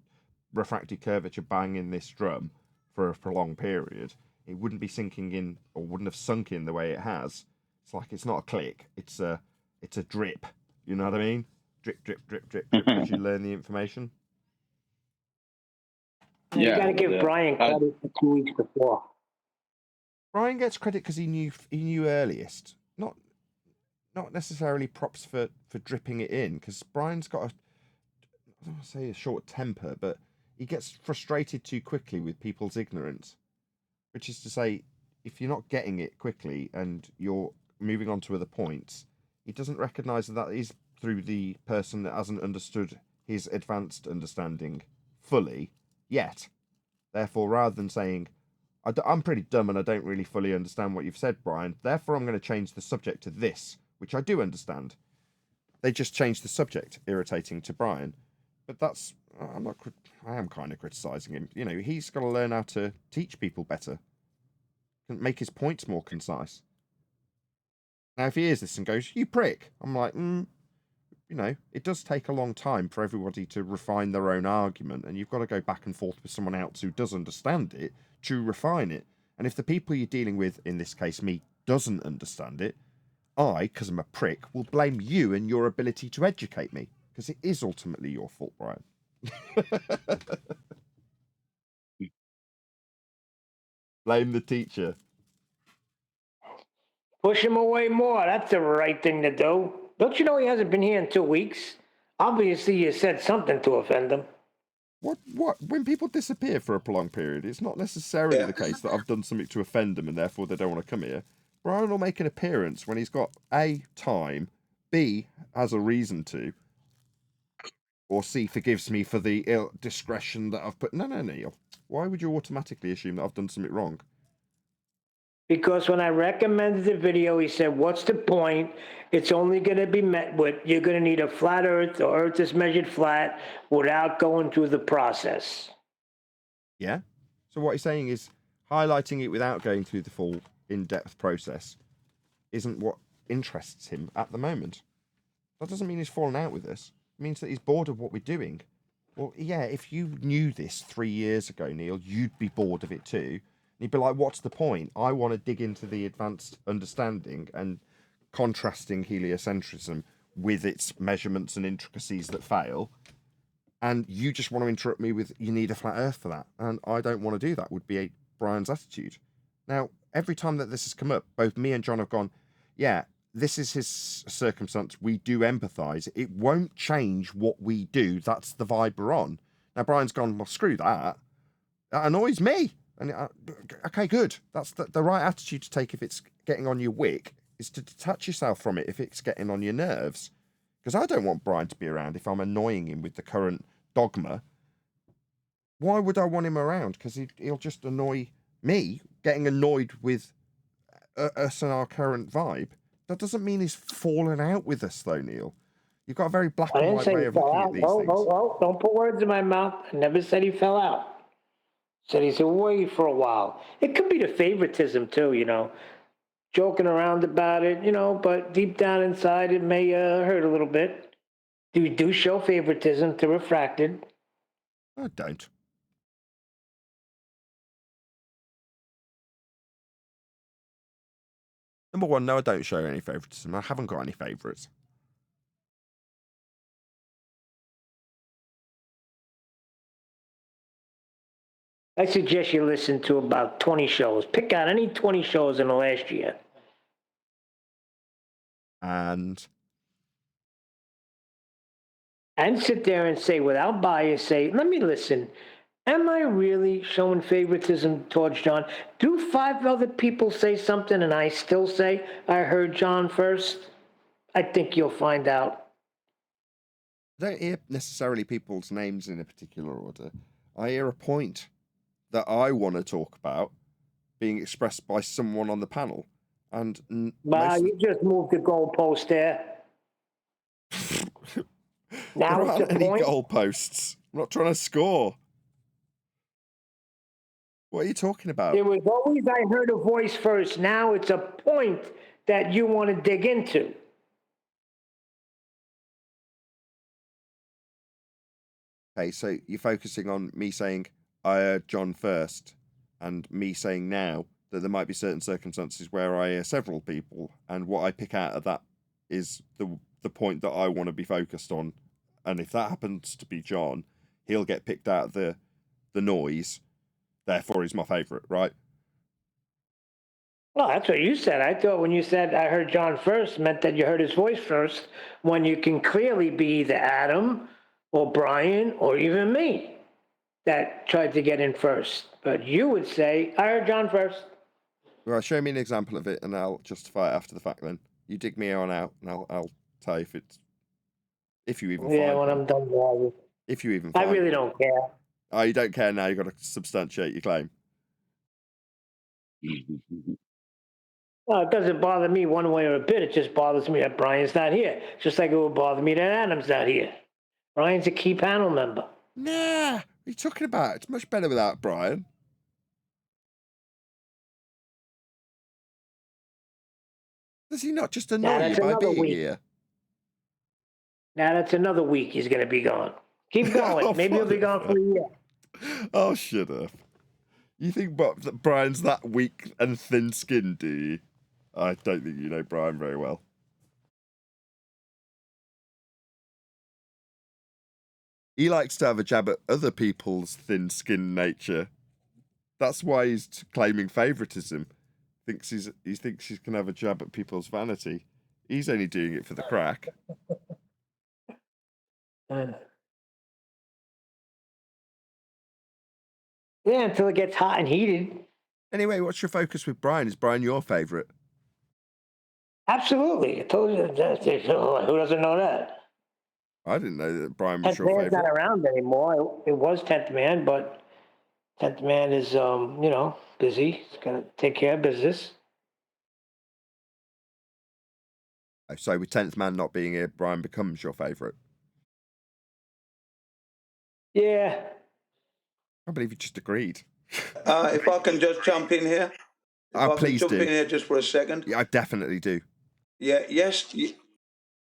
Speaker 1: refracted curvature banging this drum for a prolonged period, it wouldn't be sinking in, or wouldn't have sunk in the way it has. It's like, it's not a click. It's a drip. You know what I mean? Drip, drip, drip, drip, drip. As you learn the information.
Speaker 6: You got to give Brian credit for 2 weeks before.
Speaker 1: Brian gets credit because he knew earliest, not necessarily props for dripping it in. Because Brian's got I don't want to say a short temper, but he gets frustrated too quickly with people's ignorance. Which is to say, if you're not getting it quickly and you're moving on to other points, he doesn't recognise that is through the person that hasn't understood his advanced understanding fully yet. Therefore, rather than saying, I'm pretty dumb and I don't really fully understand what you've said, Brian, therefore I'm going to change the subject to this, which I do understand. They just changed the subject, irritating to Brian. But that's, I am kind of criticising him. You know, he's got to learn how to teach people better. Make his points more concise. Now, if he hears this and goes, "You prick," I'm like, you know, it does take a long time for everybody to refine their own argument, and you've got to go back and forth with someone else who does understand it to refine it. And if the people you're dealing with, in this case me, doesn't understand it, I, because I'm a prick, will blame you and your ability to educate me, because it is ultimately your fault, Brian. Blame the teacher.
Speaker 6: Push him away more. That's the right thing to do. Don't you know he hasn't been here in 2 weeks? Obviously, you said something to offend him.
Speaker 1: What? When people disappear for a prolonged period, it's not necessarily the case that I've done something to offend them and therefore they don't want to come here. Brian will make an appearance when he's got A, time, B, has a reason to, or C, forgives me for the ill discretion that I've put. No, Neil. Why would you automatically assume that I've done something wrong?
Speaker 6: Because when I recommended the video, he said, "What's the point? It's only going to be met with, you're going to need a flat earth, or earth is measured flat without going through the process."
Speaker 1: Yeah. So what he's saying is highlighting it without going through the full in-depth process isn't what interests him at the moment. That doesn't mean he's fallen out with us. It means that he's bored of what we're doing. Well, yeah, if you knew this 3 years ago, Neil, you'd be bored of it too. And you'd be like, what's the point? I want to dig into the advanced understanding and contrasting heliocentrism with its measurements and intricacies that fail. And you just want to interrupt me with, you need a flat earth for that. And I don't want to do that, would be Brian's attitude. Now, every time that this has come up, both me and John have gone, yeah, this is his circumstance. We do empathise. It won't change what we do. That's the vibe we're on. Now, Brian's gone, well, screw that. That annoys me. And okay, good. That's the right attitude to take if it's getting on your wick, is to detach yourself from it if it's getting on your nerves. Because I don't want Brian to be around if I'm annoying him with the current dogma. Why would I want him around? Because he'll just annoy me, getting annoyed with us and our current vibe. That doesn't mean he's fallen out with us, though, Neil. You've got a very black and white way of looking at these things.
Speaker 6: Don't put words in my mouth. I never said he fell out. Said he's away for a while. It could be the favoritism, too, you know. Joking around about it, you know, but deep down inside it may hurt a little bit. You do show favoritism to Refracted.
Speaker 1: I don't. Number one, no, I don't show any favoritism. I haven't got any favorites.
Speaker 6: I suggest you listen to about 20 shows. Pick out any 20 shows in the last year.
Speaker 1: And
Speaker 6: sit there and say, without bias, say, let me listen. Am I really showing favoritism towards John? Do 5 other people say something and I still say, I heard John first? I think you'll find out.
Speaker 1: I don't hear necessarily people's names in a particular order. I hear a point that I want to talk about being expressed by someone on the panel. And
Speaker 6: you just moved the goalpost there.
Speaker 1: Now there aren't any goalposts. I'm not trying to score. What are you talking about?
Speaker 6: It was always I heard a voice first. Now it's a point that you want to dig into.
Speaker 1: Okay, so you're focusing on me saying I heard John first, and me saying now that there might be certain circumstances where I hear several people, and what I pick out of that is the point that I want to be focused on. And if that happens to be John, he'll get picked out of the the noise, therefore he's my favourite, right?
Speaker 6: Well, that's what you said. I thought when you said I heard John first meant that you heard his voice first, when you can clearly be the Adam or Brian or even me that tried to get in first. But you would say, I heard John first.
Speaker 1: Well, show me an example of it, and I'll justify it after the fact. Then you dig me on out, and I'll tell you if you even
Speaker 6: Yeah,
Speaker 1: find
Speaker 6: when
Speaker 1: one.
Speaker 6: I'm done driving.
Speaker 1: If you even
Speaker 6: I
Speaker 1: find
Speaker 6: really
Speaker 1: one.
Speaker 6: don't care.
Speaker 1: Oh, you don't care now. You've got to substantiate your claim.
Speaker 6: Well, it doesn't bother me one way or a bit. It just bothers me that Brian's not here. Just like it would bother me that Adam's not here. Brian's a key panel member.
Speaker 1: Nah, what are you talking about? It's much better without Brian. Does he not just annoy you by being here?
Speaker 6: Now that's another week he's going to be gone. Keep going.
Speaker 1: Oh,
Speaker 6: Maybe he'll be gone for a year.
Speaker 1: Oh, shut up. You think that Brian's that weak and thin-skinned, do you? I don't think you know Brian very well. He likes to have a jab at other people's thin-skinned nature. That's why he's claiming favoritism. He thinks he can have a jab at people's vanity. He's only doing it for the crack.
Speaker 6: Yeah, until it gets hot and heated.
Speaker 1: Anyway, what's your focus with Brian? Is Brian your favourite?
Speaker 6: Absolutely. I told you that. Who doesn't know that?
Speaker 1: I didn't know that Brian was
Speaker 6: 10th
Speaker 1: your
Speaker 6: Man's
Speaker 1: favourite.
Speaker 6: not around anymore. It was 10th Man, but 10th Man is, busy. He's got to take care of business.
Speaker 1: So with 10th Man not being here, Brian becomes your favourite?
Speaker 6: Yeah.
Speaker 1: I believe you just agreed.
Speaker 13: If I can just jump in here.
Speaker 1: Please do.
Speaker 13: Jump in here just for a second.
Speaker 1: Yeah, I definitely do.
Speaker 13: Yeah,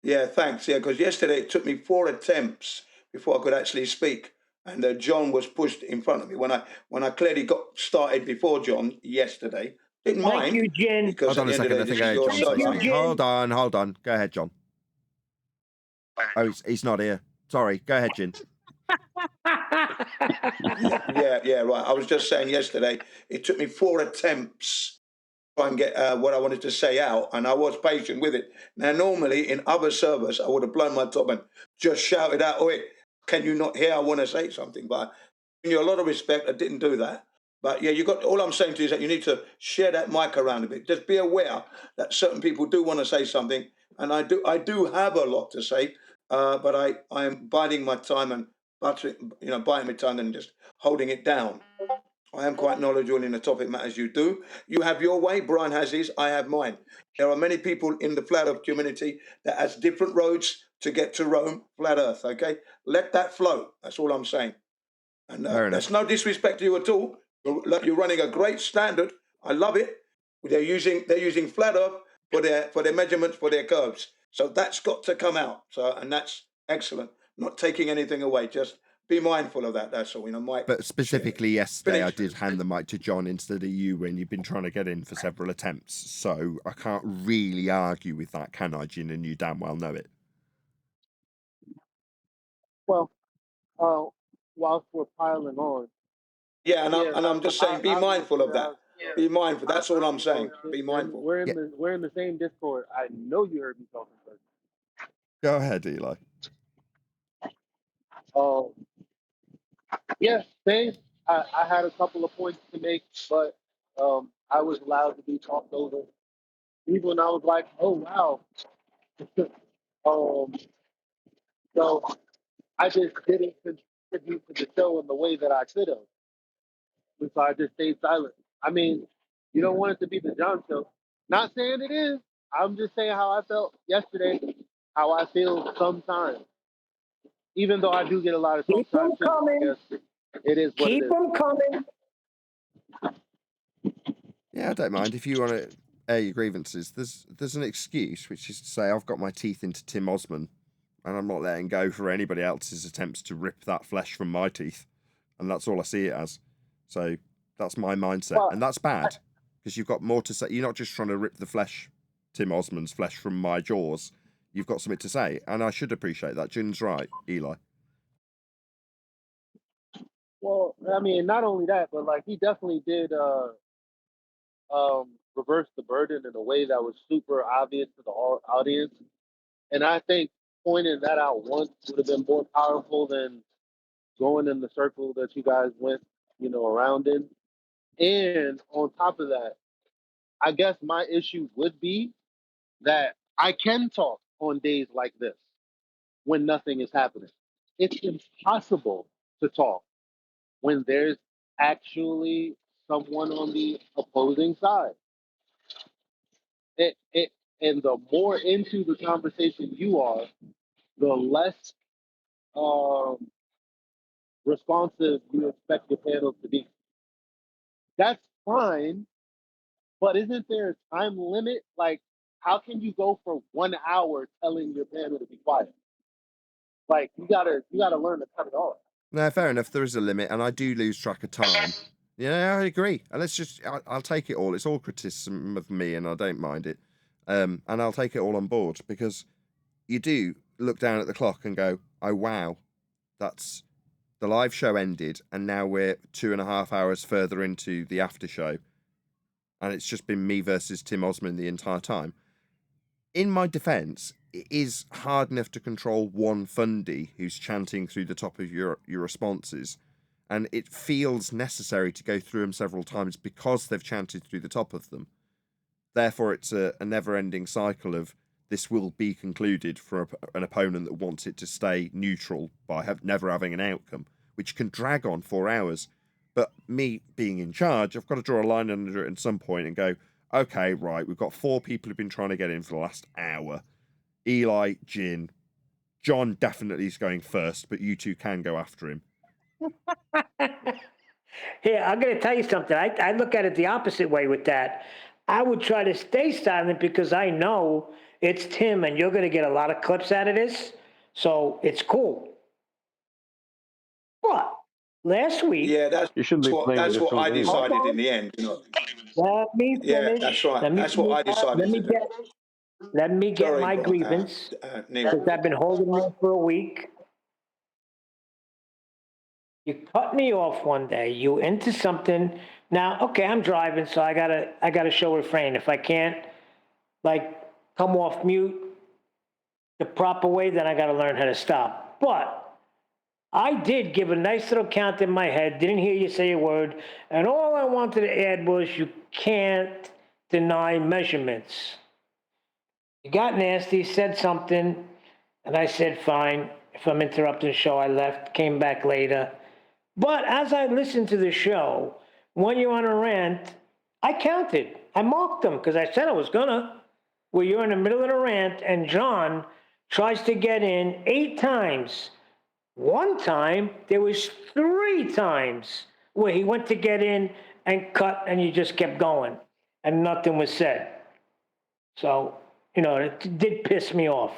Speaker 13: yeah, thanks. Yeah, because yesterday it took me 4 attempts before I could actually speak. And John was pushed in front of me. When I clearly got started before John yesterday, didn't mind.
Speaker 6: Thank you, Jen.
Speaker 13: Because
Speaker 1: Hold on a second. I think I heard John say something. Hold on. Go ahead, John. Oh, he's not here. Sorry. Go ahead, Jin.
Speaker 13: Yeah, right. I was just saying yesterday, it took me 4 attempts to try and get what I wanted to say out, and I was patient with it. Now, normally in other servers, I would have blown my top and just shouted out, "Oi, can you not hear? I want to say something." But in a lot of respect, I didn't do that. But yeah, all I'm saying to you is that you need to share that mic around a bit. Just be aware that certain people do want to say something, and I do have a lot to say, but I am biding my time and biting my tongue and just holding it down. I am quite knowledgeable in the topic matters you do. You have your way, Brian has his, I have mine. There are many people in the flat earth community that has different roads to get to Rome, flat earth, okay? Let that flow. That's all I'm saying. And that's no disrespect to you at all. You're running a great standard. I love it. They're using flat earth for their measurements, for their curves. So that's got to come out. And that's excellent. Not taking anything away. Just be mindful of that. That's all. Mike.
Speaker 1: But specifically yesterday, I did hand the mic to John instead of you when you've been trying to get in for several attempts. So I can't really argue with that, can I, Jin? And you damn well know it.
Speaker 15: Well, whilst we're piling on.
Speaker 13: Yeah, and I'm just saying, be mindful of that. Be mindful. That's all I'm saying. Be mindful.
Speaker 15: We're in the same Discord. I know you heard me talking first.
Speaker 1: Go ahead, Eli.
Speaker 15: Yes, thanks. I had a couple of points to make, but I was allowed to be talked over. Even I was like, oh wow. So I just didn't contribute to the show in the way that I should have. And so I just stayed silent. I mean, you don't want it to be the John show. Not saying it is. I'm just saying how I felt yesterday, how I feel sometimes. Even though I do get a lot of
Speaker 6: Keep them coming.
Speaker 15: It is what
Speaker 6: Keep
Speaker 15: it is.
Speaker 6: them coming.
Speaker 1: Yeah, I don't mind. If you want to air your grievances, there's an excuse, which is to say I've got my teeth into Tim Osman, and I'm not letting go for anybody else's attempts to rip that flesh from my teeth. And that's all I see it as. So that's my mindset.
Speaker 15: Well,
Speaker 1: and that's bad, because you've got more to say. You're not just trying to rip the flesh, Tim Osman's flesh from my jaws. You've got something to say. And I should appreciate that. Jin's right, Eli.
Speaker 15: Well, I mean, not only that, but like he definitely did reverse the burden in a way that was super obvious to the audience. And I think pointing that out once would have been more powerful than going in the circle that you guys went, around in. And on top of that, I guess my issue would be that I can talk on days like this when nothing is happening. It's impossible to talk when there's actually someone on the opposing side. It, and the more into the conversation you are, the less um, responsive you expect your panel to be. That's fine, but isn't there a time limit? Like, how can you go for 1 hour telling your panel to be quiet? Like, you gotta learn to cut it off.
Speaker 1: No, fair enough. There is a limit, and I do lose track of time. Yeah, I agree. And I'll take it all. It's all criticism of me, and I don't mind it. And I'll take it all on board, because you do look down at the clock and go, oh, wow, that's the live show ended, and now we're 2.5 hours further into the after show. And it's just been me versus Tim Osman the entire time. In my defense, it is hard enough to control one fundy who's chanting through the top of your responses, and it feels necessary to go through them several times because they've chanted through the top of them. Therefore, it's a never-ending cycle of this will be concluded for an opponent that wants it to stay neutral by never having an outcome, which can drag on 4 hours. But me being in charge, I've got to draw a line under it at some point and go, okay, right, we've got 4 people who've been trying to get in for the last hour. Eli, Jin, John definitely is going first, but you two can go after him.
Speaker 6: Here, I'm going to tell you something. I look at it the opposite way with that. I would try to stay silent because I know it's Tim and you're going to get a lot of clips out of this. So it's cool. But last week.
Speaker 13: Yeah, that's what I decided in the end.
Speaker 6: Let me finish.
Speaker 13: Yeah, that's right. That's what I decided to do.
Speaker 6: Let me get
Speaker 13: Sorry,
Speaker 6: my grievance,
Speaker 13: Neil.
Speaker 6: because I've been holding it for a week. You cut me off one day. You into something. Now, okay, I'm driving, so I gotta show refrain. If I can't, come off mute the proper way, then I gotta learn how to stop. But I did give a nice little count in my head. Didn't hear you say a word, and all I wanted to add was you can't deny measurements. You got nasty, said something, and I said, fine. If I'm interrupting the show, I left, came back later. But as I listened to the show, when you're on a rant, I counted. I marked them because I said I was gonna. Where you're in the middle of the rant and John tries to get in 8 times. One time, there was 3 times where he went to get in and cut and you just kept going and nothing was said. So, it did piss me off.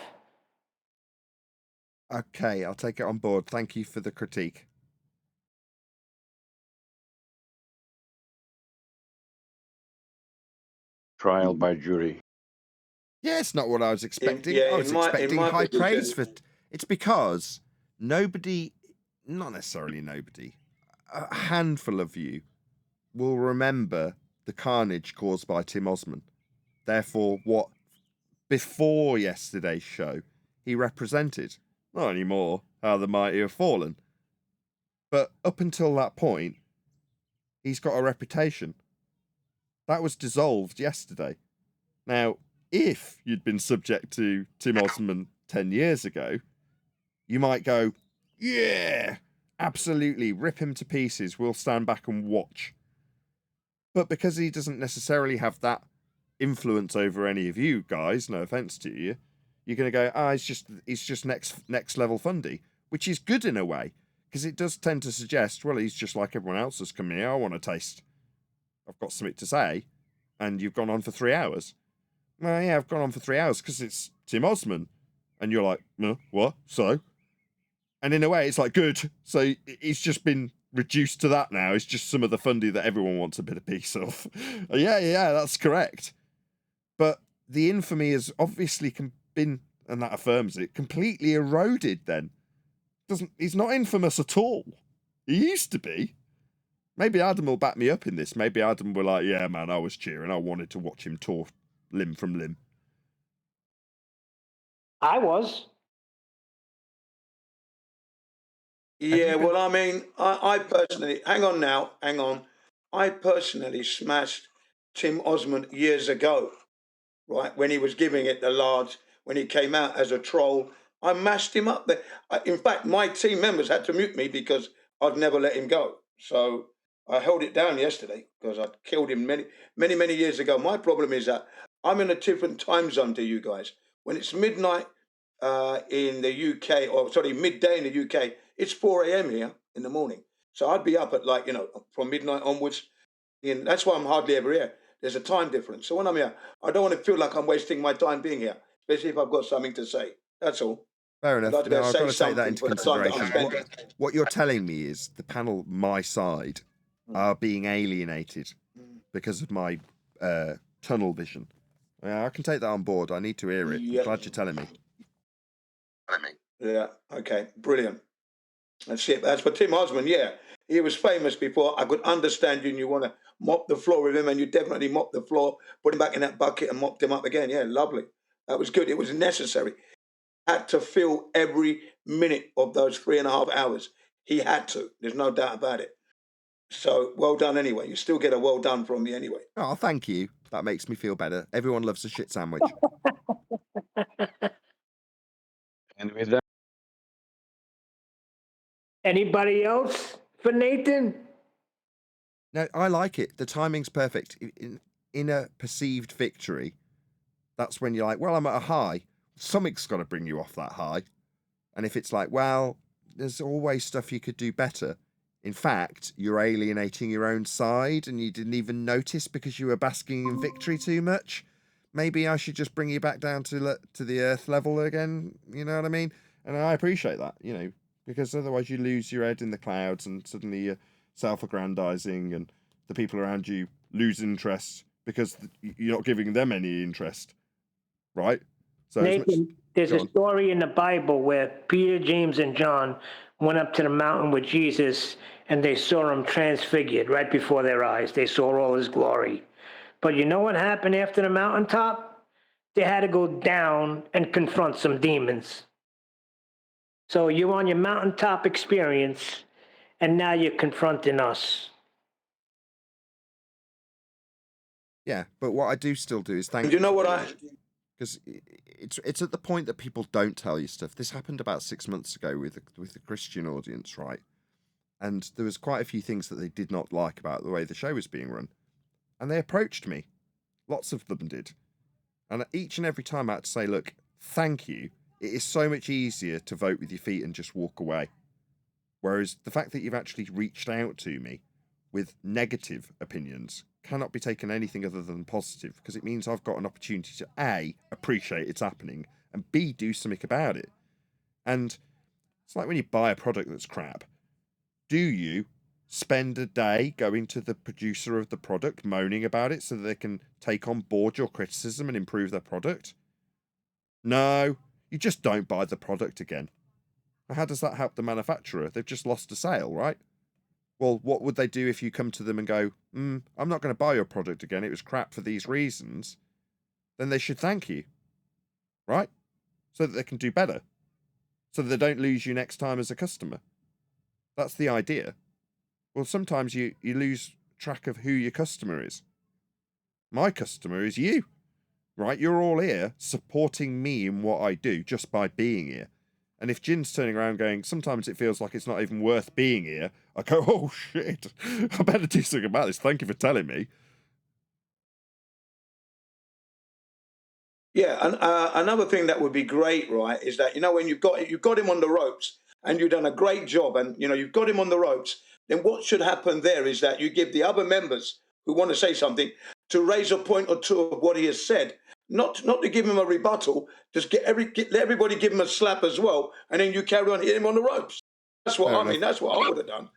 Speaker 1: Okay, I'll take it on board. Thank you for the critique.
Speaker 4: Trial by jury.
Speaker 1: Yeah, it's not what I was expecting. I was expecting high praise for it. It's because nobody, not necessarily nobody, a handful of you will remember the carnage caused by Tim Osman. Therefore, what before yesterday's show he represented. Not anymore how the mighty have fallen. But up until that point, he's got a reputation. That was dissolved yesterday. Now, if you'd been subject to Tim Osman 10 years ago, you might go, yeah, absolutely, rip him to pieces, we'll stand back and watch. But because he doesn't necessarily have that influence over any of you guys, no offense to you, you're going to go, he's just next level fundy, which is good in a way, because it does tend to suggest, well, he's just like everyone else that's come here, I want a taste. I've got something to say, and you've gone on for 3 hours. Well, yeah, I've gone on for 3 hours because it's Tim Osman. And you're like, what? So? And in a way, it's like, good. So it's just been reduced to that now. It's just some of the fundy that everyone wants a bit of piece of. Yeah, that's correct. But the infamy has obviously been, and that affirms it, completely eroded then. He's not infamous at all. He used to be. Maybe Adam will back me up in this. Maybe Adam will like, yeah, man, I was cheering. I wanted to watch him tore limb from limb.
Speaker 6: I was.
Speaker 13: Yeah, well, I mean, I personally, hang on. I personally smashed Tim Osmond years ago, right? When he was giving it the large, when he came out as a troll, I mashed him up there. In fact, my team members had to mute me because I'd never let him go. So I held it down yesterday because I killed him many years ago. My problem is that I'm in a different time zone to you guys. When it's midnight in the UK, or sorry, midday in the UK, it's 4 a.m. here in the morning. So I'd be up at like, from midnight onwards. And that's why I'm hardly ever here. There's a time difference. So when I'm here, I don't want to feel like I'm wasting my time being here, especially if I've got something to say. That's all.
Speaker 1: Fair enough.
Speaker 13: I'd like to
Speaker 1: No, I've
Speaker 13: say
Speaker 1: got to take that
Speaker 13: something
Speaker 1: into
Speaker 13: for the time that I'm
Speaker 1: consideration.
Speaker 13: spending.
Speaker 1: What you're telling me is the panel, my side, are being alienated because of my tunnel vision. Yeah, I can take that on board. I need to hear it.
Speaker 13: Yeah.
Speaker 1: I'm glad you're telling me.
Speaker 13: Yeah, okay, brilliant. That's it. That's for Tim Osmond, yeah. He was famous before. I could understand you and you want to mop the floor with him, and you definitely mopped the floor, put him back in that bucket and mopped him up again. Yeah, lovely. That was good. It was necessary. Had to fill every minute of those 3.5 hours. He had to. There's no doubt about it. So well done anyway. You still get a well done from me anyway.
Speaker 1: Oh, thank you. That makes me feel better. Everyone loves a shit sandwich.
Speaker 4: And with that,
Speaker 6: Anybody else for Nathan?
Speaker 1: No, I like it. The timing's perfect. In a perceived victory, that's when you're like, well, I'm at a high. Something's got to bring you off that high. And if it's like, well, there's always stuff you could do better. In fact, you're alienating your own side and you didn't even notice because you were basking in victory too much. Maybe I should just bring you back down to the earth level again. You know what I mean? And I appreciate that, because otherwise you lose your head in the clouds and suddenly you're self-aggrandizing and the people around you lose interest because you're not giving them any interest, right? So
Speaker 6: Nathan, there's a story in the Bible where Peter, James, and John went up to the mountain with Jesus and they saw him transfigured right before their eyes. They saw all his glory. But you know what happened after the mountaintop? They had to go down and confront some demons. So you're on your mountaintop experience, and now you're confronting us.
Speaker 1: Yeah, but what I do still do is thank
Speaker 13: You know what
Speaker 1: because it's at the point that people don't tell you stuff. This happened about 6 months ago with the Christian audience, right? And there was quite a few things that they did not like about the way the show was being run. And they approached me. Lots of them did. And each and every time I had to say, look, thank you. It is so much easier to vote with your feet and just walk away. Whereas the fact that you've actually reached out to me with negative opinions cannot be taken anything other than positive, because it means I've got an opportunity to A, appreciate it's happening, and B, do something about it. And it's like when you buy a product that's crap. Do you spend a day going to the producer of the product moaning about it so that they can take on board your criticism and improve their product? No, you just don't buy the product again. How does that help the manufacturer? They've just lost a sale, right? Well, what would they do if you come to them and go, I'm not going to buy your product again, it was crap for these reasons? Then they should thank you, right? So that they can do better. So that they don't lose you next time as a customer. That's the idea. Well, sometimes you lose track of who your customer is. My customer is you, right? You're all here supporting me in what I do just by being here. And if Jin's turning around going, sometimes it feels like it's not even worth being here, I go, oh shit, I better do something about this. Thank you for telling me.
Speaker 13: Yeah, and another thing that would be great, right, is that, when you've got him on the ropes and you've done a great job and, you've got him on the ropes, then what should happen there is that you give the other members who want to say something to raise a point or two of what he has said. Not to give him a rebuttal, just let everybody give him a slap as well, and then you carry on hitting him on the ropes. That's what I mean. That's what I would have done.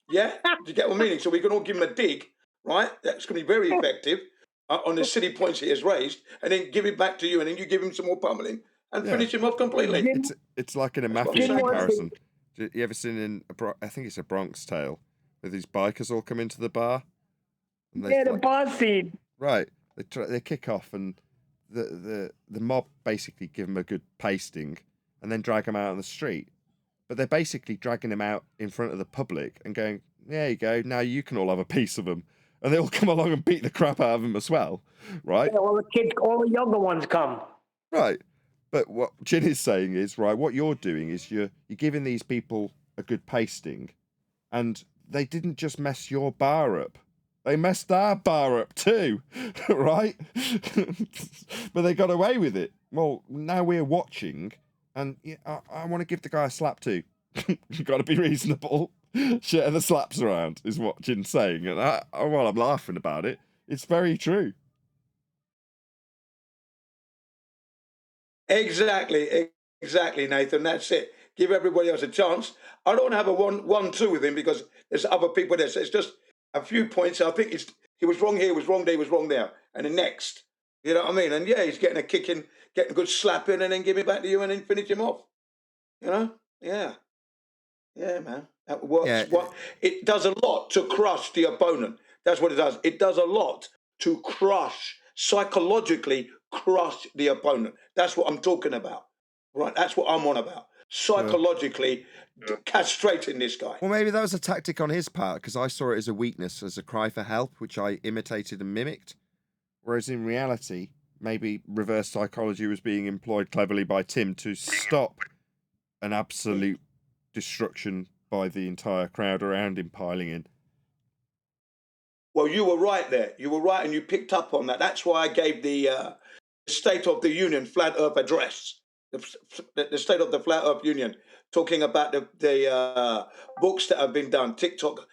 Speaker 13: Yeah, do you get what I mean? So we can all give him a dig, right? That's going to be very effective on the silly points he has raised, and then give it back to you, and then you give him some more pummeling and finish him off completely.
Speaker 1: It's like in a mafia comparison. You ever seen I think it's a Bronx Tale, where these bikers all come into the bar? And
Speaker 6: Yeah, the bar scene.
Speaker 1: Right. They kick off, and the mob basically give them a good pasting, and then drag them out on the street. But they're basically dragging them out in front of the public and going, "There you go. Now you can all have a piece of them." And they all come along and beat the crap out of them as well, right?
Speaker 6: Yeah, all the kids, all the younger ones come.
Speaker 1: Right. But what Jin is saying is, right, what you're doing is you're giving these people a good pasting, and they didn't just mess your bar up. They messed our bar up too, right? But they got away with it. Well, now we're watching, and I want to give the guy a slap too. You've got to be reasonable. Share the slaps around, is what Jin's saying. And while I'm laughing about it, it's very true.
Speaker 13: Exactly, Nathan. That's it. Give everybody else a chance. I don't have a 1-2 with him because there's other people there. So it's just a few points. I think he was wrong here, he was wrong there, he was wrong there. And then next. You know what I mean? And yeah, he's getting a kick in, getting a good slap in, and then give it back to you and then finish him off. You know? Yeah. Yeah, man. That works.
Speaker 1: Yeah.
Speaker 13: It does a lot to crush the opponent. That's what it does. It does a lot to psychologically crush the opponent. That's what I'm talking about. Right? That's what I'm on about. Psychologically castrating this guy.
Speaker 1: Well, maybe that was a tactic on his part, because I saw it as a weakness, as a cry for help, which I imitated and mimicked. Whereas in reality, maybe reverse psychology was being employed cleverly by Tim to stop an absolute destruction by the entire crowd around him piling in.
Speaker 13: Well, you were right there. You were right, and you picked up on that. That's why I gave the State of the Union Flat Earth address. The State of the Flat Earth Union, talking about the books that have been done, TikTok,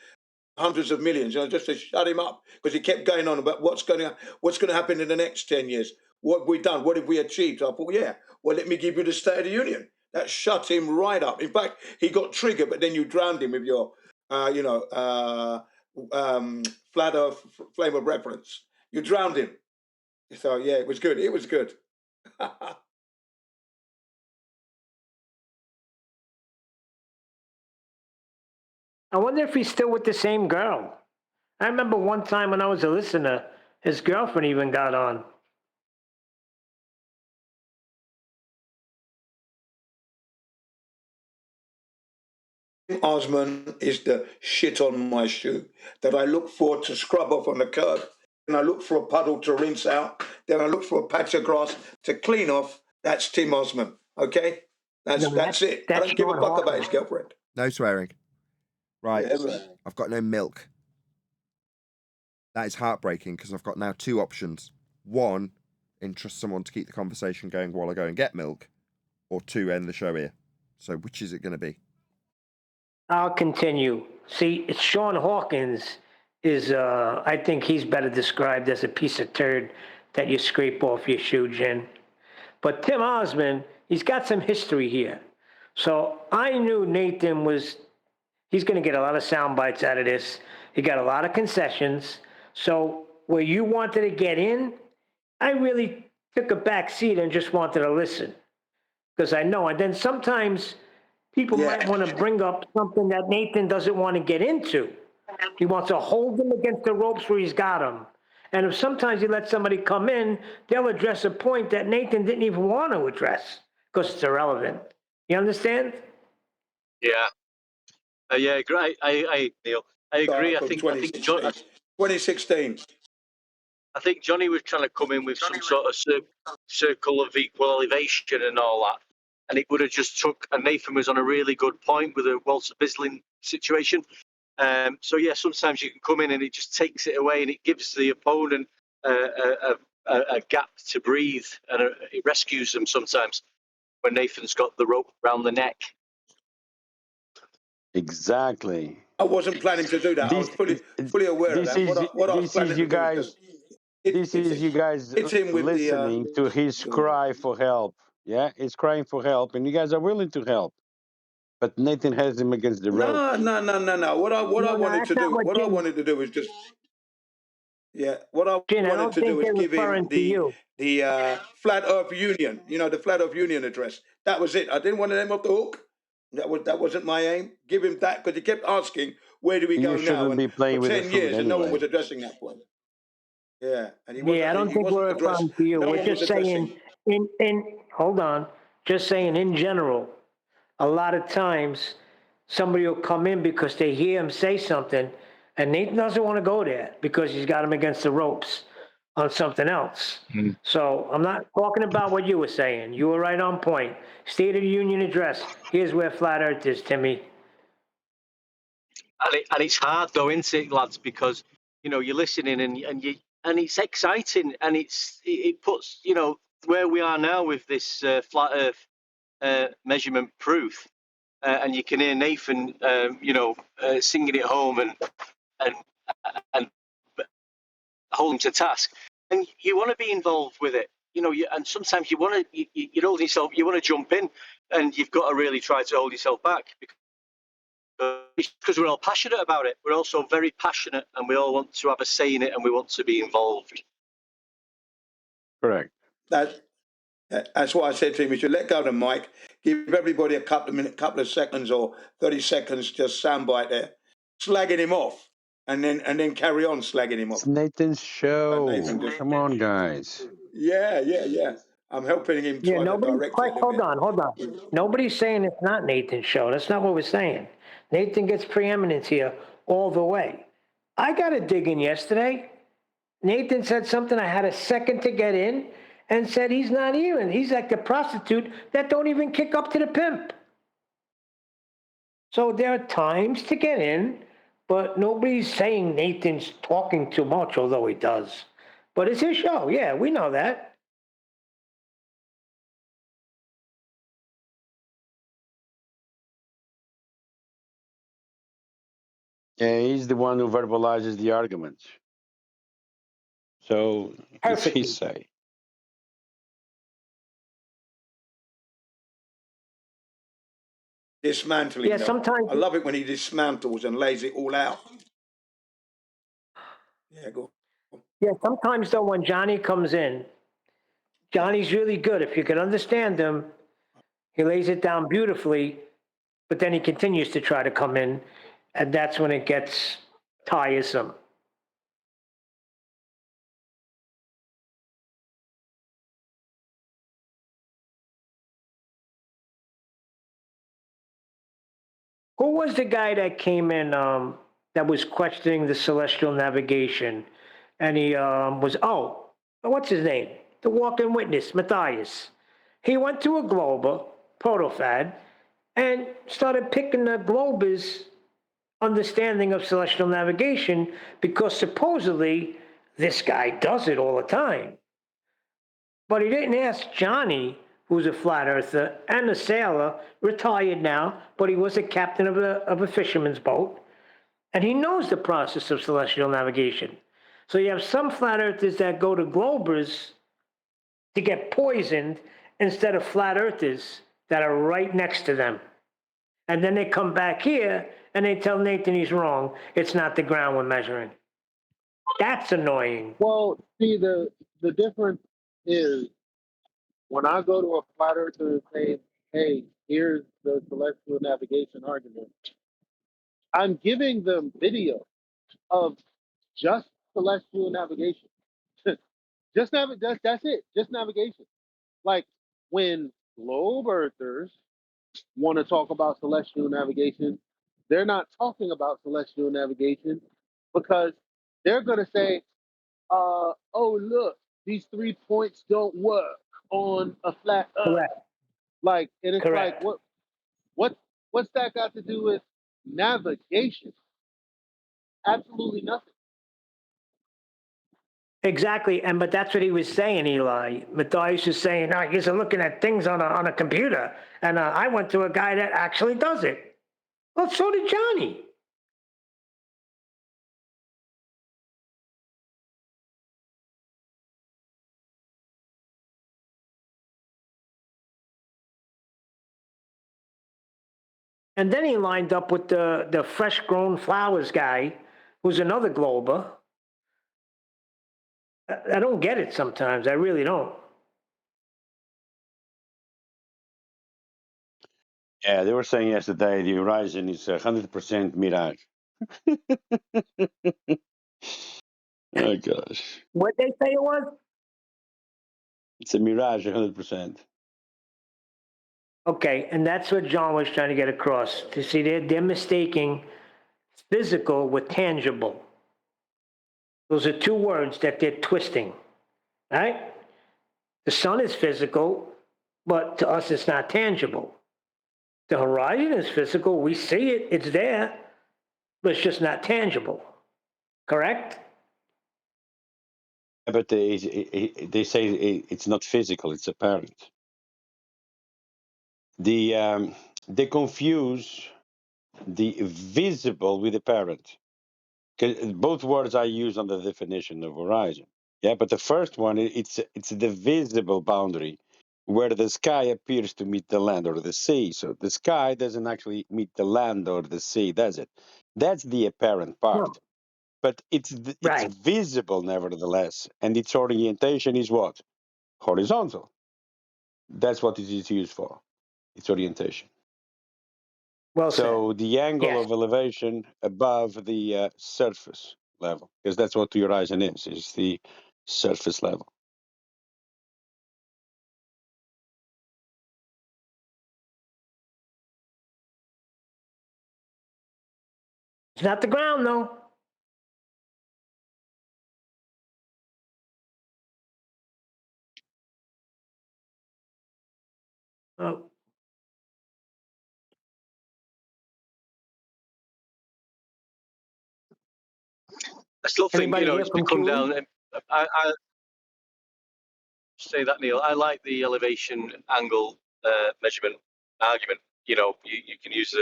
Speaker 13: hundreds of millions, just to shut him up, because he kept going on about what's going to happen in the next 10 years. What have we done? What have we achieved? I thought, yeah, well, let me give you the State of the Union. That shut him right up. In fact, he got triggered, but then you drowned him with your, flat earth frame of reference. You drowned him. So, yeah, it was good. It was good.
Speaker 6: I wonder if he's still with the same girl. I remember one time when I was a listener, his girlfriend even got on.
Speaker 13: Osman is the shit on my shoe that I look for to scrub off on the curb. Then I look for a puddle to rinse out. Then I look for a patch of grass to clean off. That's Tim Osman. Okay? That's it. I don't give a fuck about his girlfriend.
Speaker 1: No swearing. Right.
Speaker 13: Yeah,
Speaker 1: I've got no milk. That is heartbreaking, because I've got now two options. One, entrust someone to keep the conversation going while I go and get milk. Or two, end the show here. So which is it going to be?
Speaker 6: I'll continue. See, Sean Hawkins is, I think he's better described as a piece of turd that you scrape off your shoe, Jen. But Tim Osman, he's got some history here. So I knew Nathan he's going to get a lot of sound bites out of this. He got a lot of concessions. So where you wanted to get in, I really took a back seat and just wanted to listen. Because I know, and then sometimes people might want to bring up something that Nathan doesn't want to get into. He wants to hold them against the ropes where he's got them. And if sometimes you let somebody come in, they'll address a point that Nathan didn't even want to address because it's irrelevant. You understand?
Speaker 9: Yeah. Yeah, great. Neil, I agree. I think
Speaker 13: 2016.
Speaker 9: I think Johnny was trying to come in with some sort of circle of equal elevation and all that. And it would have just took, and Nathan was on a really good point with a Walter Bislin situation. So yeah, sometimes you can come in and it just takes it away, and it gives the opponent a gap to breathe, and it rescues them sometimes when Nathan's got the rope around the neck.
Speaker 4: Exactly.
Speaker 13: I wasn't planning to do that. I was fully aware of that. What I was planning to do
Speaker 4: this is you guys listening to his cry for help. Yeah, he's crying for help, and you guys are willing to help. But Nathan has him against the rope.
Speaker 13: No. What I wanted to do was just What I wanted to do was give him the Flat Earth Union. The Flat Earth Union address. That was it. I didn't want them off the hook. That wasn't my aim. Give him that, because he kept asking, where do we
Speaker 4: You
Speaker 13: go now?
Speaker 4: shouldn't
Speaker 13: And
Speaker 4: be playing
Speaker 13: for
Speaker 4: with the
Speaker 13: 10
Speaker 4: food
Speaker 13: years, and no one was
Speaker 4: anyway.
Speaker 13: addressing that point. Yeah, and
Speaker 16: Yeah, I don't
Speaker 13: he
Speaker 16: think
Speaker 13: wasn't
Speaker 16: we're
Speaker 13: addressed.
Speaker 16: referring to you.
Speaker 13: No
Speaker 16: We're
Speaker 13: one was
Speaker 16: just saying
Speaker 13: addressing.
Speaker 16: hold on. Just saying in general, a lot of times somebody will come in because they hear him say something and Nathan doesn't want to go there because he's got him against the ropes on something else.
Speaker 3: Mm.
Speaker 16: So I'm not talking about what you were saying. You were right on point. State of the Union address. Here's where flat Earth is, Timmy.
Speaker 9: And it's hard though, isn't it, lads? Because you're listening and it's exciting, and it puts where we are now with this flat Earth measurement proof, and you can hear Nathan, singing it home and and hold him to task, and you want to be involved with it. And sometimes you want to, you're holding yourself, you want to jump in, and you've got to really try to hold yourself back because we're all passionate about it. We're also very passionate, and we all want to have a say in it, and we want to be involved.
Speaker 4: Correct.
Speaker 13: That's what I said to him. We should let go of the mic, give everybody a couple of seconds or 30 seconds, just soundbite there, slagging him off, and then carry on slagging him
Speaker 4: It's
Speaker 13: off.
Speaker 4: Nathan's show.
Speaker 13: Nathan just,
Speaker 4: Come on, guys.
Speaker 13: yeah. I'm helping him
Speaker 16: Yeah,
Speaker 13: try to
Speaker 16: nobody's
Speaker 13: direct
Speaker 16: quite,
Speaker 13: it a
Speaker 16: hold
Speaker 13: bit.
Speaker 16: on. Nobody's saying it's not Nathan's show. That's not what we're saying. Nathan gets preeminence here all the way. I got a dig in yesterday. Nathan said something, I had a second to get in, and said he's not even. He's like the prostitute that don't even kick up to the pimp. So there are times to get in, but nobody's saying Nathan's talking too much, although he does. But it's his show. Yeah, we know that.
Speaker 4: Yeah, he's the one who verbalizes the arguments. So it's
Speaker 16: Perfectly.
Speaker 4: his say.
Speaker 13: Dismantling.
Speaker 16: Yeah,
Speaker 13: though.
Speaker 16: sometimes.
Speaker 13: I love it when he dismantles and lays it all out. Yeah, go.
Speaker 16: Yeah, sometimes though, when Johnny comes in, Johnny's really good. If you can understand him, he lays it down beautifully, but then he continues to try to come in, and that's when it gets tiresome. Who was the guy that came in that was questioning the celestial navigation? And he what's his name? The walking witness, Matthias. He went to a Glober, Protofad, and started picking the Glober's understanding of celestial navigation because supposedly this guy does it all the time. But he didn't ask Johnny, who's a flat earther and a sailor, retired now, but he was a captain of a fisherman's boat, and he knows the process of celestial navigation. So you have some flat earthers that go to Globers to get poisoned instead of flat earthers that are right next to them. And then they come back here and they tell Nathan he's wrong. It's not the ground we're measuring. That's annoying.
Speaker 15: Well, see, the difference is when I go to a flat earther and say, hey, here's the celestial navigation argument, I'm giving them video of just celestial navigation. That's it, just navigation. Like when globe earthers want to talk about celestial navigation, they're not talking about celestial navigation because they're going to say, oh, look, these 3 points don't work on a flat earth.
Speaker 16: Correct.
Speaker 15: Like, and it's
Speaker 16: Correct.
Speaker 15: like, what's that got to do with navigation? Absolutely nothing.
Speaker 16: Exactly, but that's what he was saying, Eli. Matthias is saying, "Oh, you're looking at things on a computer," and I went to a guy that actually does it. Well, so did Johnny. And then he lined up with the fresh grown flowers guy, who's another Glober. I don't get it sometimes. I really don't.
Speaker 4: Yeah, they were saying yesterday the horizon is 100% mirage. Oh gosh,
Speaker 16: What they say it was?
Speaker 4: it's a mirage, 100%.
Speaker 16: Okay, and that's what John was trying to get across. To see, they're mistaking physical with tangible. Those are two words that they're twisting, right? The sun is physical, but to us it's not tangible. The horizon is physical. We see it, it's there, but it's just not tangible. Correct?
Speaker 4: But they say it's not physical; it's apparent. They confuse the visible with apparent. 'Cause both words are used on the definition of horizon. Yeah, but the first one, it's the visible boundary where the sky appears to meet the land or the sea. So the sky doesn't actually meet the land or the sea, does it? That's the apparent part.
Speaker 16: No.
Speaker 4: But it's
Speaker 16: Right.
Speaker 4: visible nevertheless, and its orientation is what? Horizontal. That's what it is used for. Its orientation.
Speaker 16: Well said.
Speaker 4: So the angle
Speaker 16: Yes.
Speaker 4: of elevation above the surface level, because that's what the horizon is the surface level.
Speaker 16: It's not the ground, though. Oh,
Speaker 9: I still think,
Speaker 16: anybody hear
Speaker 9: it's
Speaker 16: from
Speaker 9: become
Speaker 16: Julie?
Speaker 9: down. I say that, Neil. I like the elevation angle measurement argument. You can use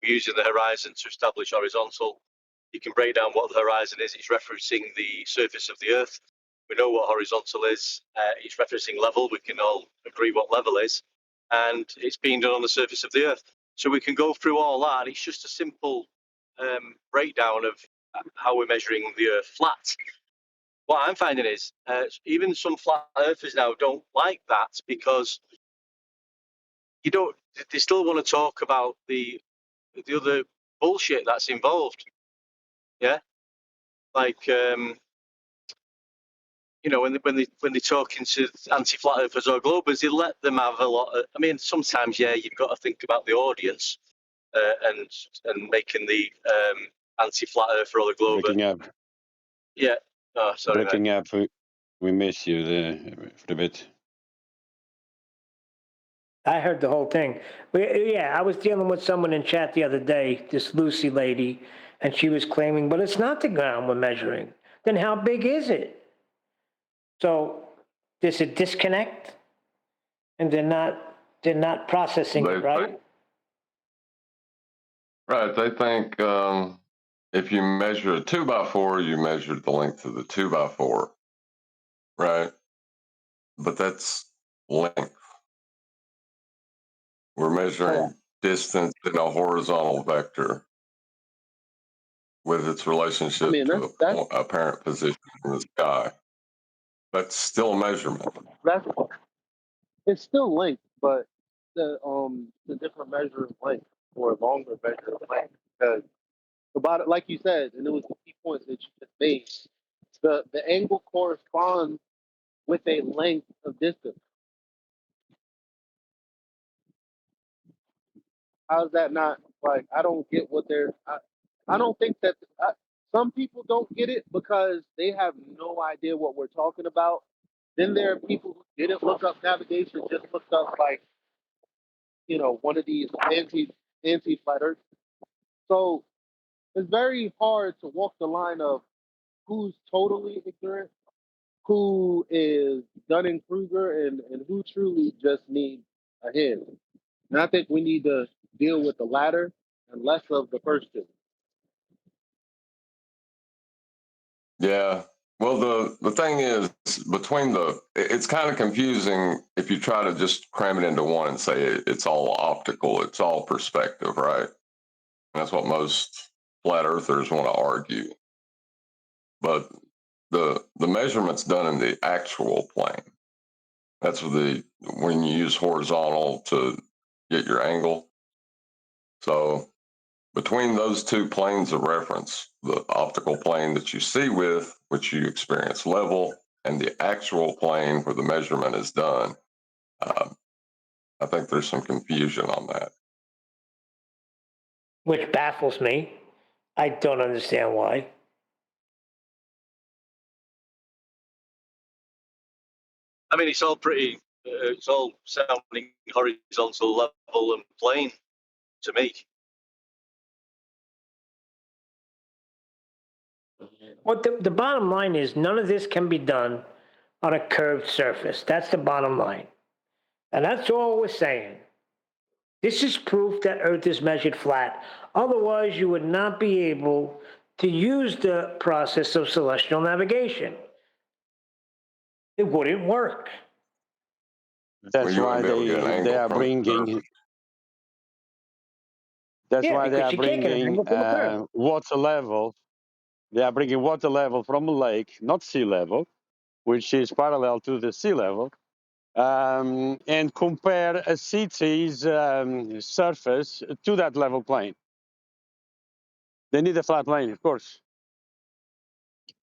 Speaker 9: using the horizon to establish horizontal. You can break down what the horizon is. It's referencing the surface of the Earth. We know what horizontal is. It's referencing level. We can all agree what level is, and it's being done on the surface of the Earth. So we can go through all that. And it's just a simple breakdown of how we're measuring the Earth flat. What I'm finding is even some flat earthers now don't like that because they still want to talk about the other bullshit that's involved. Yeah, like when they're talking to anti-flat earthers or globers, they let them have a lot of. I mean, sometimes you've got to think about the audience and making the anti-flat earther or the glober.
Speaker 4: Breaking up.
Speaker 9: Yeah. Oh, sorry, mate.
Speaker 4: Breaking up. We miss you there for a bit.
Speaker 16: I heard the whole thing. I was dealing with someone in chat the other day, this Lucy lady, and she was claiming, but it's not the ground we're measuring. Then how big is it? So there's a disconnect, and they're not processing it, right?
Speaker 8: Right. They think if you measure a 2x4, you measure the length of the 2x4. Right. But that's length. We're measuring distance in a horizontal vector with its
Speaker 15: I
Speaker 8: relationship
Speaker 15: mean,
Speaker 8: to a apparent position in the sky. That's still a measurement.
Speaker 15: that's it's still length, but the different measure of length or a longer measure of length because about it, like you said, and it was the key points that you just made. The angle corresponds with a length of distance. How's that not like? I don't get what they're. I don't think that some people don't get it because they have no idea what we're talking about. Then there are people who didn't look up navigation, just looked up like one of these anti flat earth. So it's very hard to walk the line of who's totally ignorant, who is Dunning Kruger, and who truly just needs a hand. And I think we need to deal with the latter and less of the first two.
Speaker 8: Yeah. Well, the thing is, it's kind of confusing if you try to just cram it into one and say it's all optical, it's all perspective, right? And that's what most flat earthers want to argue. But the measurement's done in the actual plane. That's when you use horizontal to get your angle. So between those two planes of reference, the optical plane that you see with, which you experience level, and the actual plane where the measurement is done, I think there's some confusion on that.
Speaker 16: Which baffles me. I don't understand why.
Speaker 9: I mean, it's all pretty. It's all sounding horizontal, level, and plane to me.
Speaker 16: What the bottom line is, none of this can be done on a curved surface. That's the bottom line. And that's all we're saying. This is proof that Earth is measured flat. Otherwise, you would not be able to use the process of celestial navigation. It wouldn't work.
Speaker 4: That's why they are bringing. That's why they are bringing water level. They are bringing water level from a lake, not sea level, which is parallel to the sea level, and compare a city's surface to that level plane. They need a flat plane, of course.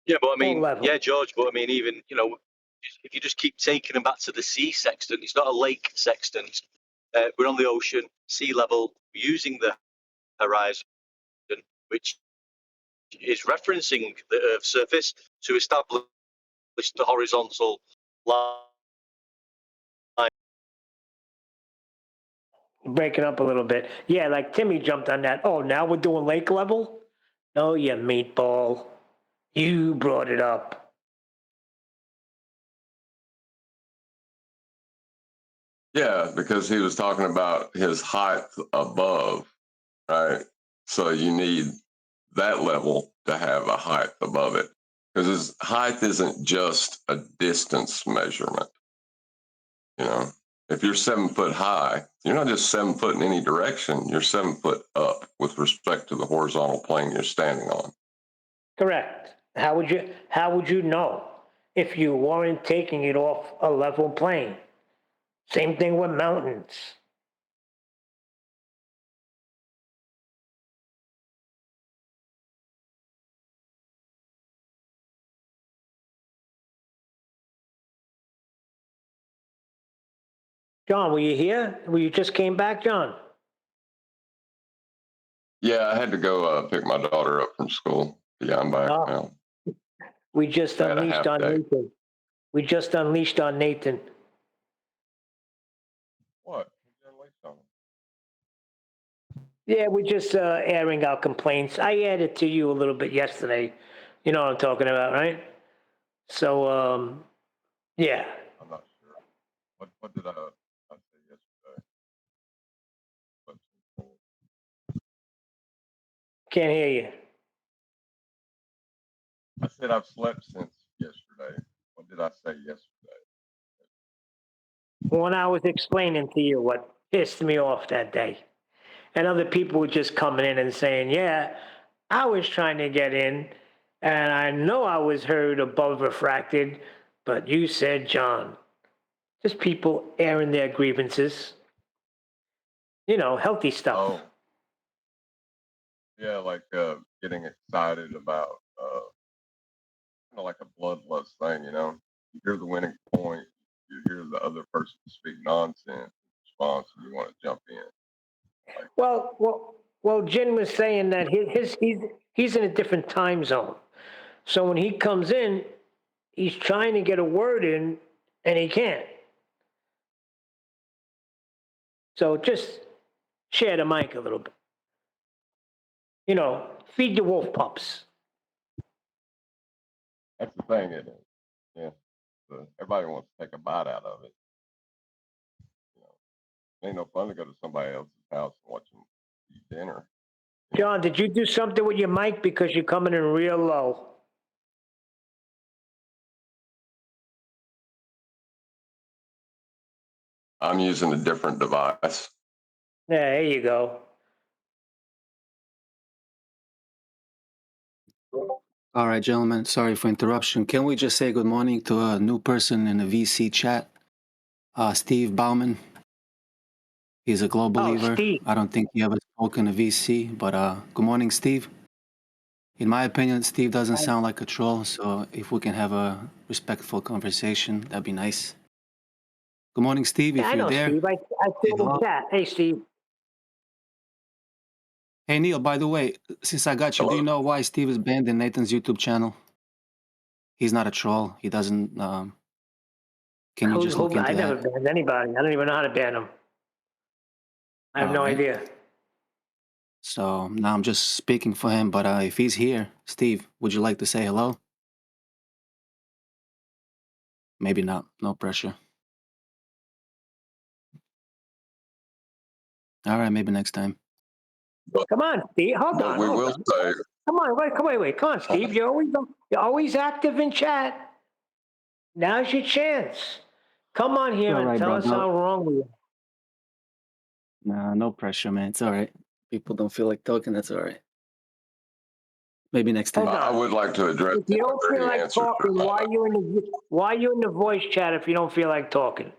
Speaker 9: Yeah, but I mean, yeah, George, but I mean, even, you know, if you just keep taking them back to the sea sextant, it's not a lake sextant. We're on the ocean, sea level, using the horizon, which is referencing the Earth's surface to establish the horizontal line.
Speaker 16: Breaking up a little bit. Yeah, like Timmy jumped on that. Oh, now we're doing lake level? Oh, you meatball. You brought it up.
Speaker 8: Yeah, because he was talking about his height above, right? So you need that level to have a height above it. Because his height isn't just a distance measurement. You know, if you're 7 foot high, you're not just 7 foot in any direction, you're 7 foot up with respect to the horizontal plane you're standing on.
Speaker 16: Correct. How would you know if you weren't taking it off a level plane? Same thing with mountains. John, were you here? You just came back, John?
Speaker 8: Yeah, I had to go pick my daughter up from school. Yeah, I'm back now.
Speaker 16: We just
Speaker 8: I had a
Speaker 16: unleashed
Speaker 8: half
Speaker 16: on
Speaker 8: day.
Speaker 16: Nathan. We just unleashed on Nathan.
Speaker 8: What?
Speaker 16: Yeah, we're just airing out complaints. I added to you a little bit yesterday. You know what I'm talking about, right? So, yeah.
Speaker 8: I'm not sure. What did I say yesterday?
Speaker 16: Can't hear you.
Speaker 8: I said I've slept since yesterday. What did I say yesterday?
Speaker 16: When I was explaining to you what pissed me off that day, and other people were just coming in and saying, yeah, I was trying to get in, and I know I was heard above refracted, but you said, John. Just people airing their grievances. You know, healthy stuff.
Speaker 8: Oh. Yeah, like getting excited about kind of like a bloodlust thing, you know. You hear the winning point, you hear the other person speak nonsense in response, and you want to jump in. Like,
Speaker 16: Well, Jin was saying that he's in a different time zone. So when he comes in, he's trying to get a word in, and he can't. So just share the mic a little bit. You know, feed your wolf pups.
Speaker 8: that's the thing, isn't it? Yeah. So everybody wants to take a bite out of it. You know, it ain't no fun to go to somebody else's house and watch them eat dinner.
Speaker 16: John, did you do something with your mic because you're coming in real low?
Speaker 8: I'm using a different device.
Speaker 16: Yeah, there you go.
Speaker 7: All right, gentlemen, sorry for interruption. Can we just say good morning to a new person in the VC chat? Steve Bauman. He's a globe
Speaker 16: Oh,
Speaker 7: believer.
Speaker 16: Steve.
Speaker 7: I don't think he ever spoken to VC, but good morning, Steve. In my opinion, Steve doesn't sound like a troll, so if we can have a respectful conversation, that'd be nice. Good morning, Steve,
Speaker 16: Yeah,
Speaker 7: if
Speaker 16: I
Speaker 7: you're
Speaker 16: know
Speaker 7: there.
Speaker 16: Steve. I see him in
Speaker 7: Hello.
Speaker 16: chat. Hey, Steve.
Speaker 7: Hey, Neil, by the way, since I got you, do you know why Steve is banned in Nathan's YouTube channel? He's not a troll. He doesn't, can you just look
Speaker 16: I
Speaker 7: into
Speaker 16: never
Speaker 7: that?
Speaker 16: banned anybody. I don't even know how to ban them. I have
Speaker 7: All
Speaker 16: no
Speaker 7: right.
Speaker 16: idea.
Speaker 7: So now I'm just speaking for him, but if he's here, Steve, would you like to say hello? Maybe not. No pressure. All right, maybe next time.
Speaker 16: Come on, Steve. Hold
Speaker 8: But
Speaker 16: on.
Speaker 8: we
Speaker 16: Hold
Speaker 8: will
Speaker 16: on.
Speaker 8: say,
Speaker 16: Come on. Wait. Come on, Steve. You're always active in chat. Now's your chance. Come on here
Speaker 7: All
Speaker 16: and
Speaker 7: right,
Speaker 16: tell
Speaker 7: bro.
Speaker 16: us how wrong we are.
Speaker 7: Nah, no pressure, man. It's all right. People don't feel like talking. That's all right. Maybe next time.
Speaker 16: Hold
Speaker 8: I
Speaker 16: on.
Speaker 8: would like to address
Speaker 16: If you don't
Speaker 8: whether
Speaker 16: feel
Speaker 8: he
Speaker 16: like
Speaker 8: answers or
Speaker 16: talking,
Speaker 8: not.
Speaker 16: why you in the voice chat if you don't feel like talking?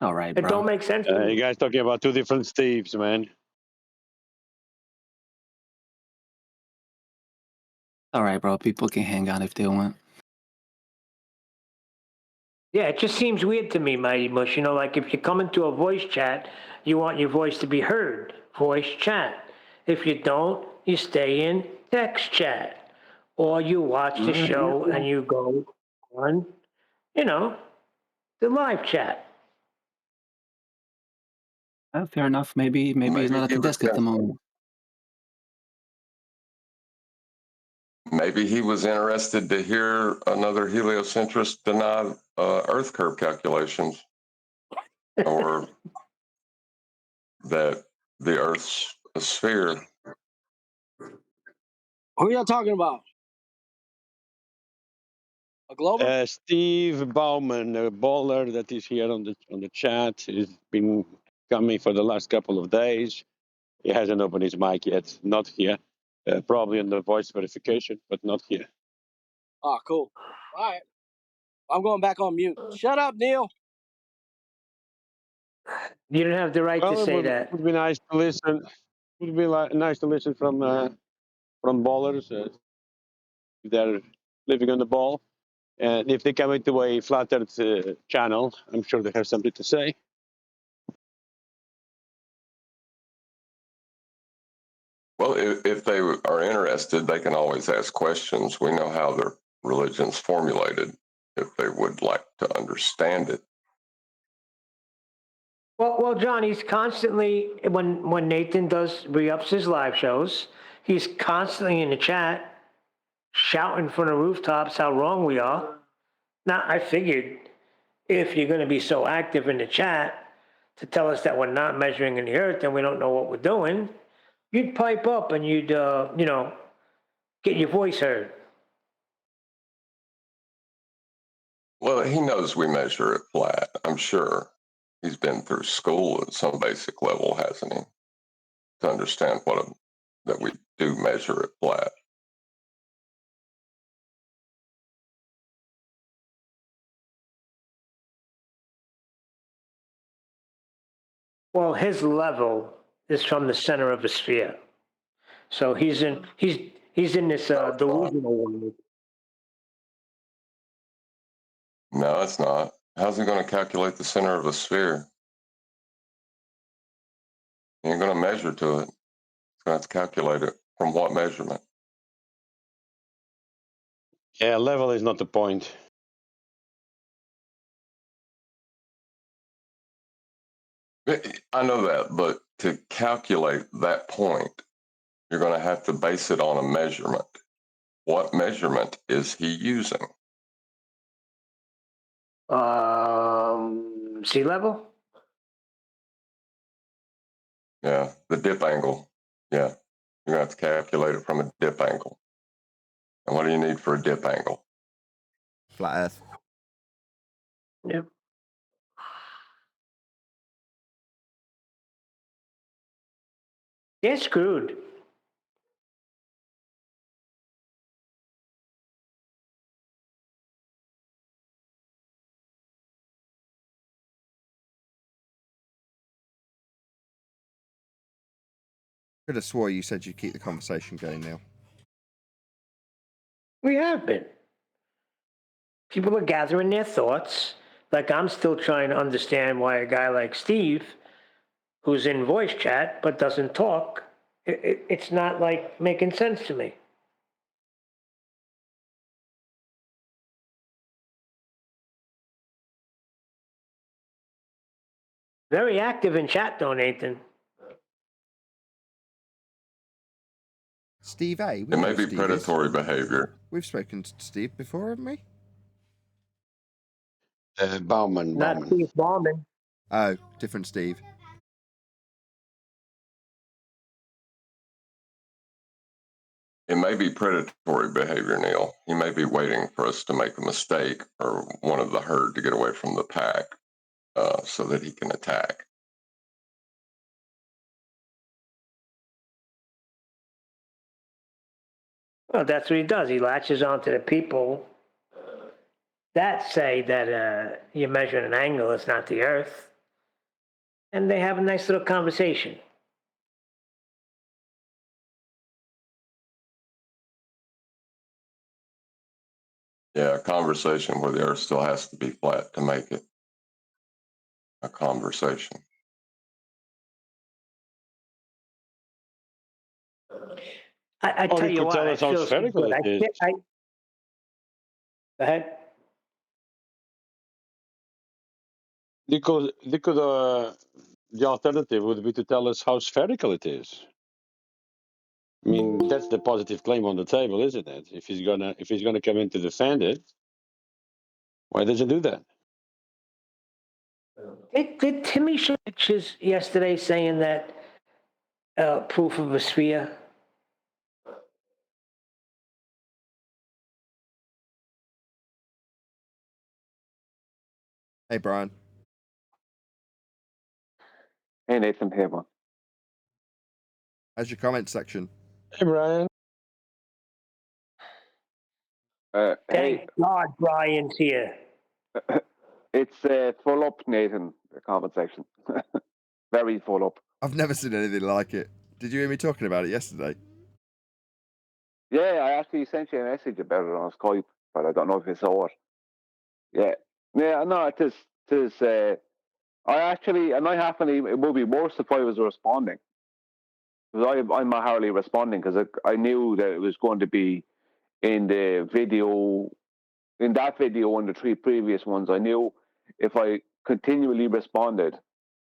Speaker 7: All right,
Speaker 16: It
Speaker 7: bro.
Speaker 16: don't make sense to
Speaker 4: You
Speaker 16: me.
Speaker 4: guys talking about two different Steves, man.
Speaker 7: All right, bro. People can hang out if they want.
Speaker 16: Yeah, it just seems weird to me, Mighty Mush. You know, like if you come into a voice chat, you want your voice to be heard. Voice chat. If you don't, you stay in text chat. Or you watch the show and you go on, you know, the live chat.
Speaker 7: Fair enough. Maybe he's not at
Speaker 8: Maybe he
Speaker 7: the
Speaker 8: was
Speaker 7: desk at the moment.
Speaker 8: maybe he was interested to hear another heliocentrist deny Earth curve calculations, or that the Earth's a sphere.
Speaker 17: Who are y'all talking about? A Glober?
Speaker 4: Steve Bauman, a baller that is here on the chat, has been coming for the last couple of days. He hasn't opened his mic yet. Not here. Probably on the voice verification, but not here.
Speaker 17: Oh, cool. All right. I'm going back on mute. Shut up, Neil.
Speaker 16: You don't have the right to
Speaker 4: Well,
Speaker 16: say that.
Speaker 4: would be nice to listen. Would be nice to listen from ballers. They're living on the ball, and if they come into a flat Earth channel, I'm sure they have something to say.
Speaker 8: Well, if they are interested, they can always ask questions. We know how their religion's formulated if they would like to understand it.
Speaker 16: Well, John, he's constantly when Nathan does re-ups his live shows, he's constantly in the chat shouting from the rooftops how wrong we are. Now, I figured if you're going to be so active in the chat to tell us that we're not measuring in the earth and we don't know what we're doing, you'd pipe up and you'd, get your voice heard.
Speaker 8: Well, he knows we measure it flat, I'm sure. He's been through school at some basic level, hasn't he? To understand that we do measure it flat.
Speaker 16: Well, his level is from the center of a sphere. So he's in this delusional world.
Speaker 8: No, it's not. How's he going to calculate the center of a sphere? He ain't going to measure to it. He's going to have to calculate it from what measurement?
Speaker 4: Yeah, level is not the point.
Speaker 8: I know that, but to calculate that point, you're going to have to base it on a measurement. What measurement is he using?
Speaker 16: Sea level?
Speaker 8: Yeah, the dip angle. Yeah, you're going to have to calculate it from a dip angle. And what do you need for a dip angle?
Speaker 1: Flat Earth.
Speaker 16: Yep. They're screwed.
Speaker 1: Could have swore you said you'd keep the conversation going, Neil.
Speaker 16: We have been. People are gathering their thoughts. Like, I'm still trying to understand why a guy like Steve, who's in voice chat but doesn't talk, it's not like making sense to me. Very active in chat, though, Nathan.
Speaker 1: Steve A.
Speaker 8: It may be predatory behavior.
Speaker 1: We've spoken to Steve before, haven't we?
Speaker 4: Bauman.
Speaker 16: Not Steve Bauman.
Speaker 1: Oh, different Steve.
Speaker 8: It may be predatory behavior, Neil. He may be waiting for us to make a mistake or one of the herd to get away from the pack so that he can attack.
Speaker 16: Well, that's what he does. He latches onto the people that say that you're measuring an angle, it's not the Earth. And they have a nice little conversation.
Speaker 8: Yeah, a conversation where the earth still has to be flat to make it a conversation.
Speaker 16: I tell you what, I feel so good. Go ahead.
Speaker 4: Because the alternative would be to tell us how spherical it is. I mean, that's the positive claim on the table, isn't it? If he's gonna come in to defend it, why does he do that?
Speaker 16: Did Timmy show pictures yesterday saying that proof of a sphere?
Speaker 1: Hey, Brian.
Speaker 18: Hey, Nathan. Hey, everyone.
Speaker 1: How's your comment section?
Speaker 4: Hey, Brian.
Speaker 16: Thank God Brian's here.
Speaker 18: It's full up, Nathan, the comment section. Very full up.
Speaker 1: I've never seen anything like it. Did you hear me talking about it yesterday?
Speaker 18: Yeah, I actually sent you a message about it on Skype, but I don't know if you saw it. Yeah. Yeah, no, it is, it would be worse if I was responding. Because I'm not hardly responding because I knew that it was going to be in the video, in that video and the three previous ones. I knew if I continually responded,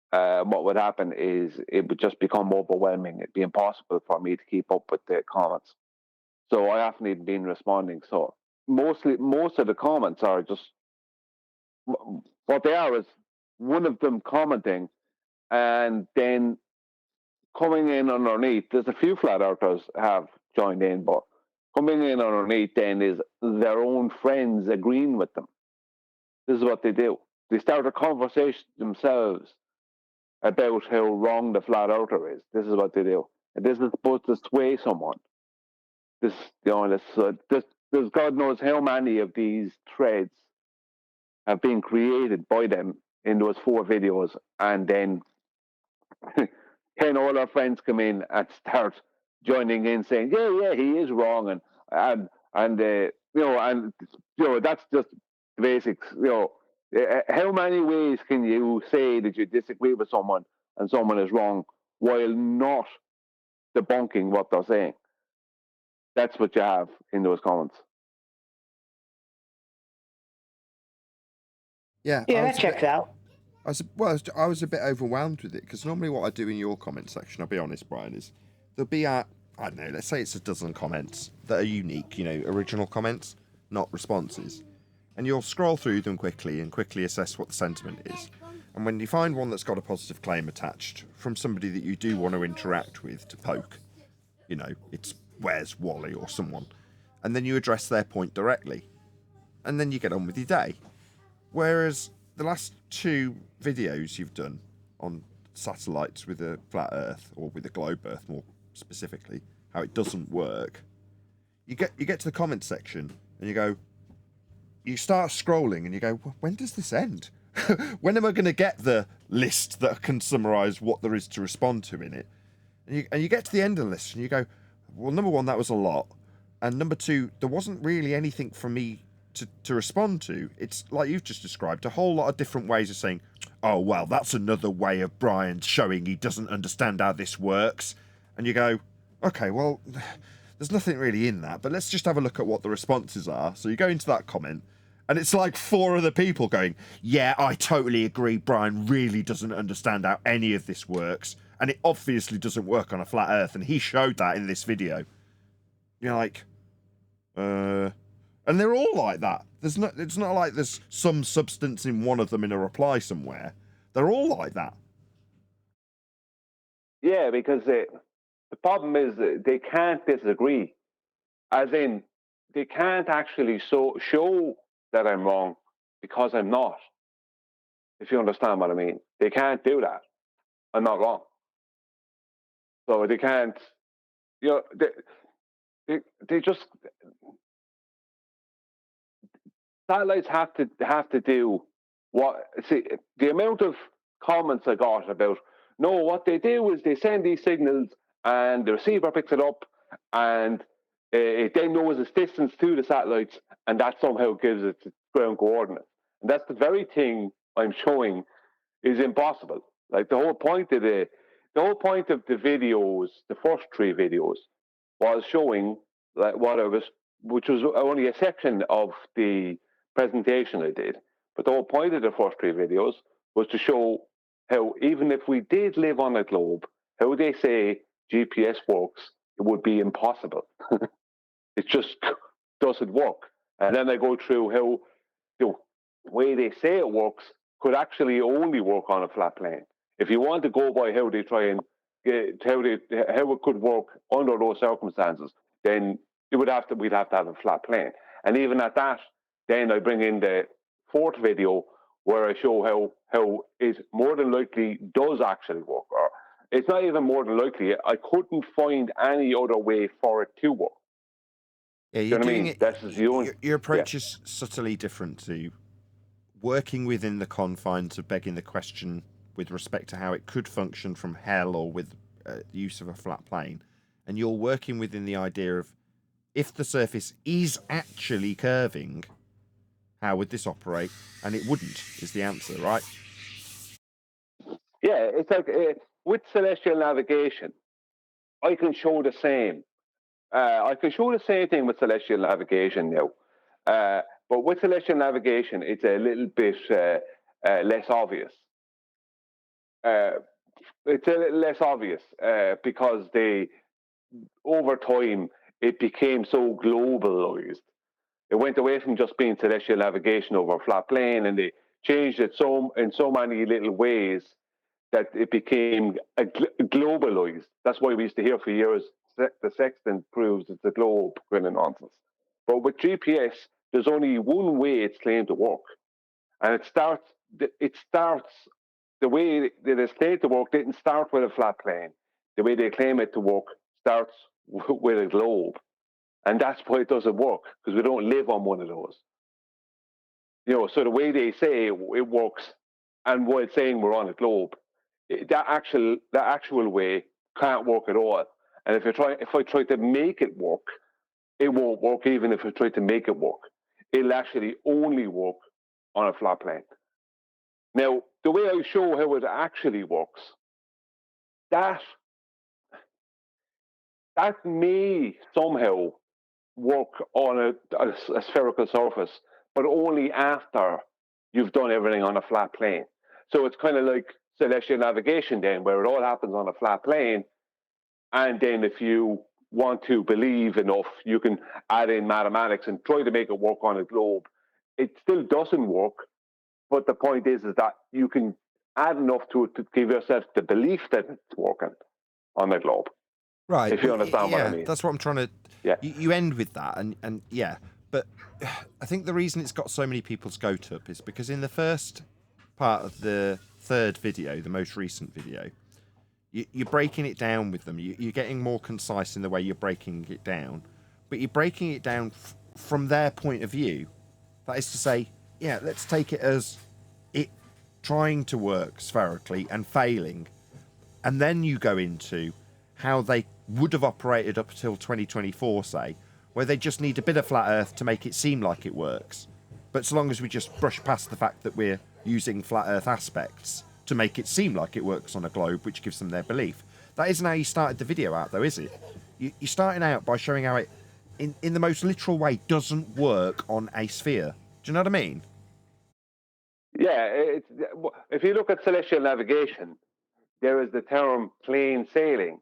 Speaker 18: what would happen is it would just become overwhelming. It'd be impossible for me to keep up with the comments. So I haven't been responding. So most of the comments are just what they are is one of them commenting and then coming in underneath. There's a few flat earthers have joined in, but coming in underneath then is their own friends agreeing with them. This is what they do. They start a conversation themselves about how wrong the flat earther is. This is what they do. And this is supposed to sway someone. There's God knows how many of these threads have been created by them in those 4 videos, and then 10 all our friends come in and start joining in saying, yeah, he is wrong, and that's just the basics. How many ways can you say that you disagree with someone and someone is wrong while not debunking what they're saying? That's what you have in those comments.
Speaker 1: Yeah,
Speaker 16: that checks out.
Speaker 1: I was a bit overwhelmed with it because normally what I do in your comment section, I'll be honest, Brian, is there'll be I don't know, let's say it's a dozen comments that are unique, original comments, not responses. And you'll scroll through them quickly and quickly assess what the sentiment is. And when you find one that's got a positive claim attached from somebody that you do want to interact with to poke, it's Where's Wally or someone, and then you address their point directly. And then you get on with your day. Whereas the last 2 videos you've done on satellites with a flat Earth, or with a globe Earth more specifically, how it doesn't work, you get to the comment section and you start scrolling and you go, when does this end? When am I going to get the list that can summarise what there is to respond to in it? And you get to the end of the list and you go, well, number one, that was a lot. And number two, there wasn't really anything for me to respond to. It's like you've just described, a whole lot of different ways of saying, oh, well, that's another way of Brian showing he doesn't understand how this works. And you go, okay, well, there's nothing really in that, but let's just have a look at what the responses are. So you go into that comment, and it's like 4 other people going, yeah, I totally agree, Brian really doesn't understand how any of this works, and it obviously doesn't work on a flat earth, and he showed that in this video. You're like, and they're all like that. It's not like there's some substance in one of them in a reply somewhere. They're all like that.
Speaker 18: Yeah, because the problem is that they can't disagree. As in, they can't actually show that I'm wrong because I'm not. If you understand what I mean. They can't do that. I'm not wrong. So they can't, you know, they just, satellites have to do what, see, the amount of comments I got about, no, what they do is they send these signals and the receiver picks it up and it then knows its distance to the satellites and that somehow gives it its ground coordinates. And that's the very thing I'm showing is impossible. Like the whole point of the videos, the first 3 videos, was showing like which was only a section of the presentation I did. But the whole point of the first 3 videos was to show how even if we did live on a globe, how they say GPS works, it would be impossible. It just doesn't work. And then I go through how the way they say it works could actually only work on a flat plane. If you want to go by how they try and how it could work under those circumstances, then we'd have to have a flat plane. And even at that, then I bring in the 4th video where I show how it more than likely does actually work. Or it's not even more than likely. I couldn't find any other way for it to work.
Speaker 1: Yeah, you're doing
Speaker 18: it.
Speaker 1: Your approach is subtly different to working within the confines of begging the question with respect to how it could function from hell or with the use of a flat plane, and you're working within the idea of if the surface is actually curving, how would this operate? And it wouldn't, is the answer, right?
Speaker 18: Yeah, it's like with celestial navigation, I can show the same. I can show the same thing with celestial navigation now. But with celestial navigation, it's a little bit less obvious. It's a little less obvious because over time, it became so globalized. It went away from just being celestial navigation over a flat plane, and they changed it in so many little ways that it became globalized. That's why we used to hear for years, the sextant proves it's a globe, kind of nonsense. But with GPS, there's only one way it's claimed to work. And it starts, the way that it's claimed to work didn't start with a flat plane. The way they claim it to work starts with a globe. And that's why it doesn't work, because we don't live on one of those. You know, so the way they say it works, and while saying we're on a globe, that actual way can't work at all. And if I try to make it work, it won't work even if I try to make it work. It'll actually only work on a flat plane. Now, the way I show how it actually works, that may somehow work on a spherical surface, but only after you've done everything on a flat plane. So it's kind of like celestial navigation then, where it all happens on a flat plane. And then if you want to believe enough, you can add in mathematics and try to make it work on a globe. It still doesn't work, but the point is that you can add enough to it to give yourself the belief that it's working on a globe.
Speaker 1: Right.
Speaker 18: If you understand what I mean.
Speaker 1: That's what I'm trying to...
Speaker 18: Yeah.
Speaker 1: You end with that, and yeah. But I think the reason it's got so many people's goat up is because in the first part of the 3rd video, the most recent video, you're breaking it down with them. You're getting more concise in the way you're breaking it down, but you're breaking it down from their point of view. That is to say, yeah, let's take it as it trying to work spherically and failing. And then you go into how they would have operated up until 2024, say, where they just need a bit of flat Earth to make it seem like it works. But so long as we just brush past the fact that we're using flat Earth aspects to make it seem like it works on a globe, which gives them their belief. That isn't how you started the video out, though, is it? You're starting out by showing how it, in the most literal way, doesn't work on a sphere. Do you know what I mean?
Speaker 18: Yeah, if you look at celestial navigation, there is the term plain sailing.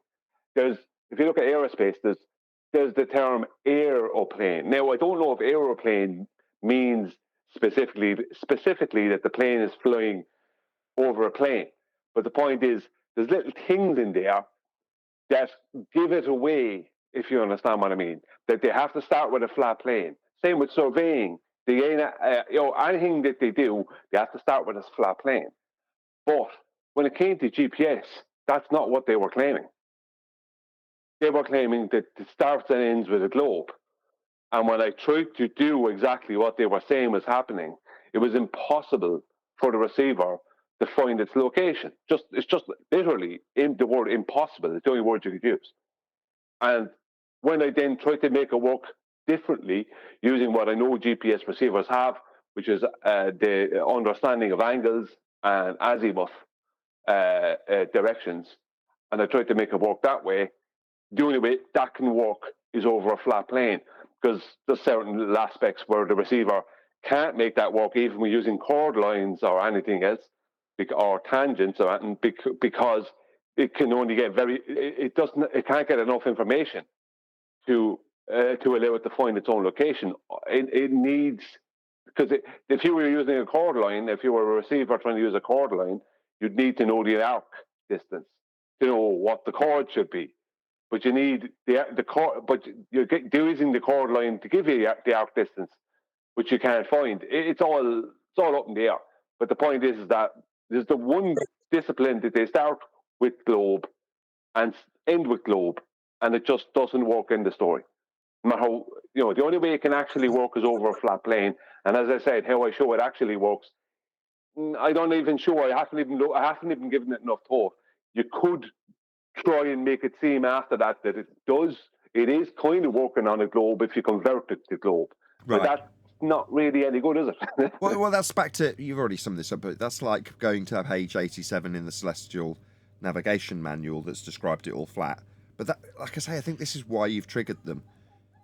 Speaker 18: If you look at aerospace, there's the term aeroplane. Now, I don't know if aeroplane means specifically that the plane is flying over a plane. But the point is, there's little things in there that give it away, if you understand what I mean. That they have to start with a flat plane. Same with surveying. Anything that they do, they have to start with a flat plane. But when it came to GPS, that's not what they were claiming. They were claiming that it starts and ends with a globe. And when I tried to do exactly what they were saying was happening, it was impossible for the receiver to find its location. It's just literally the word impossible. It's the only word you could use. And when I then tried to make it work differently, using what I know GPS receivers have, which is the understanding of angles and azimuth directions, and I tried to make it work that way, the only way that can work is over a flat plane, because there's certain little aspects where the receiver can't make that work, even when using chord lines or anything else, or tangents or anything, because it can only get it can't get enough information to allow it to find its own location. It needs, because if you were using a chord line, if you were a receiver trying to use a chord line, you'd need to know the arc distance to know what the chord should be. But you need the chord, but you're using the chord line to give you the arc distance, which you can't find. It's all up in the air. But the point is that there's the one discipline that they start with globe and end with globe, and it just doesn't work in the story. No matter how, the only way it can actually work is over a flat plane. And as I said, how I show it actually works, I don't even show. I haven't even given it enough thought. You could try and make it seem after that it is kind of working on a globe if you convert it to globe. Right. But that's not really any good, is it?
Speaker 1: well, that's back to, you've already summed this up, but that's like going to page 87 in the Celestial Navigation Manual that's described it all flat. But that, like I say, I think this is why you've triggered them.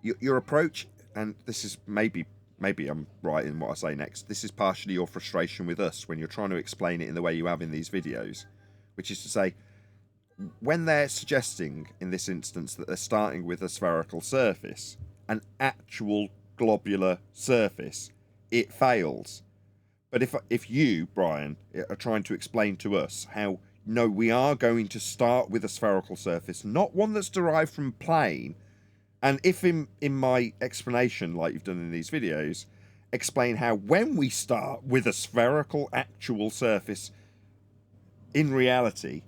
Speaker 1: Your approach, and this is maybe I'm right in what I say next, this is partially your frustration with us when you're trying to explain it in the way you have in these videos, which is to say, when they're suggesting, in this instance, that they're starting with a spherical surface, an actual globular surface, it fails. But if you, Brian, are trying to explain to us how, no, we are going to start with a spherical surface, not one that's derived from plane, and if in my explanation, like you've done in these videos, explain how when we start with a spherical actual surface, in reality,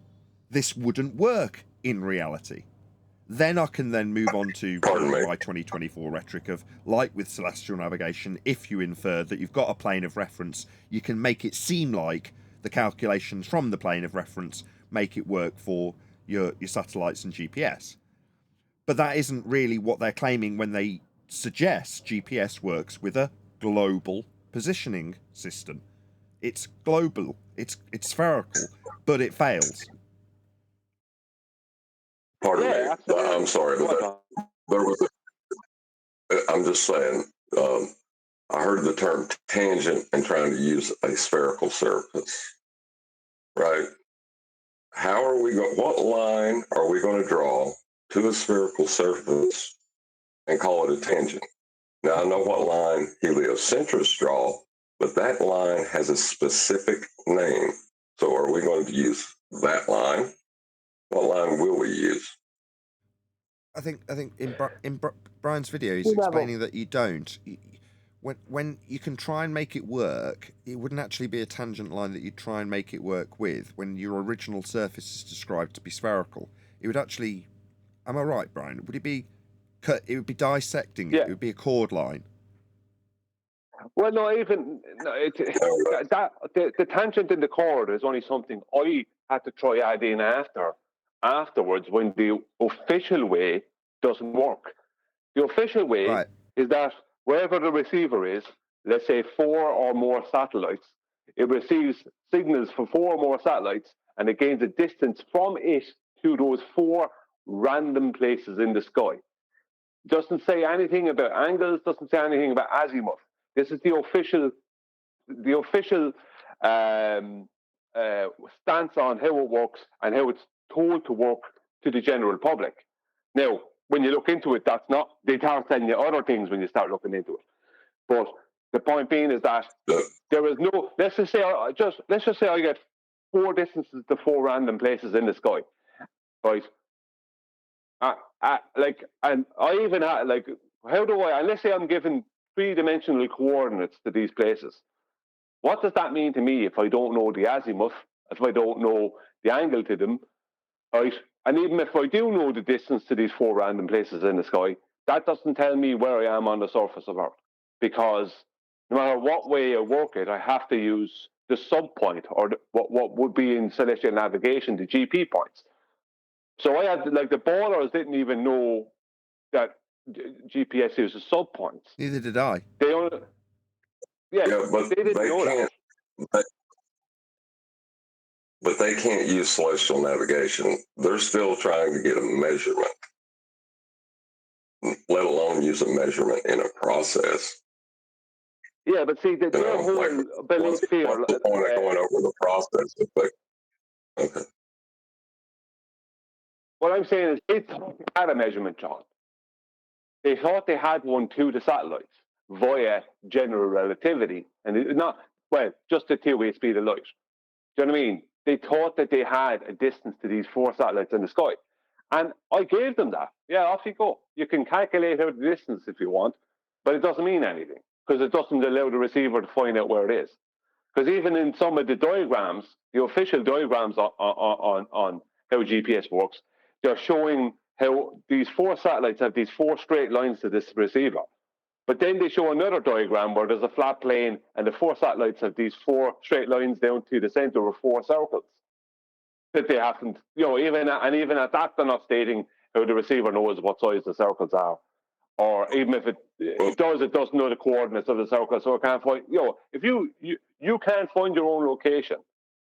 Speaker 1: this wouldn't work in reality. Then I can then move on to my 2024 rhetoric of, like with celestial navigation, if you infer that you've got a plane of reference, you can make it seem like the calculations from the plane of reference make it work for your satellites and GPS. But that isn't really what they're claiming when they suggest GPS works with a global positioning system. It's global, it's spherical, but it fails.
Speaker 8: Pardon me. I'm sorry, but there was I'm just saying, I heard the term tangent and trying to use a spherical surface, right? How are we going, what line are we going to draw to a spherical surface and call it a tangent? Now, I know what line heliocentrists draw, but that line has a specific name. So are we going to use that line? What line will we use?
Speaker 1: I think in Brian's video, he's explaining that you don't. When you can try and make it work, it wouldn't actually be a tangent line that you'd try and make it work with. When your original surface is described to be spherical, it would actually. Am I right, Brian? Would it be cut? It would be dissecting. Yeah. It would be a chord line.
Speaker 18: Well, the tangent in the chord is only something I had to try add in after afterwards when the official way doesn't work. The official way is that wherever the receiver is, let's say 4 or more satellites, it receives signals from 4 or more satellites, and it gains a distance from it to those 4 random places in the sky. Doesn't say anything about angles, doesn't say anything about azimuth. This is the official stance on how it works and how it's told to work to the general public. Now, when you look into it, that's not, they start telling you other things when you start looking into it. But the point being is that there is no, let's just say I get 4 distances to 4 random places in the sky, right? And I even had, like, how do I, and let's say I'm given 3-dimensional coordinates to these places. What does that mean to me if I don't know the azimuth, if I don't know the angle to them, right? And even if I do know the distance to these 4 random places in the sky, that doesn't tell me where I am on the surface of Earth. Because no matter what way I work it, I have to use the sub point, or what would be in celestial navigation, the GP points. So I had, like, the ballers didn't even know that GPS uses sub points.
Speaker 1: Neither did I.
Speaker 18: They only,
Speaker 8: but
Speaker 18: they didn't know
Speaker 8: can't. But they can't use celestial navigation. They're still trying to get a measurement, let alone use a measurement in a process.
Speaker 18: Yeah, but see, their whole belief here.
Speaker 8: What's the point of going over the process? Okay.
Speaker 18: What I'm saying is, they thought they had a measurement, John. They thought they had one to the satellites via general relativity, and just the 2-way speed of light. Do you know what I mean? They thought that they had a distance to these 4 satellites in the sky. And I gave them that. Yeah, off you go. You can calculate out the distance if you want, but it doesn't mean anything because it doesn't allow the receiver to find out where it is. Because even in some of the diagrams, the official diagrams on how GPS works, they're showing how these 4 satellites have these 4 straight lines to this receiver. But then they show another diagram where there's a flat plane and the 4 satellites have these 4 straight lines down to the center of 4 circles. That they haven't, even at that, they're not stating how the receiver knows what size the circles are. Or even if it doesn't know the coordinates of the circle, so it can't find, if you can't find your own location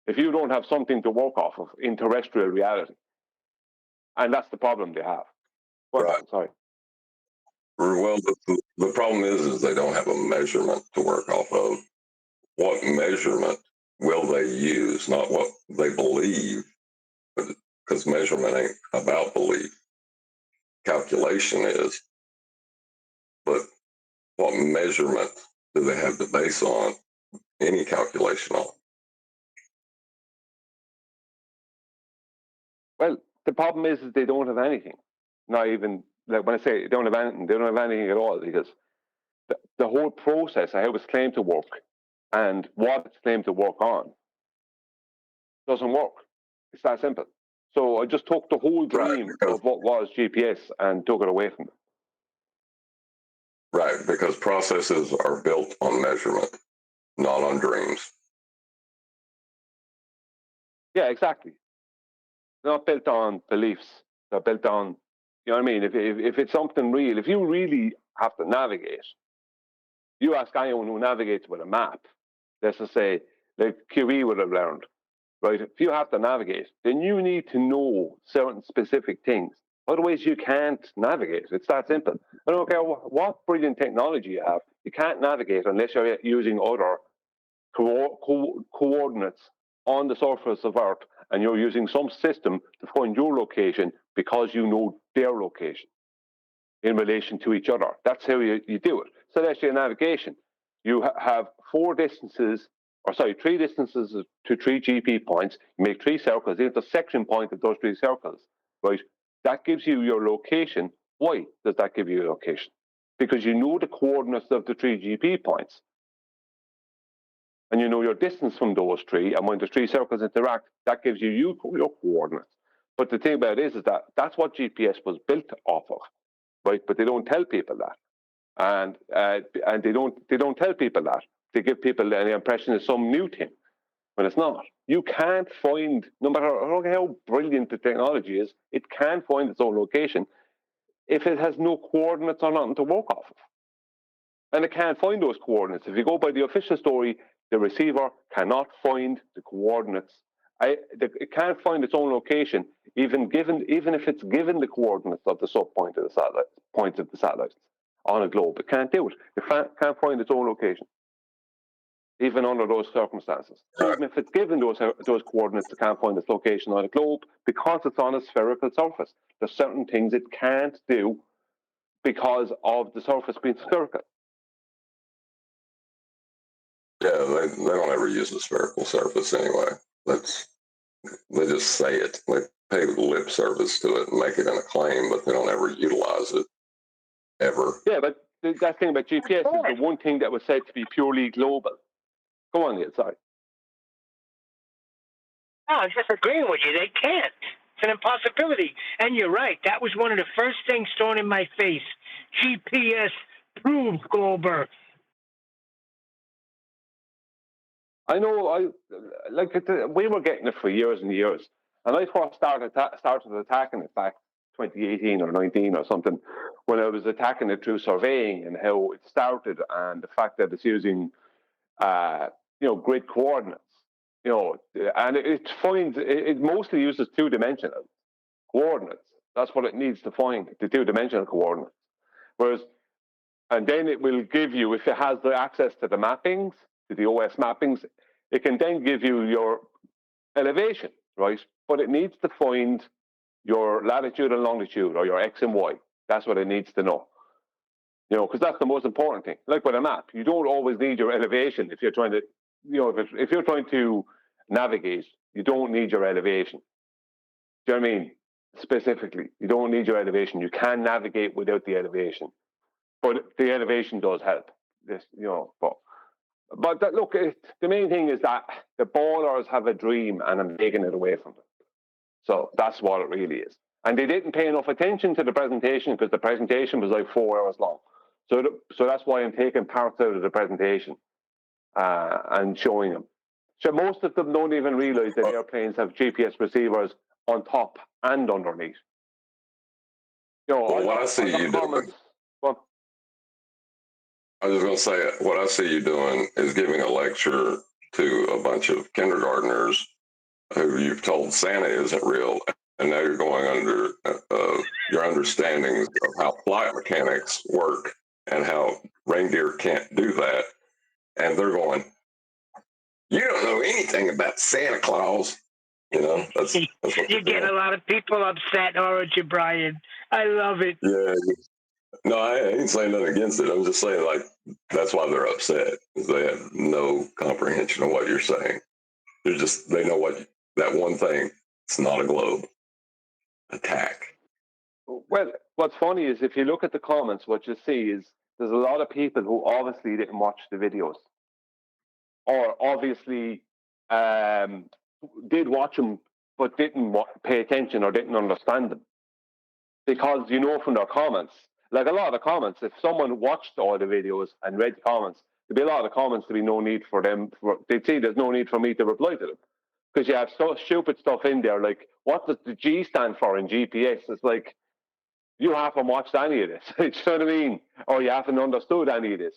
Speaker 18: if you don't have something to work off of in terrestrial reality. And that's the problem they have.
Speaker 8: Right.
Speaker 18: Sorry.
Speaker 8: Well, the problem is they don't have a measurement to work off of. What measurement will they use? Not what they believe, because measurement ain't about belief. Calculation is. But what measurement do they have to base on any calculation on?
Speaker 18: Well, the problem is they don't have anything. Not even, like when I say they don't have anything, they don't have anything at all, because the whole process, how it's claimed to work and what it's claimed to work on doesn't work. It's that simple. So I just took the whole dream of what was GPS and took it away from them.
Speaker 8: Right, because processes are built on measurement, not on dreams.
Speaker 18: Yeah, exactly. They're not built on beliefs. They're built on, you know what I mean? If it's something real, if you really have to navigate, you ask anyone who navigates with a map, let's just say, like QE would have learned, right? If you have to navigate, then you need to know certain specific things. Otherwise, you can't navigate. It's that simple. I don't care what brilliant technology you have, you can't navigate unless you're using other coordinates on the surface of Earth, and you're using some system to find your location because you know their location in relation to each other. That's how you do it. Celestial navigation. You have 3 distances to 3 GP points. You make 3 circles. The intersection point of those 3 circles, right? That gives you your location. Why does that give you your location? Because you know the coordinates of the 3 GP points. And you know your distance from those 3, and when the 3 circles interact, that gives you your coordinates. But the thing about it is that that's what GPS was built off of, right? But they don't tell people that, and they don't tell people that. They give people the impression it's some new thing. when it's not. You can't find, no matter how brilliant the technology is, it can't find its own location if it has no coordinates or nothing to work off of. And it can't find those coordinates. If you go by the official story, the receiver cannot find the coordinates. It can't find its own location, even if it's given the coordinates of the sub point of the satellite, points of the satellites on a globe. It can't do it. It can't find its own location, even under those circumstances. Even if it's given those coordinates, it can't find its location on a globe because it's on a spherical surface. There's certain things it can't do because of the surface being spherical.
Speaker 8: Yeah, they don't ever use the spherical surface anyway. They just say it. They pay lip service to it and make it in a claim, but they don't ever utilize it, ever.
Speaker 18: Yeah, but that thing about GPS is the one thing that was said to be purely global. Go on, Neil, sorry.
Speaker 6: No, I'm just agreeing with you. They can't. It's an impossibility. And you're right. That was one of the first things thrown in my face. GPS proved Goldberg.
Speaker 18: I know. We were getting it for years and years, and I first started attacking it back 2018 or 19 or something, when I was attacking it through surveying and how it started, and the fact that it's using, grid coordinates. And it mostly uses two-dimensional coordinates. That's what it needs to find, the two-dimensional coordinates. And then it will give you, if it has the access to the mappings, to the OS mappings, it can then give you your elevation, right? But it needs to find your latitude and longitude, or your X and Y. That's what it needs to know. Because that's the most important thing. Like with a map, you don't always need your elevation if you're trying to, if you're trying to navigate, you don't need your elevation. Do you know what I mean? Specifically, you don't need your elevation. You can navigate without the elevation, but the elevation does help. But look, the main thing is that the ballers have a dream, and I'm taking it away from them. So that's what it really is. And they didn't pay enough attention to the presentation, because the presentation was like 4 hours long. So that's why I'm taking parts out of the presentation and showing them. So most of them don't even realize that airplanes have GPS receivers on top and underneath.
Speaker 8: What I see you doing, I was just going to say, what I see you doing is giving a lecture to a bunch of kindergartners who you've told Santa isn't real, and now you're going under your understandings of how flight mechanics work and how reindeer can't do that. And they're going, you don't know anything about Santa Claus. That's what
Speaker 6: You get a lot of people upset, aren't you, Brian? I love it.
Speaker 8: Yeah. No, I ain't saying nothing against it. I'm just saying, that's why they're upset. They have no comprehension of what you're saying. They know that one thing. It's not a globe. Attack.
Speaker 18: Well, what's funny is if you look at the comments, what you see is there's a lot of people who obviously didn't watch the videos, or obviously did watch them but didn't pay attention or didn't understand them. Because from their comments, like a lot of the comments, if someone watched all the videos and read the comments, there'd be a lot of comments to be no need for them. They'd see there's no need for me to reply to them. Because you have so stupid stuff in there, like, what does the G stand for in GPS? It's like, you haven't watched any of this. You know what I mean? Or you haven't understood any of this.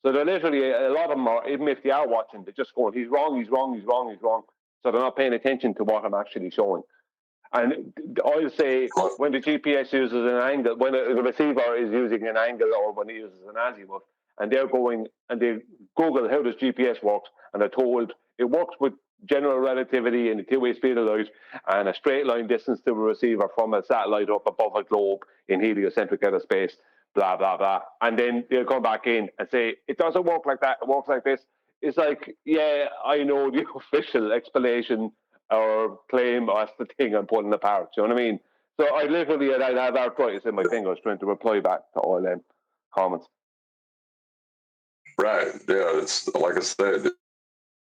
Speaker 18: So they're literally, a lot of them are, even if they are watching, they're just going, he's wrong, he's wrong, he's wrong, he's wrong. So they're not paying attention to what I'm actually showing. And I'll say, when the GPS uses an angle, when the receiver is using an angle, or when it uses an azimuth, and they're going and they Google how does GPS works, and they're told it works with general relativity and the two-way speed of light and a straight line distance to a receiver from a satellite up above a globe in heliocentric outer space, blah, blah, blah. And then they'll come back in and say, it doesn't work like that, it works like this. It's like, yeah, I know the official explanation or claim, that's the thing I'm pulling apart. Do you know what I mean? So I'd have arthritis in my fingers trying to reply back to all them comments.
Speaker 8: Right. Yeah, it's like I said,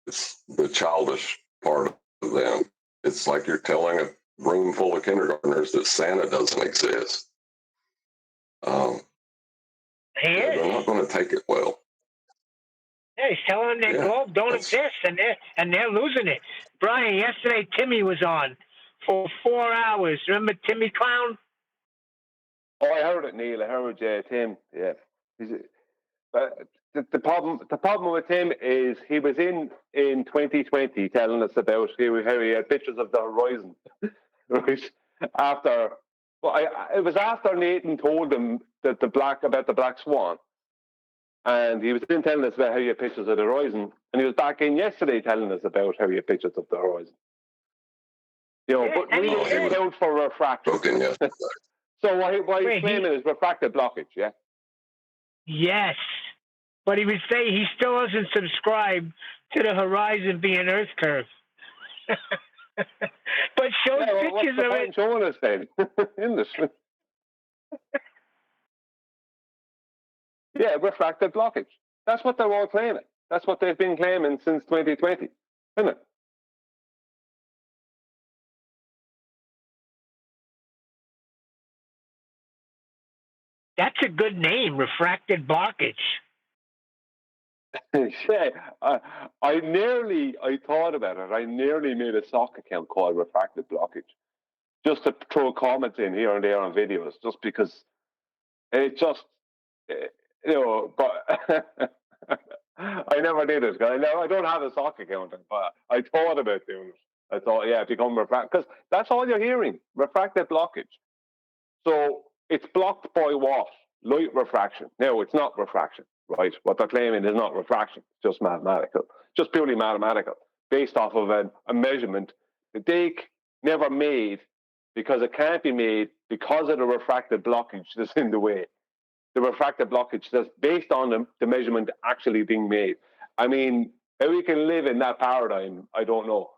Speaker 8: it's the childish part of them. It's like you're telling a room full of kindergartners that Santa doesn't exist. They're not going to take it well.
Speaker 6: Yeah, he's telling them their globe don't exist, and they're losing it. Brian, yesterday Timmy was on for 4 hours. Remember Timmy Clown?
Speaker 18: Oh, I heard it, Neil. I heard Tim. Yeah. The problem with him is he was in 2020 telling us about how he had pictures of the horizon, right? After, it was after Nathan told him that about the black swan, and he was in telling us about how he had pictures of the horizon, and he was back in yesterday telling us about how he had pictures of the horizon. You know, but we looked out for refraction. So what he's claiming is refractive blockage, yeah?
Speaker 6: Yes. But he would say he still doesn't subscribe to the horizon being Earth curve. But shows pictures of it.
Speaker 18: Showing us then in this. Yeah, refractive blockage. That's what they're all claiming. That's what they've been claiming since 2020, isn't it?
Speaker 6: That's a good name, refracted blockage.
Speaker 18: Yeah, I thought about it. I nearly made a sock account called refractive blockage, just to throw comments in here and there on videos, just because it just, you know. But I never did it. I don't have a sock account, but I thought about doing it. I thought, yeah, become refractive, because that's all you're hearing, refractive blockage. So it's blocked by what? Light refraction. No, it's not refraction, right? What they're claiming is not refraction, it's just mathematical, just purely mathematical, based off of a measurement that they never made, because it can't be made because of the refractive blockage that's in the way. The refractive blockage that's based on the measurement actually being made. I mean, how we can live in that paradigm, I don't know.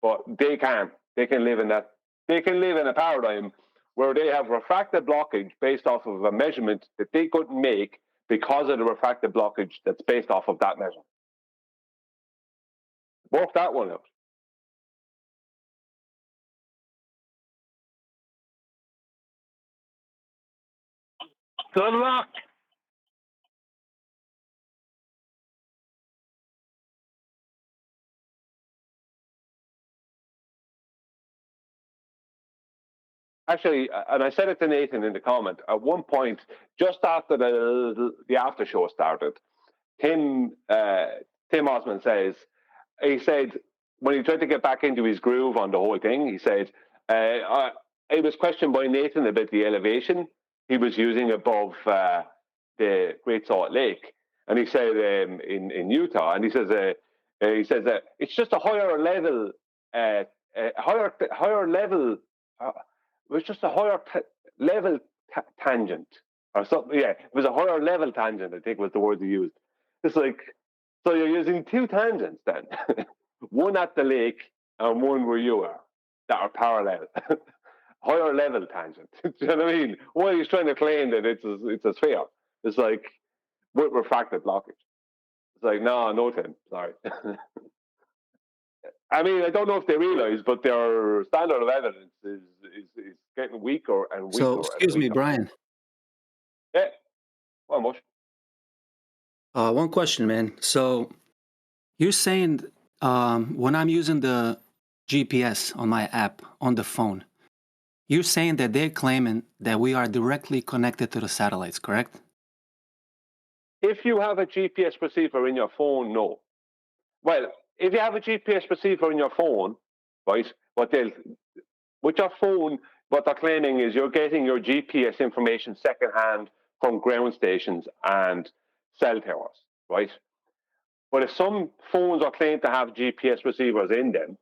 Speaker 18: But they can. They can live in that. They can live in a paradigm where they have refractive blockage based off of a measurement that they couldn't make because of the refractive blockage that's based off of that measurement. Work that one out.
Speaker 6: Good luck.
Speaker 18: Actually, and I said it to Nathan in the comment, at one point, just after the after show started, Tim Osman he said, when he tried to get back into his groove on the whole thing, he said, it was questioned by Nathan about the elevation he was using above the Great Salt Lake. And he said in Utah, and he says it's just a higher level, higher level. It was just a higher level tangent or something. Yeah, it was a higher level tangent, I think was the word he used. It's like, so you're using two tangents then, one at the lake and one where you are, that are parallel. Higher level tangent. Do you know what I mean? Well, he's trying to claim that it's a sphere. It's like with refractive blockage. It's like, no, Tim, sorry. I mean, I don't know if they realize, but their standard of evidence is getting weaker and weaker.
Speaker 7: So, excuse me, Brian.
Speaker 18: Yeah. Well, much.
Speaker 7: One question, man. So, you're saying when I'm using the GPS on my app on the phone, you're saying that they're claiming that we are directly connected to the satellites, correct?
Speaker 18: If you have a GPS receiver in your phone, no. Well, if you have a GPS receiver in your phone, right, with your phone, what they're claiming is you're getting your GPS information secondhand from ground stations and cell towers, right? But if some phones are claimed to have GPS receivers in them,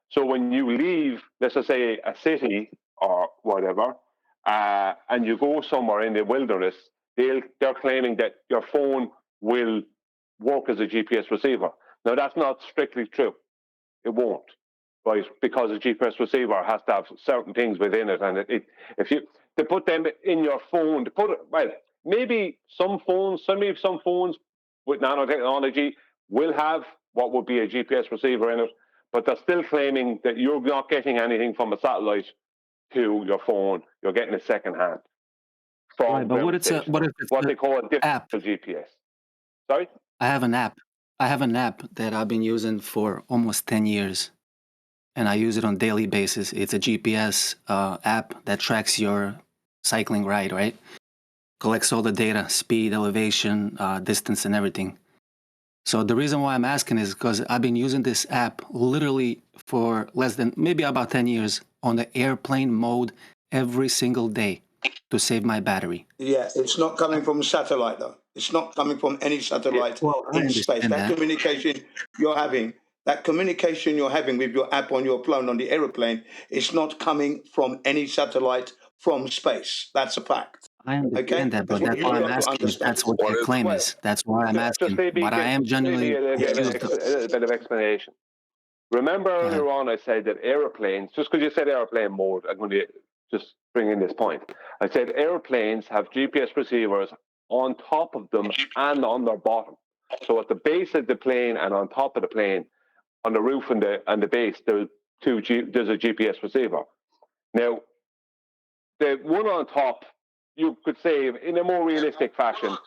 Speaker 18: so when you leave, let's just say a city or whatever, and you go somewhere in the wilderness, they're claiming that your phone will work as a GPS receiver. Now, that's not strictly true. It won't, right? Because a GPS receiver has to have certain things within it, and if you to put them in your phone, maybe some phones with nanotechnology will have what would be a GPS receiver in it, but they're still claiming that you're not getting anything from a satellite to your phone. You're getting it secondhand.
Speaker 7: Right, but what if it's
Speaker 18: what they call a
Speaker 7: app
Speaker 18: GPS. Sorry?
Speaker 7: I have an app. I have an app that I've been using for almost 10 years, and I use it on a daily basis. It's a GPS app that tracks your cycling ride, right? Collects all the data, speed, elevation, distance, and everything. So the reason why I'm asking is because I've been using this app literally for less than maybe about 10 years on the airplane mode every single day to save my battery.
Speaker 13: Yeah, it's not coming from satellite though. It's not coming from any satellite
Speaker 7: Well, I
Speaker 13: in space.
Speaker 7: understand
Speaker 13: That
Speaker 7: that.
Speaker 13: communication you're having, with your app on your phone on the aeroplane, it's not coming from any satellite from space. That's a fact.
Speaker 7: I
Speaker 13: Okay,
Speaker 7: understand that,
Speaker 13: that's
Speaker 7: but
Speaker 13: what
Speaker 7: that's
Speaker 13: you've
Speaker 7: why I'm
Speaker 13: got to
Speaker 7: asking if
Speaker 13: understand.
Speaker 7: that's what your claim
Speaker 18: Well,
Speaker 7: is. That's why I'm
Speaker 18: just
Speaker 7: asking.
Speaker 18: maybe
Speaker 7: But I am genuinely
Speaker 18: give
Speaker 7: confused.
Speaker 18: a little bit of explanation. Remember
Speaker 7: Go ahead.
Speaker 18: earlier on I said that airplanes, just because you said airplane mode, I'm going to just bring in this point. I said airplanes have GPS receivers on top of them and on their bottom. So at the base of the plane and on top of the plane, on the roof and the base, there's a GPS receiver. Now, the one on top, you could say in a more realistic fashion,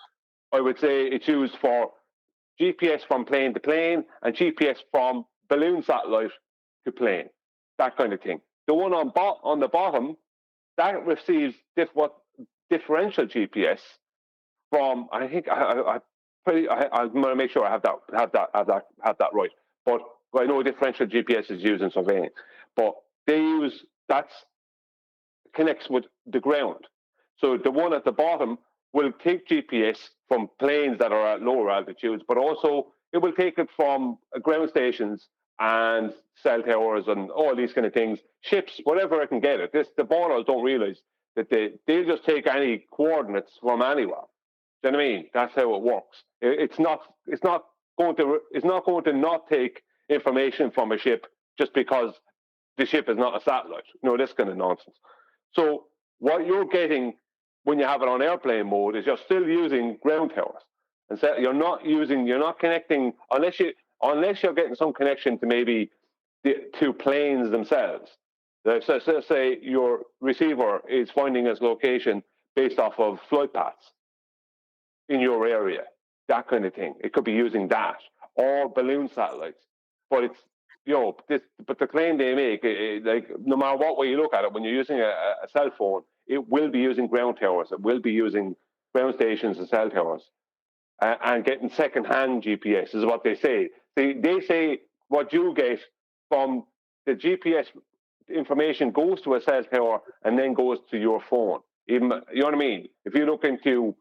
Speaker 18: I would say it's used for GPS from plane to plane and GPS from balloon satellite to plane, that kind of thing. The one on the bottom, that receives differential GPS from. I think I'm going to make sure I have that right. But I know differential GPS is used in surveying, but that's connects with the ground. So the one at the bottom will take GPS from planes that are at lower altitudes, but also it will take it from ground stations and cell towers and all these kind of things, ships, whatever it can get it. The borders don't realize that they'll just take any coordinates from anywhere. Do you know what I mean? That's how it works. It's not going to not take information from a ship just because the ship is not a satellite. This kind of nonsense. So what you're getting when you have it on airplane mode is you're still using ground towers, and so you're not connecting unless you're getting some connection to maybe the two planes themselves. So say your receiver is finding its location based off of flight paths in your area, that kind of thing. It could be using that or balloon satellites, but it's but the claim they make, like no matter what way you look at it, when you're using a cell phone, it will be using ground towers. It will be using ground stations and cell towers, and getting second-hand GPS is what they say. They say what you get from the GPS information goes to a cell tower and then goes to your phone. Even, you know what I mean? If you look into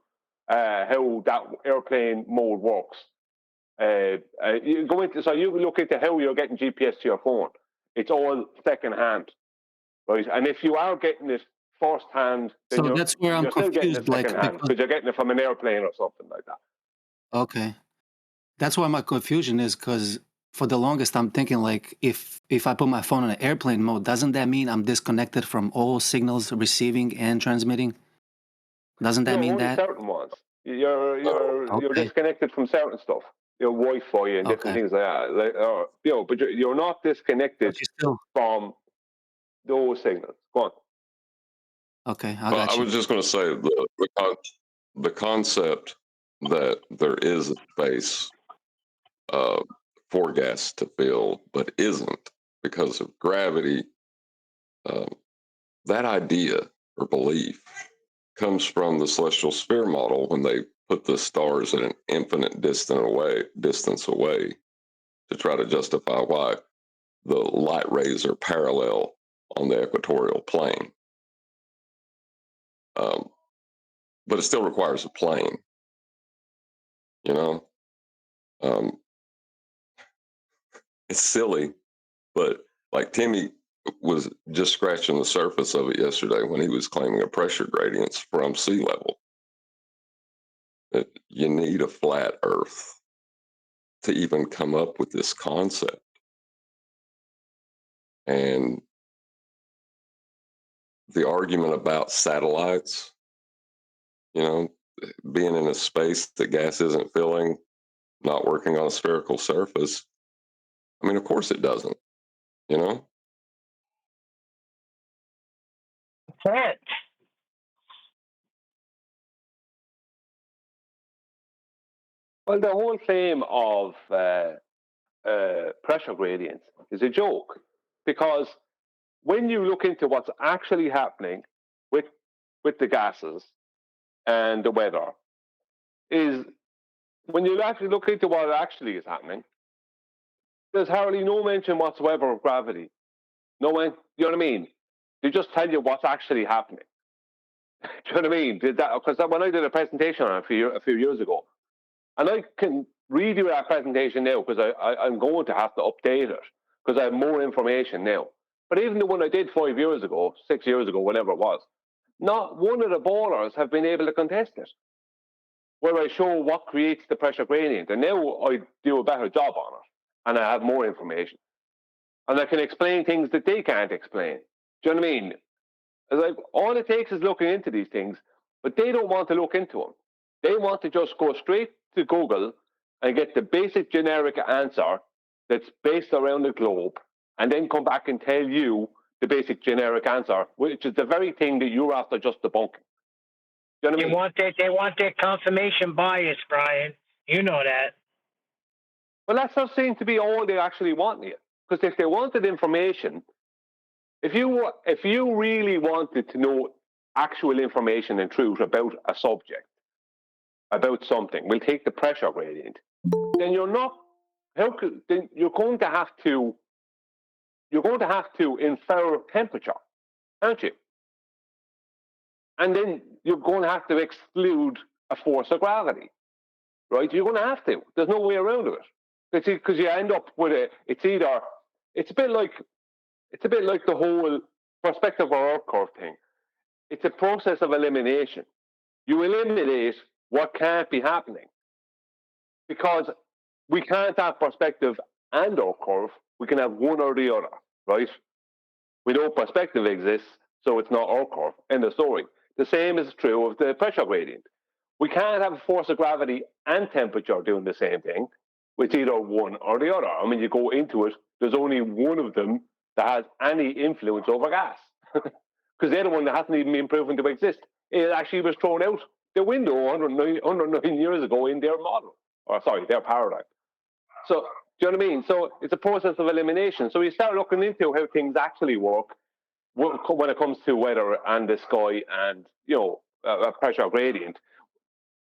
Speaker 18: how that airplane mode works, you look into how you're getting GPS to your phone. It's all second hand, right? And if you are getting it first hand, then
Speaker 7: So that's where I'm
Speaker 18: you're still getting it
Speaker 7: confused, like,
Speaker 18: second hand because you're getting it from an airplane or something like that.
Speaker 7: okay. That's why my confusion is because for the longest I'm thinking like if I put my phone on an airplane mode, doesn't that mean I'm disconnected from all signals receiving and transmitting? Doesn't that mean
Speaker 18: only
Speaker 7: that?
Speaker 18: certain ones. You're
Speaker 7: Okay.
Speaker 18: disconnected from certain stuff. Your Wi-Fi and different
Speaker 7: Okay.
Speaker 18: things like that. But you're not disconnected
Speaker 7: But you still.
Speaker 18: from those signals. Go on.
Speaker 7: Okay, I
Speaker 8: Well, I
Speaker 7: got you.
Speaker 8: was just going to say the concept that there is a space for gas to fill, but isn't because of gravity. Um, that idea or belief comes from the celestial sphere model when they put the stars at an infinite distance away to try to justify why the light rays are parallel on the equatorial plane. But it still requires a plane, you know? It's silly, but like Timmy was just scratching the surface of it yesterday when he was claiming a pressure gradients from sea level. That you need a flat Earth to even come up with this concept. And the argument about satellites, being in a space that gas isn't filling, not working on a spherical surface. I mean, of course it doesn't, you know?
Speaker 6: Can't.
Speaker 18: Well, the whole claim of pressure gradients is a joke, because when you look into what's actually happening with the gases and the weather, is when you actually look into what actually is happening, there's hardly no mention whatsoever of gravity. No one, you know what I mean? They just tell you what's actually happening. Do you know what I mean? Because when I did a presentation on it a few years ago, and I can redo that presentation now because I'm going to have to update it because I have more information now. But even the one I did 5 years ago, 6 years ago, whatever it was, not one of the ballers have been able to contest it, where I show what creates the pressure gradient. And now I do a better job on it, and I have more information. And I can explain things that they can't explain. Do you know what I mean? It's like, all it takes is looking into these things, but they don't want to look into them. They want to just go straight to Google and get the basic generic answer that's based around the globe, and then come back and tell you the basic generic answer, which is the very thing that you're after just debunking. You know what I mean?
Speaker 6: They want their confirmation bias, Brian. You know that.
Speaker 18: Well, that does seem to be all they actually want here. Because if they wanted information, if you really wanted to know actual information and truth about a subject, about something, we'll take the pressure gradient, then then you're going to have to infer temperature, aren't you? And then you're going to have to exclude a force of gravity, right? You're going to have to. There's no way around it. Because you end up with it's a bit like the whole perspective or Earth curve thing. It's a process of elimination. You eliminate what can't be happening, because we can't have perspective and Earth curve. We can have one or the other, right? We know perspective exists, so it's not Earth curve. End of story. The same is true of the pressure gradient. We can't have a force of gravity and temperature doing the same thing. It's either one or the other. I mean, you go into it, there's only one of them that has any influence over gas. Because the other one that hasn't even been proven to exist. It actually was thrown out the window 109 years ago in their model. Or sorry, their paradigm. So, do you know what I mean? So it's a process of elimination. So you start looking into how things actually work when it comes to weather and the sky and, a pressure gradient.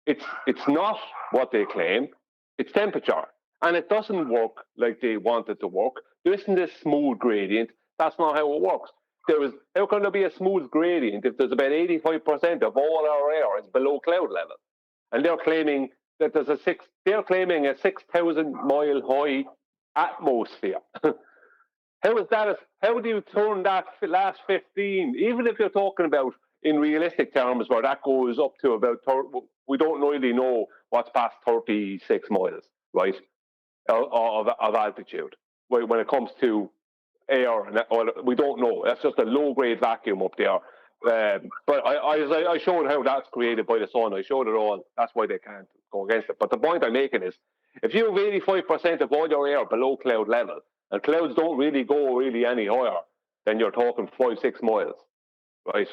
Speaker 18: It's not what they claim. It's temperature. And it doesn't work like they want it to work. There isn't this smooth gradient. That's not how it works. How can there be a smooth gradient if there's about 85% of all our air is below cloud level? And they're claiming that there's a 6,000 mile high atmosphere. How do you turn that last 15, even if you're talking about in realistic terms where that goes up to about 30, we don't really know what's past 36 miles, right, of altitude. When it comes to air, we don't know. That's just a low-grade vacuum up there. But I showed how that's created by the sun. I showed it all. That's why they can't go against it. But the point I'm making is, if you have 85% of all your air below cloud level, and clouds don't really go any higher, then you're talking 5-6 miles, right?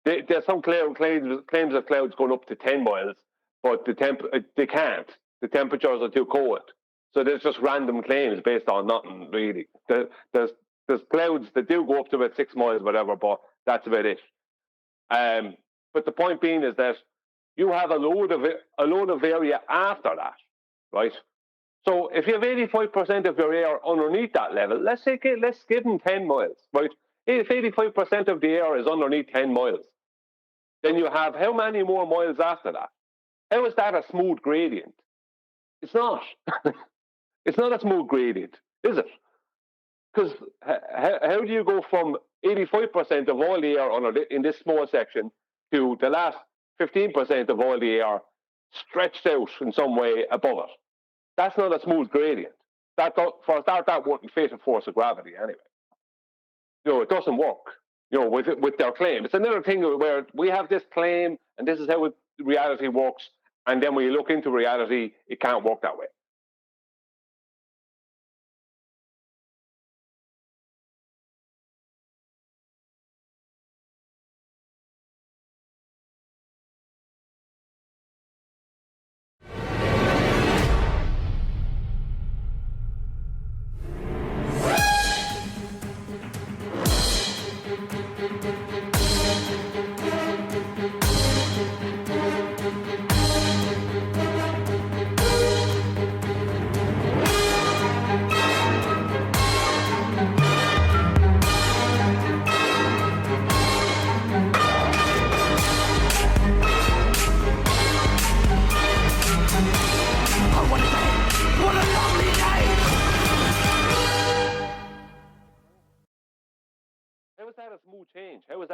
Speaker 18: There's some claims of clouds going up to 10 miles, but they can't. The temperatures are too cold. So there's just random claims based on nothing, really. There's clouds that do go up to about 6 miles, whatever, but that's about it. But the point being is that you have a load of area after that, right? So if you have 85% of your air underneath that level, let's give them 10 miles, right? If 85% of the air is underneath 10 miles, then you have how many more miles after that? How is that a smooth gradient? It's not. It's not a smooth gradient, is it? Because how do you go from 85% of all the air in this small section to the last 15% of all the air stretched out in some way above it? That's not a smooth gradient. For a start, that wouldn't fit a force of gravity anyway. It doesn't work. With their claim. It's another thing where we have this claim, and this is how reality works, and then when you look into reality, it can't work that way.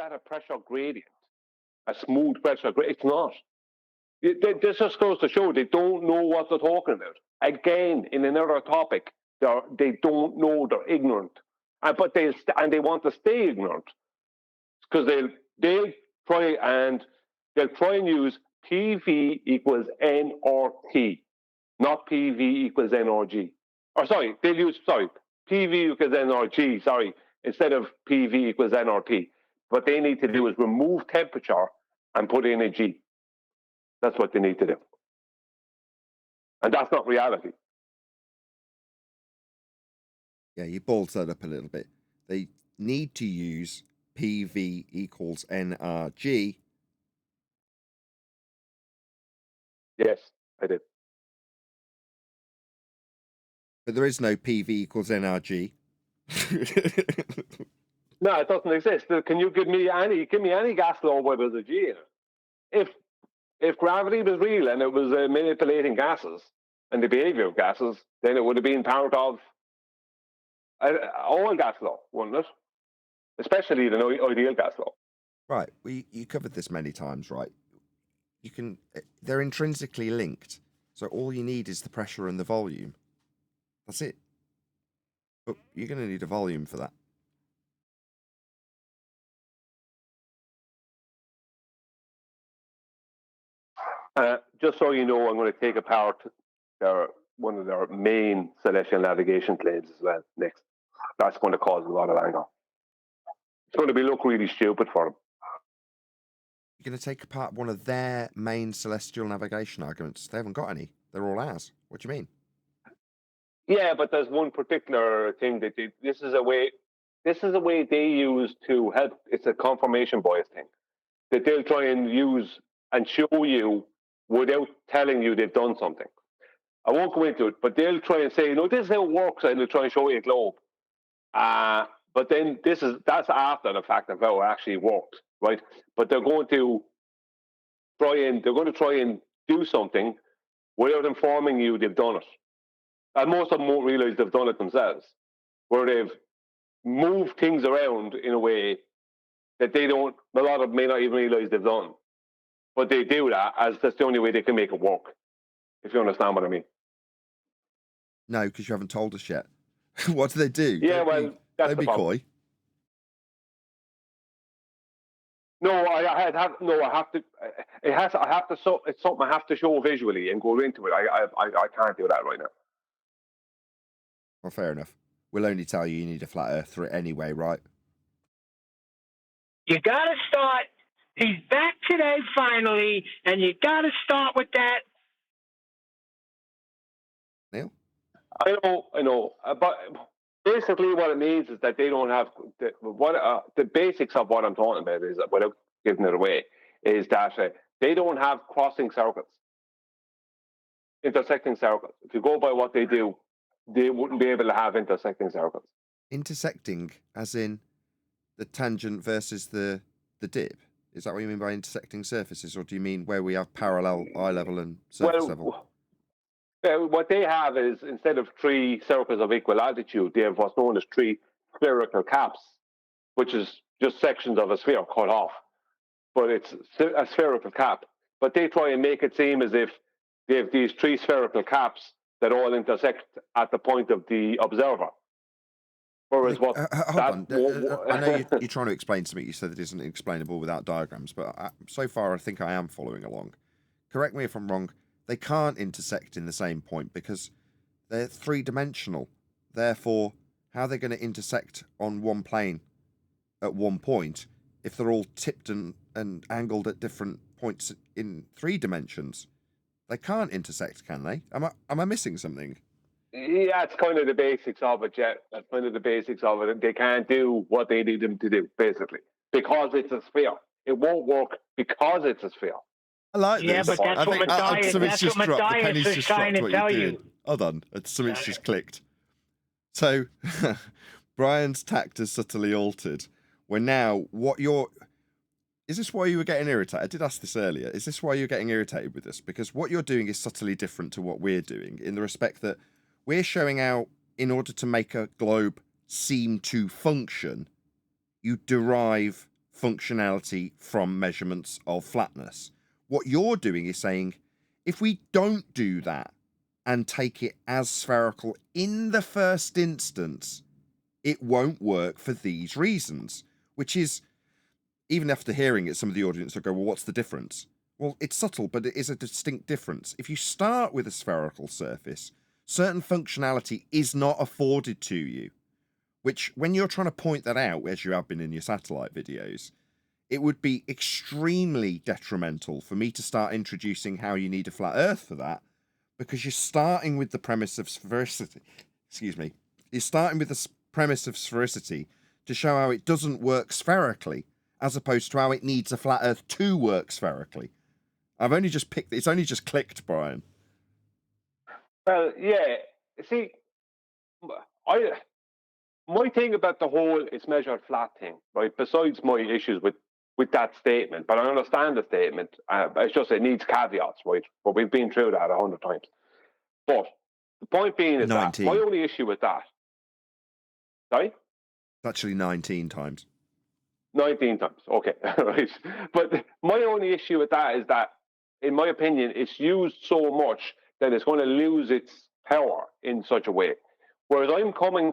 Speaker 18: that a pressure gradient, a smooth pressure gradient? It's not. This just goes to show they don't know what they're talking about. Again, in another topic, they don't know, they're ignorant. But they want to stay ignorant because they'll try and use PV equals nRT, not PV equals nRG. Or sorry, PV equals nRG, instead of PV equals nRT. What they need to do is remove temperature and put in a G. That's what they need to do. And that's not reality.
Speaker 1: Yeah, you balled that up a little bit. They need to use PV equals nRG.
Speaker 18: Yes, I did.
Speaker 1: But there is no PV equals nRG.
Speaker 18: No, it doesn't exist. Can you give me any gas law where there's a G in it? If gravity was real and it was manipulating gases and the behavior of gases, then it would have been part of all gas law, wouldn't it? Especially the ideal gas law.
Speaker 1: Right. Well, you covered this many times, right? They're intrinsically linked. So all you need is the pressure and the volume. That's it. But you're going to need a volume for that.
Speaker 18: Just so you know, I'm going to take apart one of their main celestial navigation claims as well next. That's going to cause a lot of anger. It's going to look really stupid for them.
Speaker 1: You're going to take apart one of their main celestial navigation arguments. They haven't got any. They're all ours. What do you mean?
Speaker 18: Yeah, but there's one particular thing that this is a way they use to help. It's a confirmation bias thing that they'll try and use and show you without telling you they've done something. I won't go into it, but they'll try and say, this is how it works, and they'll try and show you a globe. But then that's after the fact of how it actually works, right? But they're going to try and do something without informing you they've done it. And most of them won't realize they've done it themselves, where they've moved things around in a way that a lot of them may not even realize they've done. But they do that as that's the only way they can make it work, if you understand what I mean.
Speaker 1: No, because you haven't told us yet. What do they do?
Speaker 18: Yeah, that's
Speaker 1: don't be coy.
Speaker 18: No, I have to. It's something I have to show visually and go into it. I can't do that right now.
Speaker 1: Well, fair enough. We'll only tell you need a flat earth for it anyway, right?
Speaker 6: You got to start. He's back today finally, and you got to start with that.
Speaker 1: Neil?
Speaker 18: I know. But basically what it means is that they don't have the basics of what I'm talking about is, without giving it away, is that they don't have crossing circuits, intersecting circuits. If you go by what they do, they wouldn't be able to have intersecting circuits.
Speaker 1: Intersecting, as in the tangent versus the dip? Is that what you mean by intersecting surfaces, or do you mean where we have parallel eye level and surface level?
Speaker 18: What they have is, instead of 3 circles of equal altitude, they have what's known as 3 spherical caps, which is just sections of a sphere cut off. But it's a spherical cap. But they try and make it seem as if they have these 3 spherical caps that all intersect at the point of the observer. Whereas
Speaker 1: hold on. I know you're trying to explain something you said that isn't explainable without diagrams, but so far I think I am following along. Correct me if I'm wrong. They can't intersect in the same point because they're 3-dimensional. Therefore, how are they going to intersect on one plane at one point if they're all tipped and angled at different points in 3 dimensions? They can't intersect, can they? Am I missing something?
Speaker 18: Yeah, it's kind of the basics of it, yeah. That's kind of the basics of it. They can't do what they need them to do, basically, because it's a sphere. It won't work because it's a sphere.
Speaker 1: I like
Speaker 6: this. Yeah, but that's what Matthias is trying to tell you.
Speaker 1: Hold on, something's just clicked. So, Brian's tact has subtly altered. Where now, is this why you were getting irritated? I did ask this earlier. Is this why you're getting irritated with this? Because what you're doing is subtly different to what we're doing, in the respect that we're showing out, in order to make a globe seem to function, you derive functionality from measurements of flatness. What you're doing is saying, if we don't do that and take it as spherical in the first instance, it won't work for these reasons, which is, even after hearing it, some of the audience will go, well, what's the difference? Well, it's subtle, but it is a distinct difference. If you start with a spherical surface, certain functionality is not afforded to you, which when you're trying to point that out, as you have been in your satellite videos, it would be extremely detrimental for me to start introducing how you need a flat earth for that, because you're starting with the premise of sphericity. Excuse me. You're starting with the premise of sphericity to show how it doesn't work spherically, as opposed to how it needs a flat earth to work spherically. I've only just picked, it's only just clicked, Brian.
Speaker 18: Well, yeah. See, my thing about the whole it's measured flat thing, right? Besides my issues with that statement, but I understand the statement. It's just it needs caveats, right? But we've been through that 100 times. But the point being is
Speaker 1: 19.
Speaker 18: that my only issue with that, sorry?
Speaker 1: It's actually 19 times.
Speaker 18: 19 times, okay, right. But my only issue with that is that, in my opinion, it's used so much that it's going to lose its power in such a way. Whereas I'm coming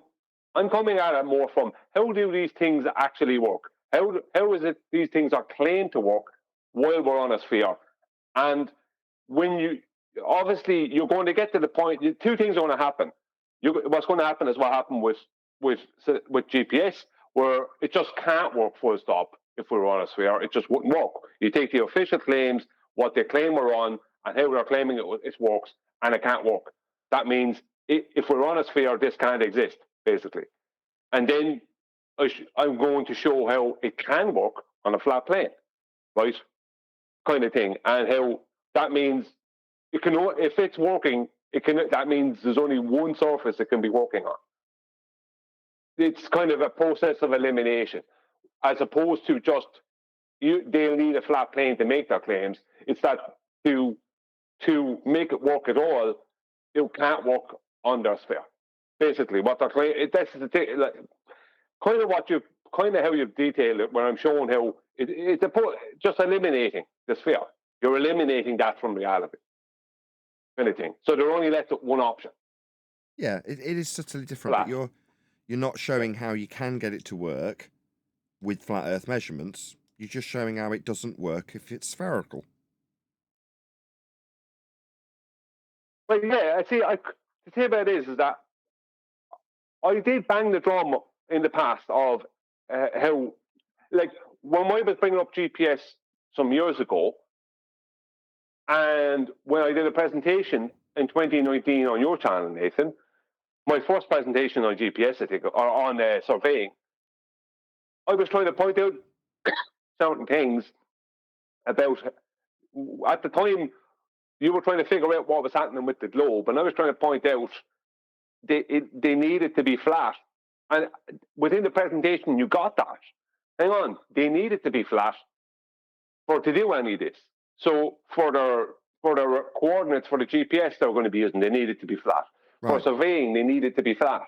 Speaker 18: at it more from how do these things actually work? How is it these things are claimed to work while we're on a sphere? And when you obviously you're going to get to the point, two things are going to happen. What's going to happen is what happened with GPS, where it just can't work full stop if we were on a sphere. It just wouldn't work. You take the official claims, what they claim we're on, and how they're claiming it works, and it can't work. That means if we're on a sphere, this can't exist, basically. And then I'm going to show how it can work on a flat plane, right? Kind of thing. And how that means it can, if it's working, that means there's only one surface it can be working on. It's kind of a process of elimination, as opposed to just they'll need a flat plane to make their claims. It's that to make it work at all, it can't work on their sphere. Basically, what they're claiming, that's the thing, like, kind of how you've detailed it, where I'm showing how it's just eliminating the sphere. You're eliminating that from reality, kind of thing. So they're only left with one option.
Speaker 1: Yeah, it is subtly different, but you're not showing how you can get it to work with flat Earth measurements. You're just showing how it doesn't work if it's spherical.
Speaker 18: Well, yeah, the thing about it is that I did bang the drum in the past of how, like, when I was bringing up GPS some years ago, and when I did a presentation in 2019 on your channel, Nathan, my first presentation on GPS, I think, or on surveying, I was trying to point out certain things about, at the time, you were trying to figure out what was happening with the globe, and I was trying to point out they needed to be flat. And within the presentation, you got that. Hang on, they needed to be flat to do any of this. So for the coordinates for the GPS they were going to be using, they needed to be flat. Right. For surveying, they needed to be flat.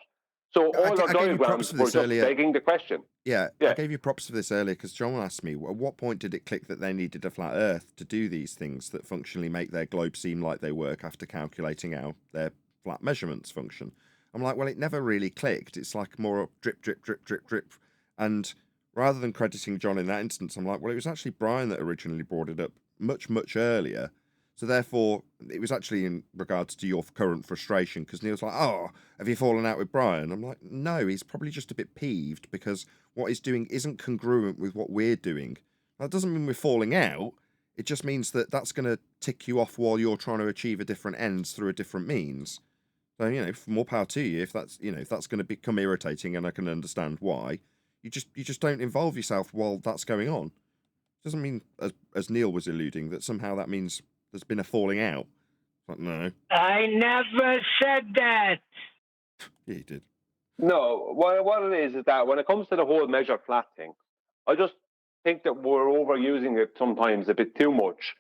Speaker 18: So all the diagrams were just begging the question.
Speaker 1: Yeah, I gave you props for this earlier because John asked me, at what point did it click that they needed a flat Earth to do these things that functionally make their globe seem like they work after calculating how their flat measurements function? I'm like, well, it never really clicked. It's like more drip, drip, drip, drip, drip. And rather than crediting John in that instance, I'm like, well, it was actually Brian that originally brought it up much, much earlier. So therefore, it was actually in regards to your current frustration, because Neil's like, oh, have you fallen out with Brian? I'm like, no, he's probably just a bit peeved because what he's doing isn't congruent with what we're doing. That doesn't mean we're falling out. It just means that that's going to tick you off while you're trying to achieve a different ends through a different means. So, more power to you. If that's, if that's going to become irritating, and I can understand why, you just don't involve yourself while that's going on. Doesn't mean, as Neil was alluding, that somehow that means there's been a falling out. But no.
Speaker 6: I never said that.
Speaker 1: Yeah, you did.
Speaker 18: No, what it is that when it comes to the whole measured flat thing, I just think that we're overusing it sometimes a bit too much,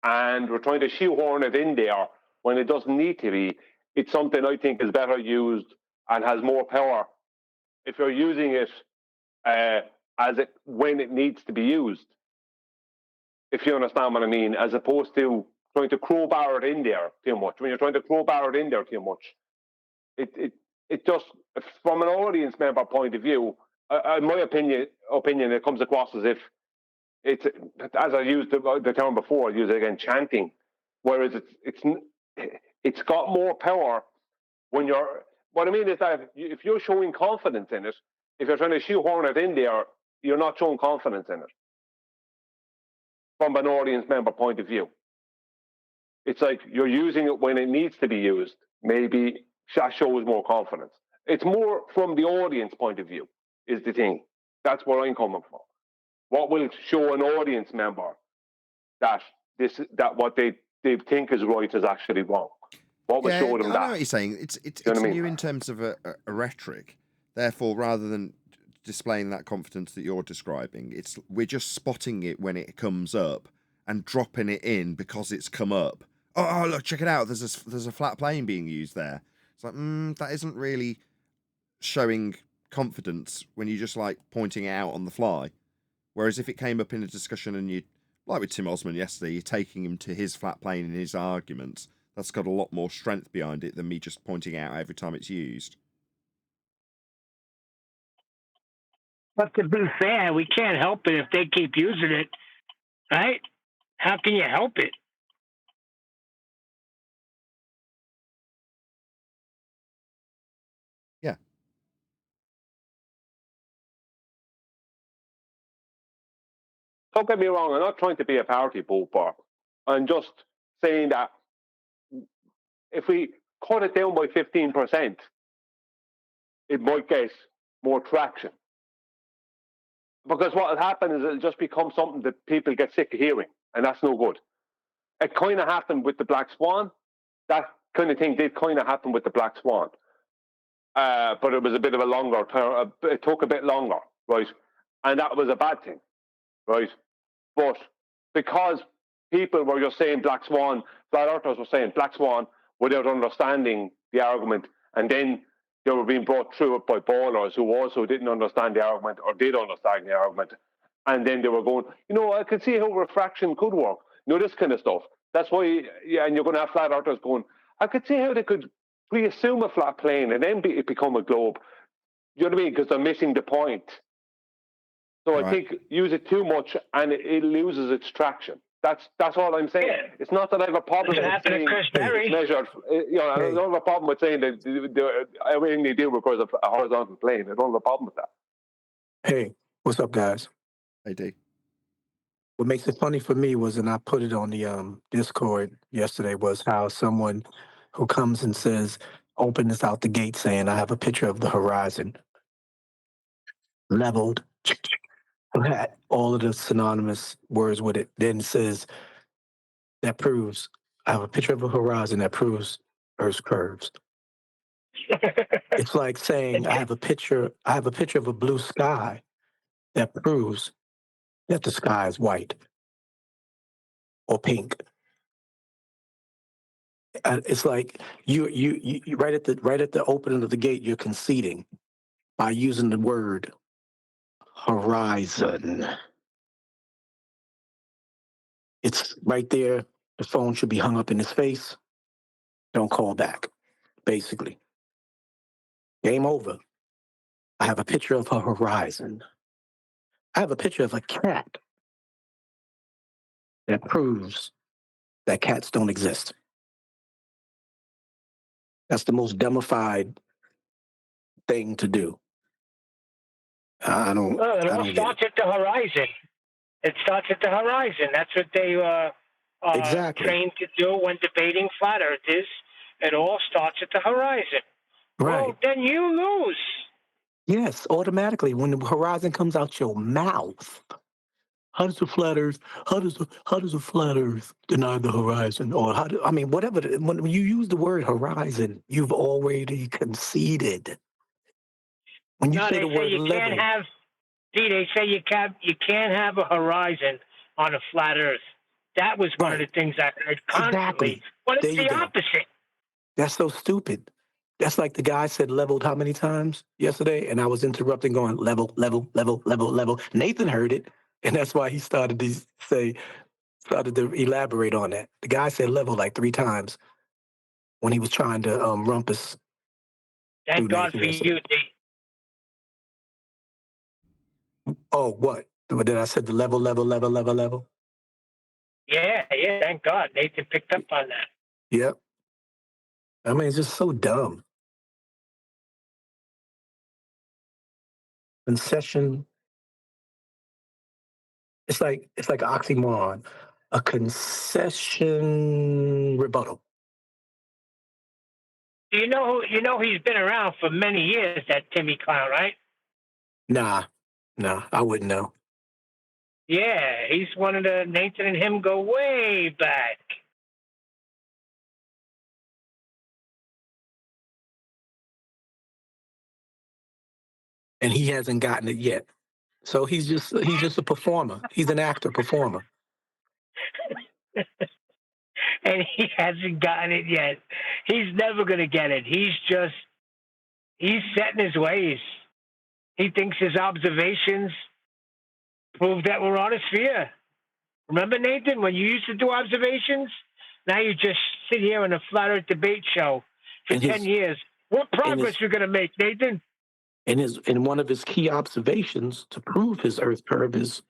Speaker 18: and we're trying to shoehorn it in there when it doesn't need to be. It's something I think is better used and has more power if you're using it when it needs to be used. If you understand what I mean, as opposed to trying to crowbar it in there too much. When you're trying to crowbar it in there too much, it just, from an audience member point of view, in my opinion, it comes across as if it's, as I used the term before, I use it again, chanting. Whereas it's got more power when you're. What I mean is that if you're showing confidence in it, if you're trying to shoehorn it in there, you're not showing confidence in it. From an audience member point of view, it's like you're using it when it needs to be used. Maybe that shows more confidence. It's more from the audience point of view is the thing. That's where I'm coming from. What will show an audience member that what they think is right is actually wrong? What will show them that?
Speaker 1: I know what you're saying. It's new in terms of a rhetoric. Therefore, rather than displaying that confidence that you're describing, we're just spotting it when it comes up and dropping it in because it's come up. Oh look, check it out. There's a flat plane being used there. It's like that isn't really showing confidence when you're just like pointing it out on the fly. Whereas if it came up in a discussion and you, like with Tim Osman yesterday, you're taking him to his flat plane in his arguments, that's got a lot more strength behind it than me just pointing it out every time it's used.
Speaker 6: But to be fair, we can't help it if they keep using it, right? How can you help it?
Speaker 1: Yeah.
Speaker 18: Don't get me wrong, I'm not trying to be a party pooper. I'm just saying that if we cut it down by 15%, it might get more traction. Because what will happen is it'll just become something that people get sick of hearing, and that's no good. It kind of happened with the Black Swan. That kind of thing did kind of happen with the Black Swan. But it was a bit of a longer term. It took a bit longer, right? And that was a bad thing, right? But because people were just saying Black Swan, flat earthers were saying Black Swan without understanding the argument, and then they were being brought through it by ballers who also didn't understand the argument or did understand the argument. And then they were going, I could see how refraction could work. This kind of stuff. That's why, and you're going to have flat earthers going, I could see how they could reassume a flat plane and then it become a globe. You know what I mean? Because they're missing the point. So right. I think use it too much and it loses its traction. That's all I'm saying. Yeah. It's not that I have a problem with saying it's measured. I don't have a problem with saying that everything they do requires a horizontal plane. I don't have a problem with that.
Speaker 19: Hey, what's up, guys?
Speaker 1: Hey, D.
Speaker 19: What makes it funny for me was, and I put it on the Discord yesterday, was how someone who comes and says, open this out the gate saying, I have a picture of the horizon leveled, all of the synonymous words with it, then says, that proves, I have a picture of a horizon that proves Earth's curves. It's like saying, I have a picture of a blue sky that proves that the sky is white or pink. It's like you right at the opening of the gate, you're conceding by using the word horizon. It's right there. The phone should be hung up in his face. Don't call back, basically. Game over. I have a picture of a horizon. I have a picture of a cat that proves that cats don't exist. That's the most dumbified thing to do. I don't.
Speaker 6: Well, it all starts at the horizon. It starts at the horizon. That's what they
Speaker 19: exactly
Speaker 6: trained to do when debating flat earthers. It all starts at the horizon.
Speaker 19: Right.
Speaker 6: Well, then you lose.
Speaker 19: Yes, automatically when the horizon comes out your mouth. How does the flat Earth? How does the flat Earth deny the horizon? Or whatever. When you use the word horizon, you've already conceded. When you say the word level,
Speaker 6: they say you can't have a horizon on a flat Earth. That was one of the things I heard constantly.
Speaker 19: Exactly.
Speaker 6: But it's the opposite.
Speaker 19: That's so stupid. That's like the guy said leveled how many times yesterday, and I was interrupting, going level, level, level, level, level. Nathan heard it, and that's why he started to elaborate on that. The guy said level like 3 times when he was trying to rumpus
Speaker 6: Thank
Speaker 19: through
Speaker 6: God
Speaker 19: Nathan
Speaker 6: for
Speaker 19: yesterday.
Speaker 6: you, D.
Speaker 19: Oh, what? Then I said the level, level, level, level, level.
Speaker 6: Yeah, thank God. Nathan picked up on that.
Speaker 19: Yep. I mean, it's just so dumb. Concession. It's like an oxymoron. A concession rebuttal.
Speaker 6: You know he's been around for many years, that Timmy Clown, right?
Speaker 19: Nah, I wouldn't know.
Speaker 6: Yeah, he's one of the Nathan and him go way back.
Speaker 19: And he hasn't gotten it yet. So he's just a performer. He's an actor performer.
Speaker 6: And he hasn't gotten it yet. He's never going to get it. He's set in his ways. He thinks his observations prove that we're on a sphere. Remember, Nathan, when you used to do observations? Now you just sit here in a flat earth debate show for 10 years. What progress you going to make, Nathan?
Speaker 19: And one of his key observations to prove his Earth curve is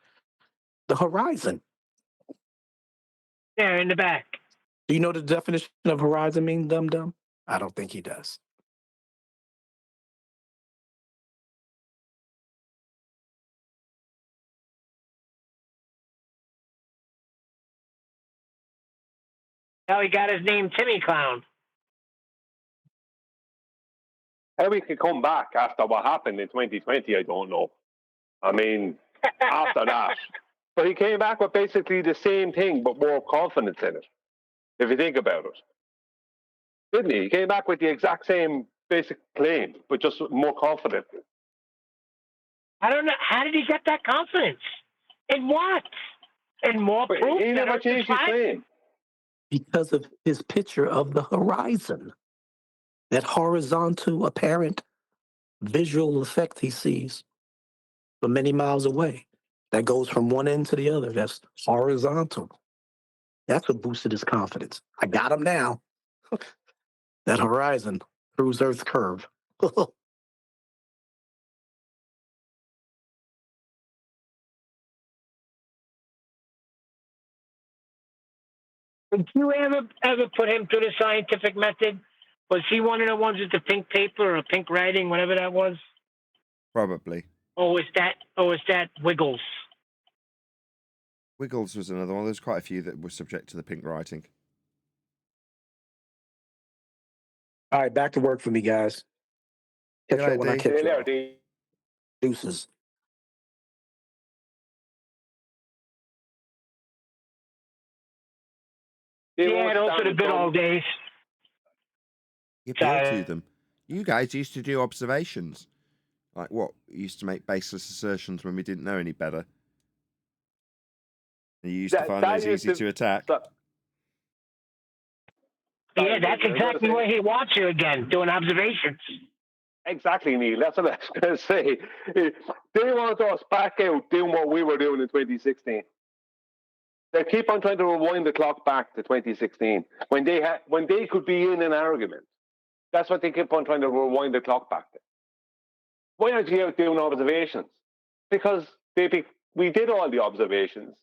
Speaker 19: the horizon.
Speaker 6: There in the back.
Speaker 19: Do you know the definition of horizon means, dum-dum? I don't think he does.
Speaker 6: How he got his name Timmy Clown.
Speaker 18: How he could come back after what happened in 2020, I don't know. I mean, after that. But he came back with basically the same thing, but more confidence in it, if you think about it. Didn't he? He came back with the exact same basic claim, but just more confident.
Speaker 6: I don't know. How did he get that confidence? In what? In more proof?
Speaker 18: He never changed his claim.
Speaker 19: Because of his picture of the horizon. That horizontal apparent visual effect he sees from many miles away. That goes from one end to the other. That's horizontal. That's what boosted his confidence. I got him now. That horizon proves Earth's curve.
Speaker 6: Did you ever put him through the scientific method? Was he one of the ones with the pink paper or pink writing, whatever that was?
Speaker 1: Probably.
Speaker 6: Or was that Wiggles?
Speaker 1: Wiggles was another one. There's quite a few that were subject to the pink writing.
Speaker 19: All right, back to work for me, guys. Catch y'all when I catch y'all. Deuces.
Speaker 6: Yeah, those are the good old days.
Speaker 1: You appeal to them. You guys used to do observations. Like what? We used to make baseless assertions when we didn't know any better. And you used to find those easy to attack.
Speaker 6: Yeah, that's exactly where he wants you again, doing observations.
Speaker 18: Exactly, Neil. That's what I was going to say. They want us back out doing what we were doing in 2016. They keep on trying to rewind the clock back to 2016 when they could be in an argument. That's what they keep on trying to rewind the clock back to. Why aren't you out doing observations? Because we did all the observations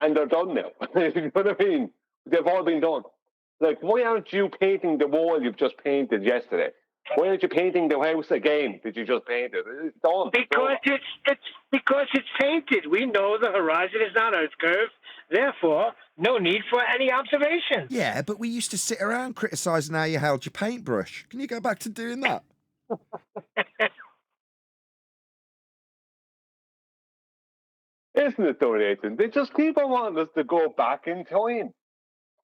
Speaker 18: and they're done now. You know what I mean? They've all been done. Like, why aren't you painting the wall you've just painted yesterday? Why aren't you painting the house again that you just painted? It's done.
Speaker 6: Because it's painted. We know the horizon is not Earth's curve. Therefore, no need for any observations.
Speaker 1: Yeah, but we used to sit around criticising how you held your paintbrush. Can you go back to doing that?
Speaker 18: Isn't it though, Nathan? They just keep on wanting us to go back in time.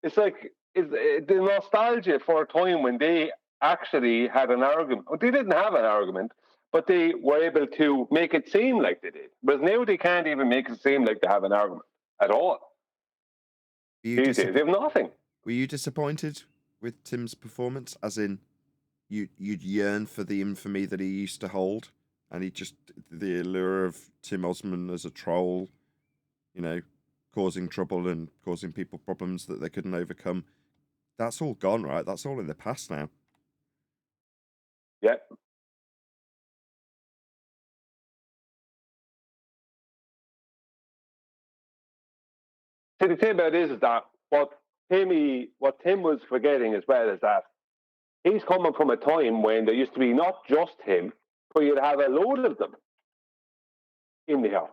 Speaker 18: It's like the nostalgia for a time when they actually had an argument. Well, they didn't have an argument, but they were able to make it seem like they did. But now they can't even make it seem like they have an argument at all. These days, they have nothing.
Speaker 1: Were you disappointed with Tim's performance? As in, you'd yearn for the infamy that he used to hold, and the allure of Tim Osman as a troll, causing trouble and causing people problems that they couldn't overcome. That's all gone, right? That's all in the past now.
Speaker 18: Yeah. See, the thing about it is that what Tim was forgetting as well is that he's coming from a time when there used to be not just him, but you'd have a load of them in there.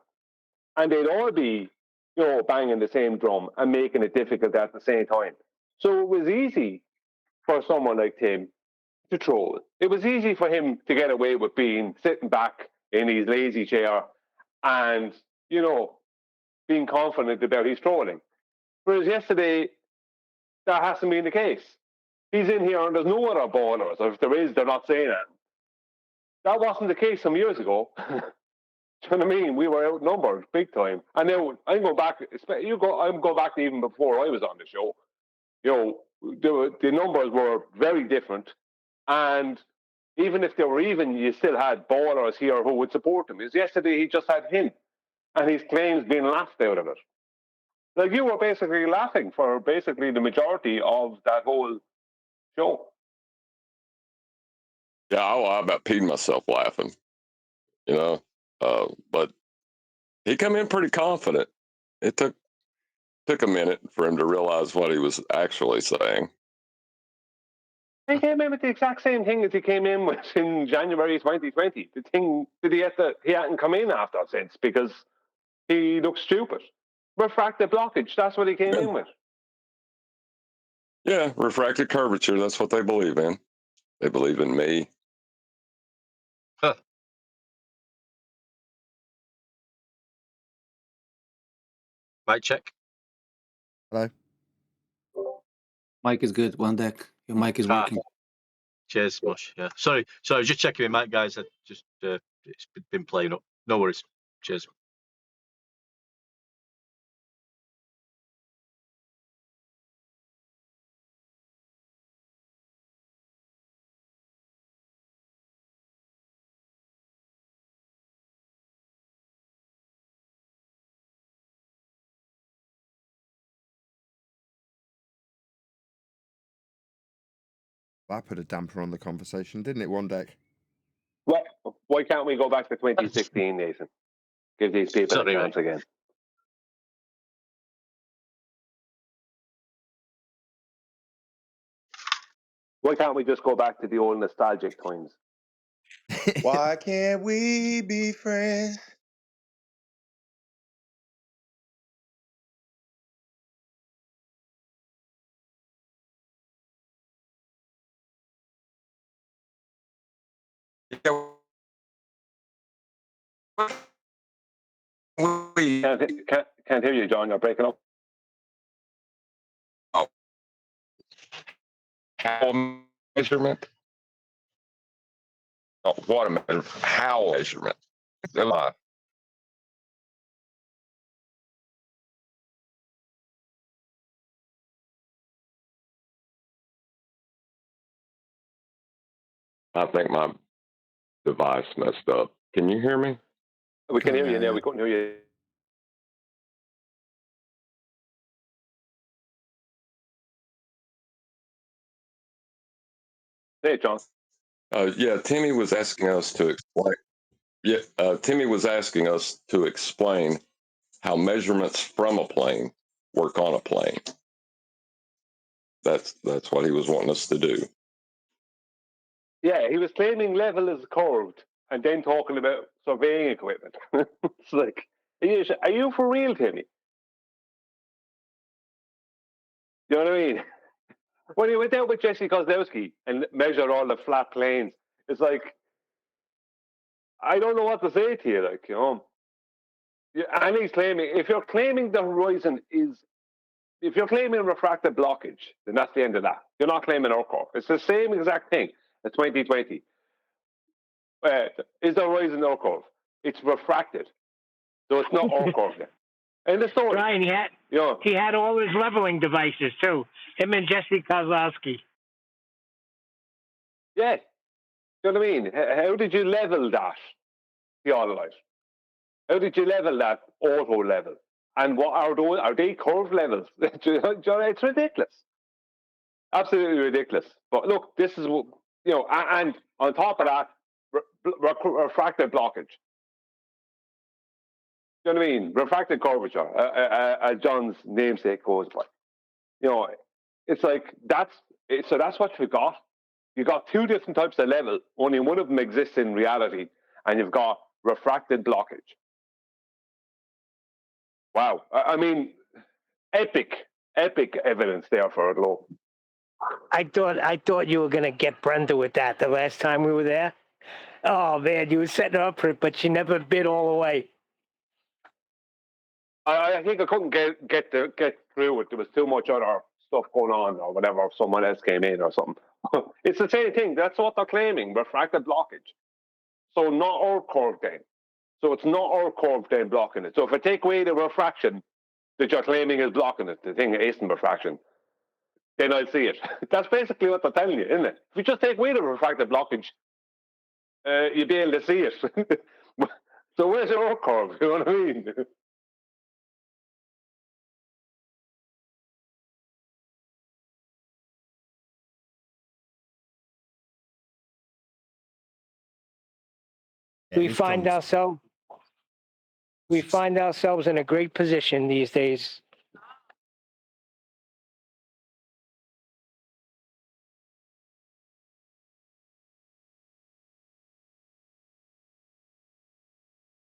Speaker 18: And they'd all be, banging the same drum and making it difficult at the same time. So it was easy for someone like Tim to troll. It was easy for him to get away with sitting back in his lazy chair and, being confident about his trolling. Whereas yesterday, that hasn't been the case. He's in here and there's no other ballers, or if there is, they're not saying it. That wasn't the case some years ago. Do you know what I mean? We were outnumbered big time. And now I'm going back. I'm going back to even before I was on the show. The numbers were very different, and even if they were even, you still had ballers here who would support him. Because yesterday he just had him, and his claims being laughed out of it. Like, you were basically laughing for basically the majority of that whole show.
Speaker 8: Yeah, I about peed myself laughing, but he come in pretty confident. It took a minute for him to realize what he was actually saying.
Speaker 18: He came in with the exact same thing as he came in with in January 2020. The thing that he hadn't come in after since because he looked stupid. Refractive blockage, that's what he came in with.
Speaker 8: Yeah, refractive curvature, that's what they believe in. They believe in me.
Speaker 9: Huh. Mic check.
Speaker 1: Hello.
Speaker 7: Mic is good. One deck. Your mic is working.
Speaker 9: Cheers, Smush. Yeah. Sorry, just checking my mic, guys. It's been playing up. No worries. Cheers.
Speaker 1: That put a damper on the conversation, didn't it, one deck?
Speaker 18: Well, why can't we go back to 2016, Nathan? Give these people a chance again. Why can't we just go back to the old nostalgic times?
Speaker 20: Why can't we be friends?
Speaker 18: Can't hear you, John. You're breaking up.
Speaker 8: Oh. How measurement? Oh, what a measurement. How measurement? I think my device messed up. Can you hear me?
Speaker 18: We can hear you now. We couldn't hear you. Hey, John.
Speaker 8: Yeah, Timmy was asking us to explain. Yeah, Timmy was asking us to explain how measurements from a plane work on a plane. That's what he was wanting us to do.
Speaker 18: Yeah, he was claiming level is curved and then talking about surveying equipment. It's like, are you for real, Timmy? You know what I mean? When he went out with Jesse Kozlowski and measured all the flat planes, it's like, I don't know what to say to you, And he's claiming, if you're claiming the horizon if you're claiming refractive blockage, then that's the end of that. You're not claiming R-curve. It's the same exact thing as 2020. Is the horizon R-curve? It's refracted. So it's not R-curve then. And the story.
Speaker 16: Ryan, he had all his leveling devices too. Him and Jesse Kozlowski.
Speaker 18: Yeah, you know what I mean? How did you level that theodolite? How did you level that auto level? And what are those? Are they curved levels? It's ridiculous. Absolutely ridiculous. But look, this is what, you know, and on top of that, refractive blockage. You know what I mean? Refractive curvature, as John's namesake goes by. You know, it's like so that's what you got. You got two different types of level. Only one of them exists in reality, and you've got refracted blockage. Wow. I mean, epic evidence there for it, low.
Speaker 16: I thought you were gonna get Brenda with that the last time we were there. Oh man, you were setting her up for it, but she never bit all the way.
Speaker 18: I think I couldn't get through it. There was too much other stuff going on, or whatever. Someone else came in or something. It's the same thing. That's what they're claiming: refracted blockage. So not our curve then. So it's not our curve then blocking it. So if I take away the refraction that you're claiming is blocking it, the thing isn't refraction, then I'll see it. That's basically what they're telling you, isn't it? If you just take away the refractive blockage, you'll be able to see it. So where's your curve? You know what I mean?
Speaker 16: We find ourselves in a great position these days.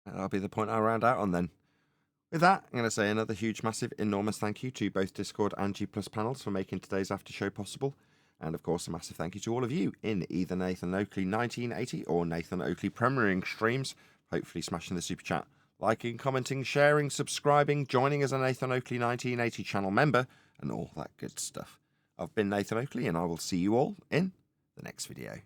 Speaker 1: That'll be the point I'll round out on then. With that, I'm going to say another huge, massive, enormous thank you to both Discord and G+ panels for making today's after show possible. And of course, a massive thank you to all of you in either Nathan Oakley 1980 or Nathan Oakley premiering streams, hopefully smashing the super chat, liking, commenting, sharing, subscribing, joining as a Nathan Oakley 1980 channel member, and all that good stuff. I've been Nathan Oakley, and I will see you all in the next video.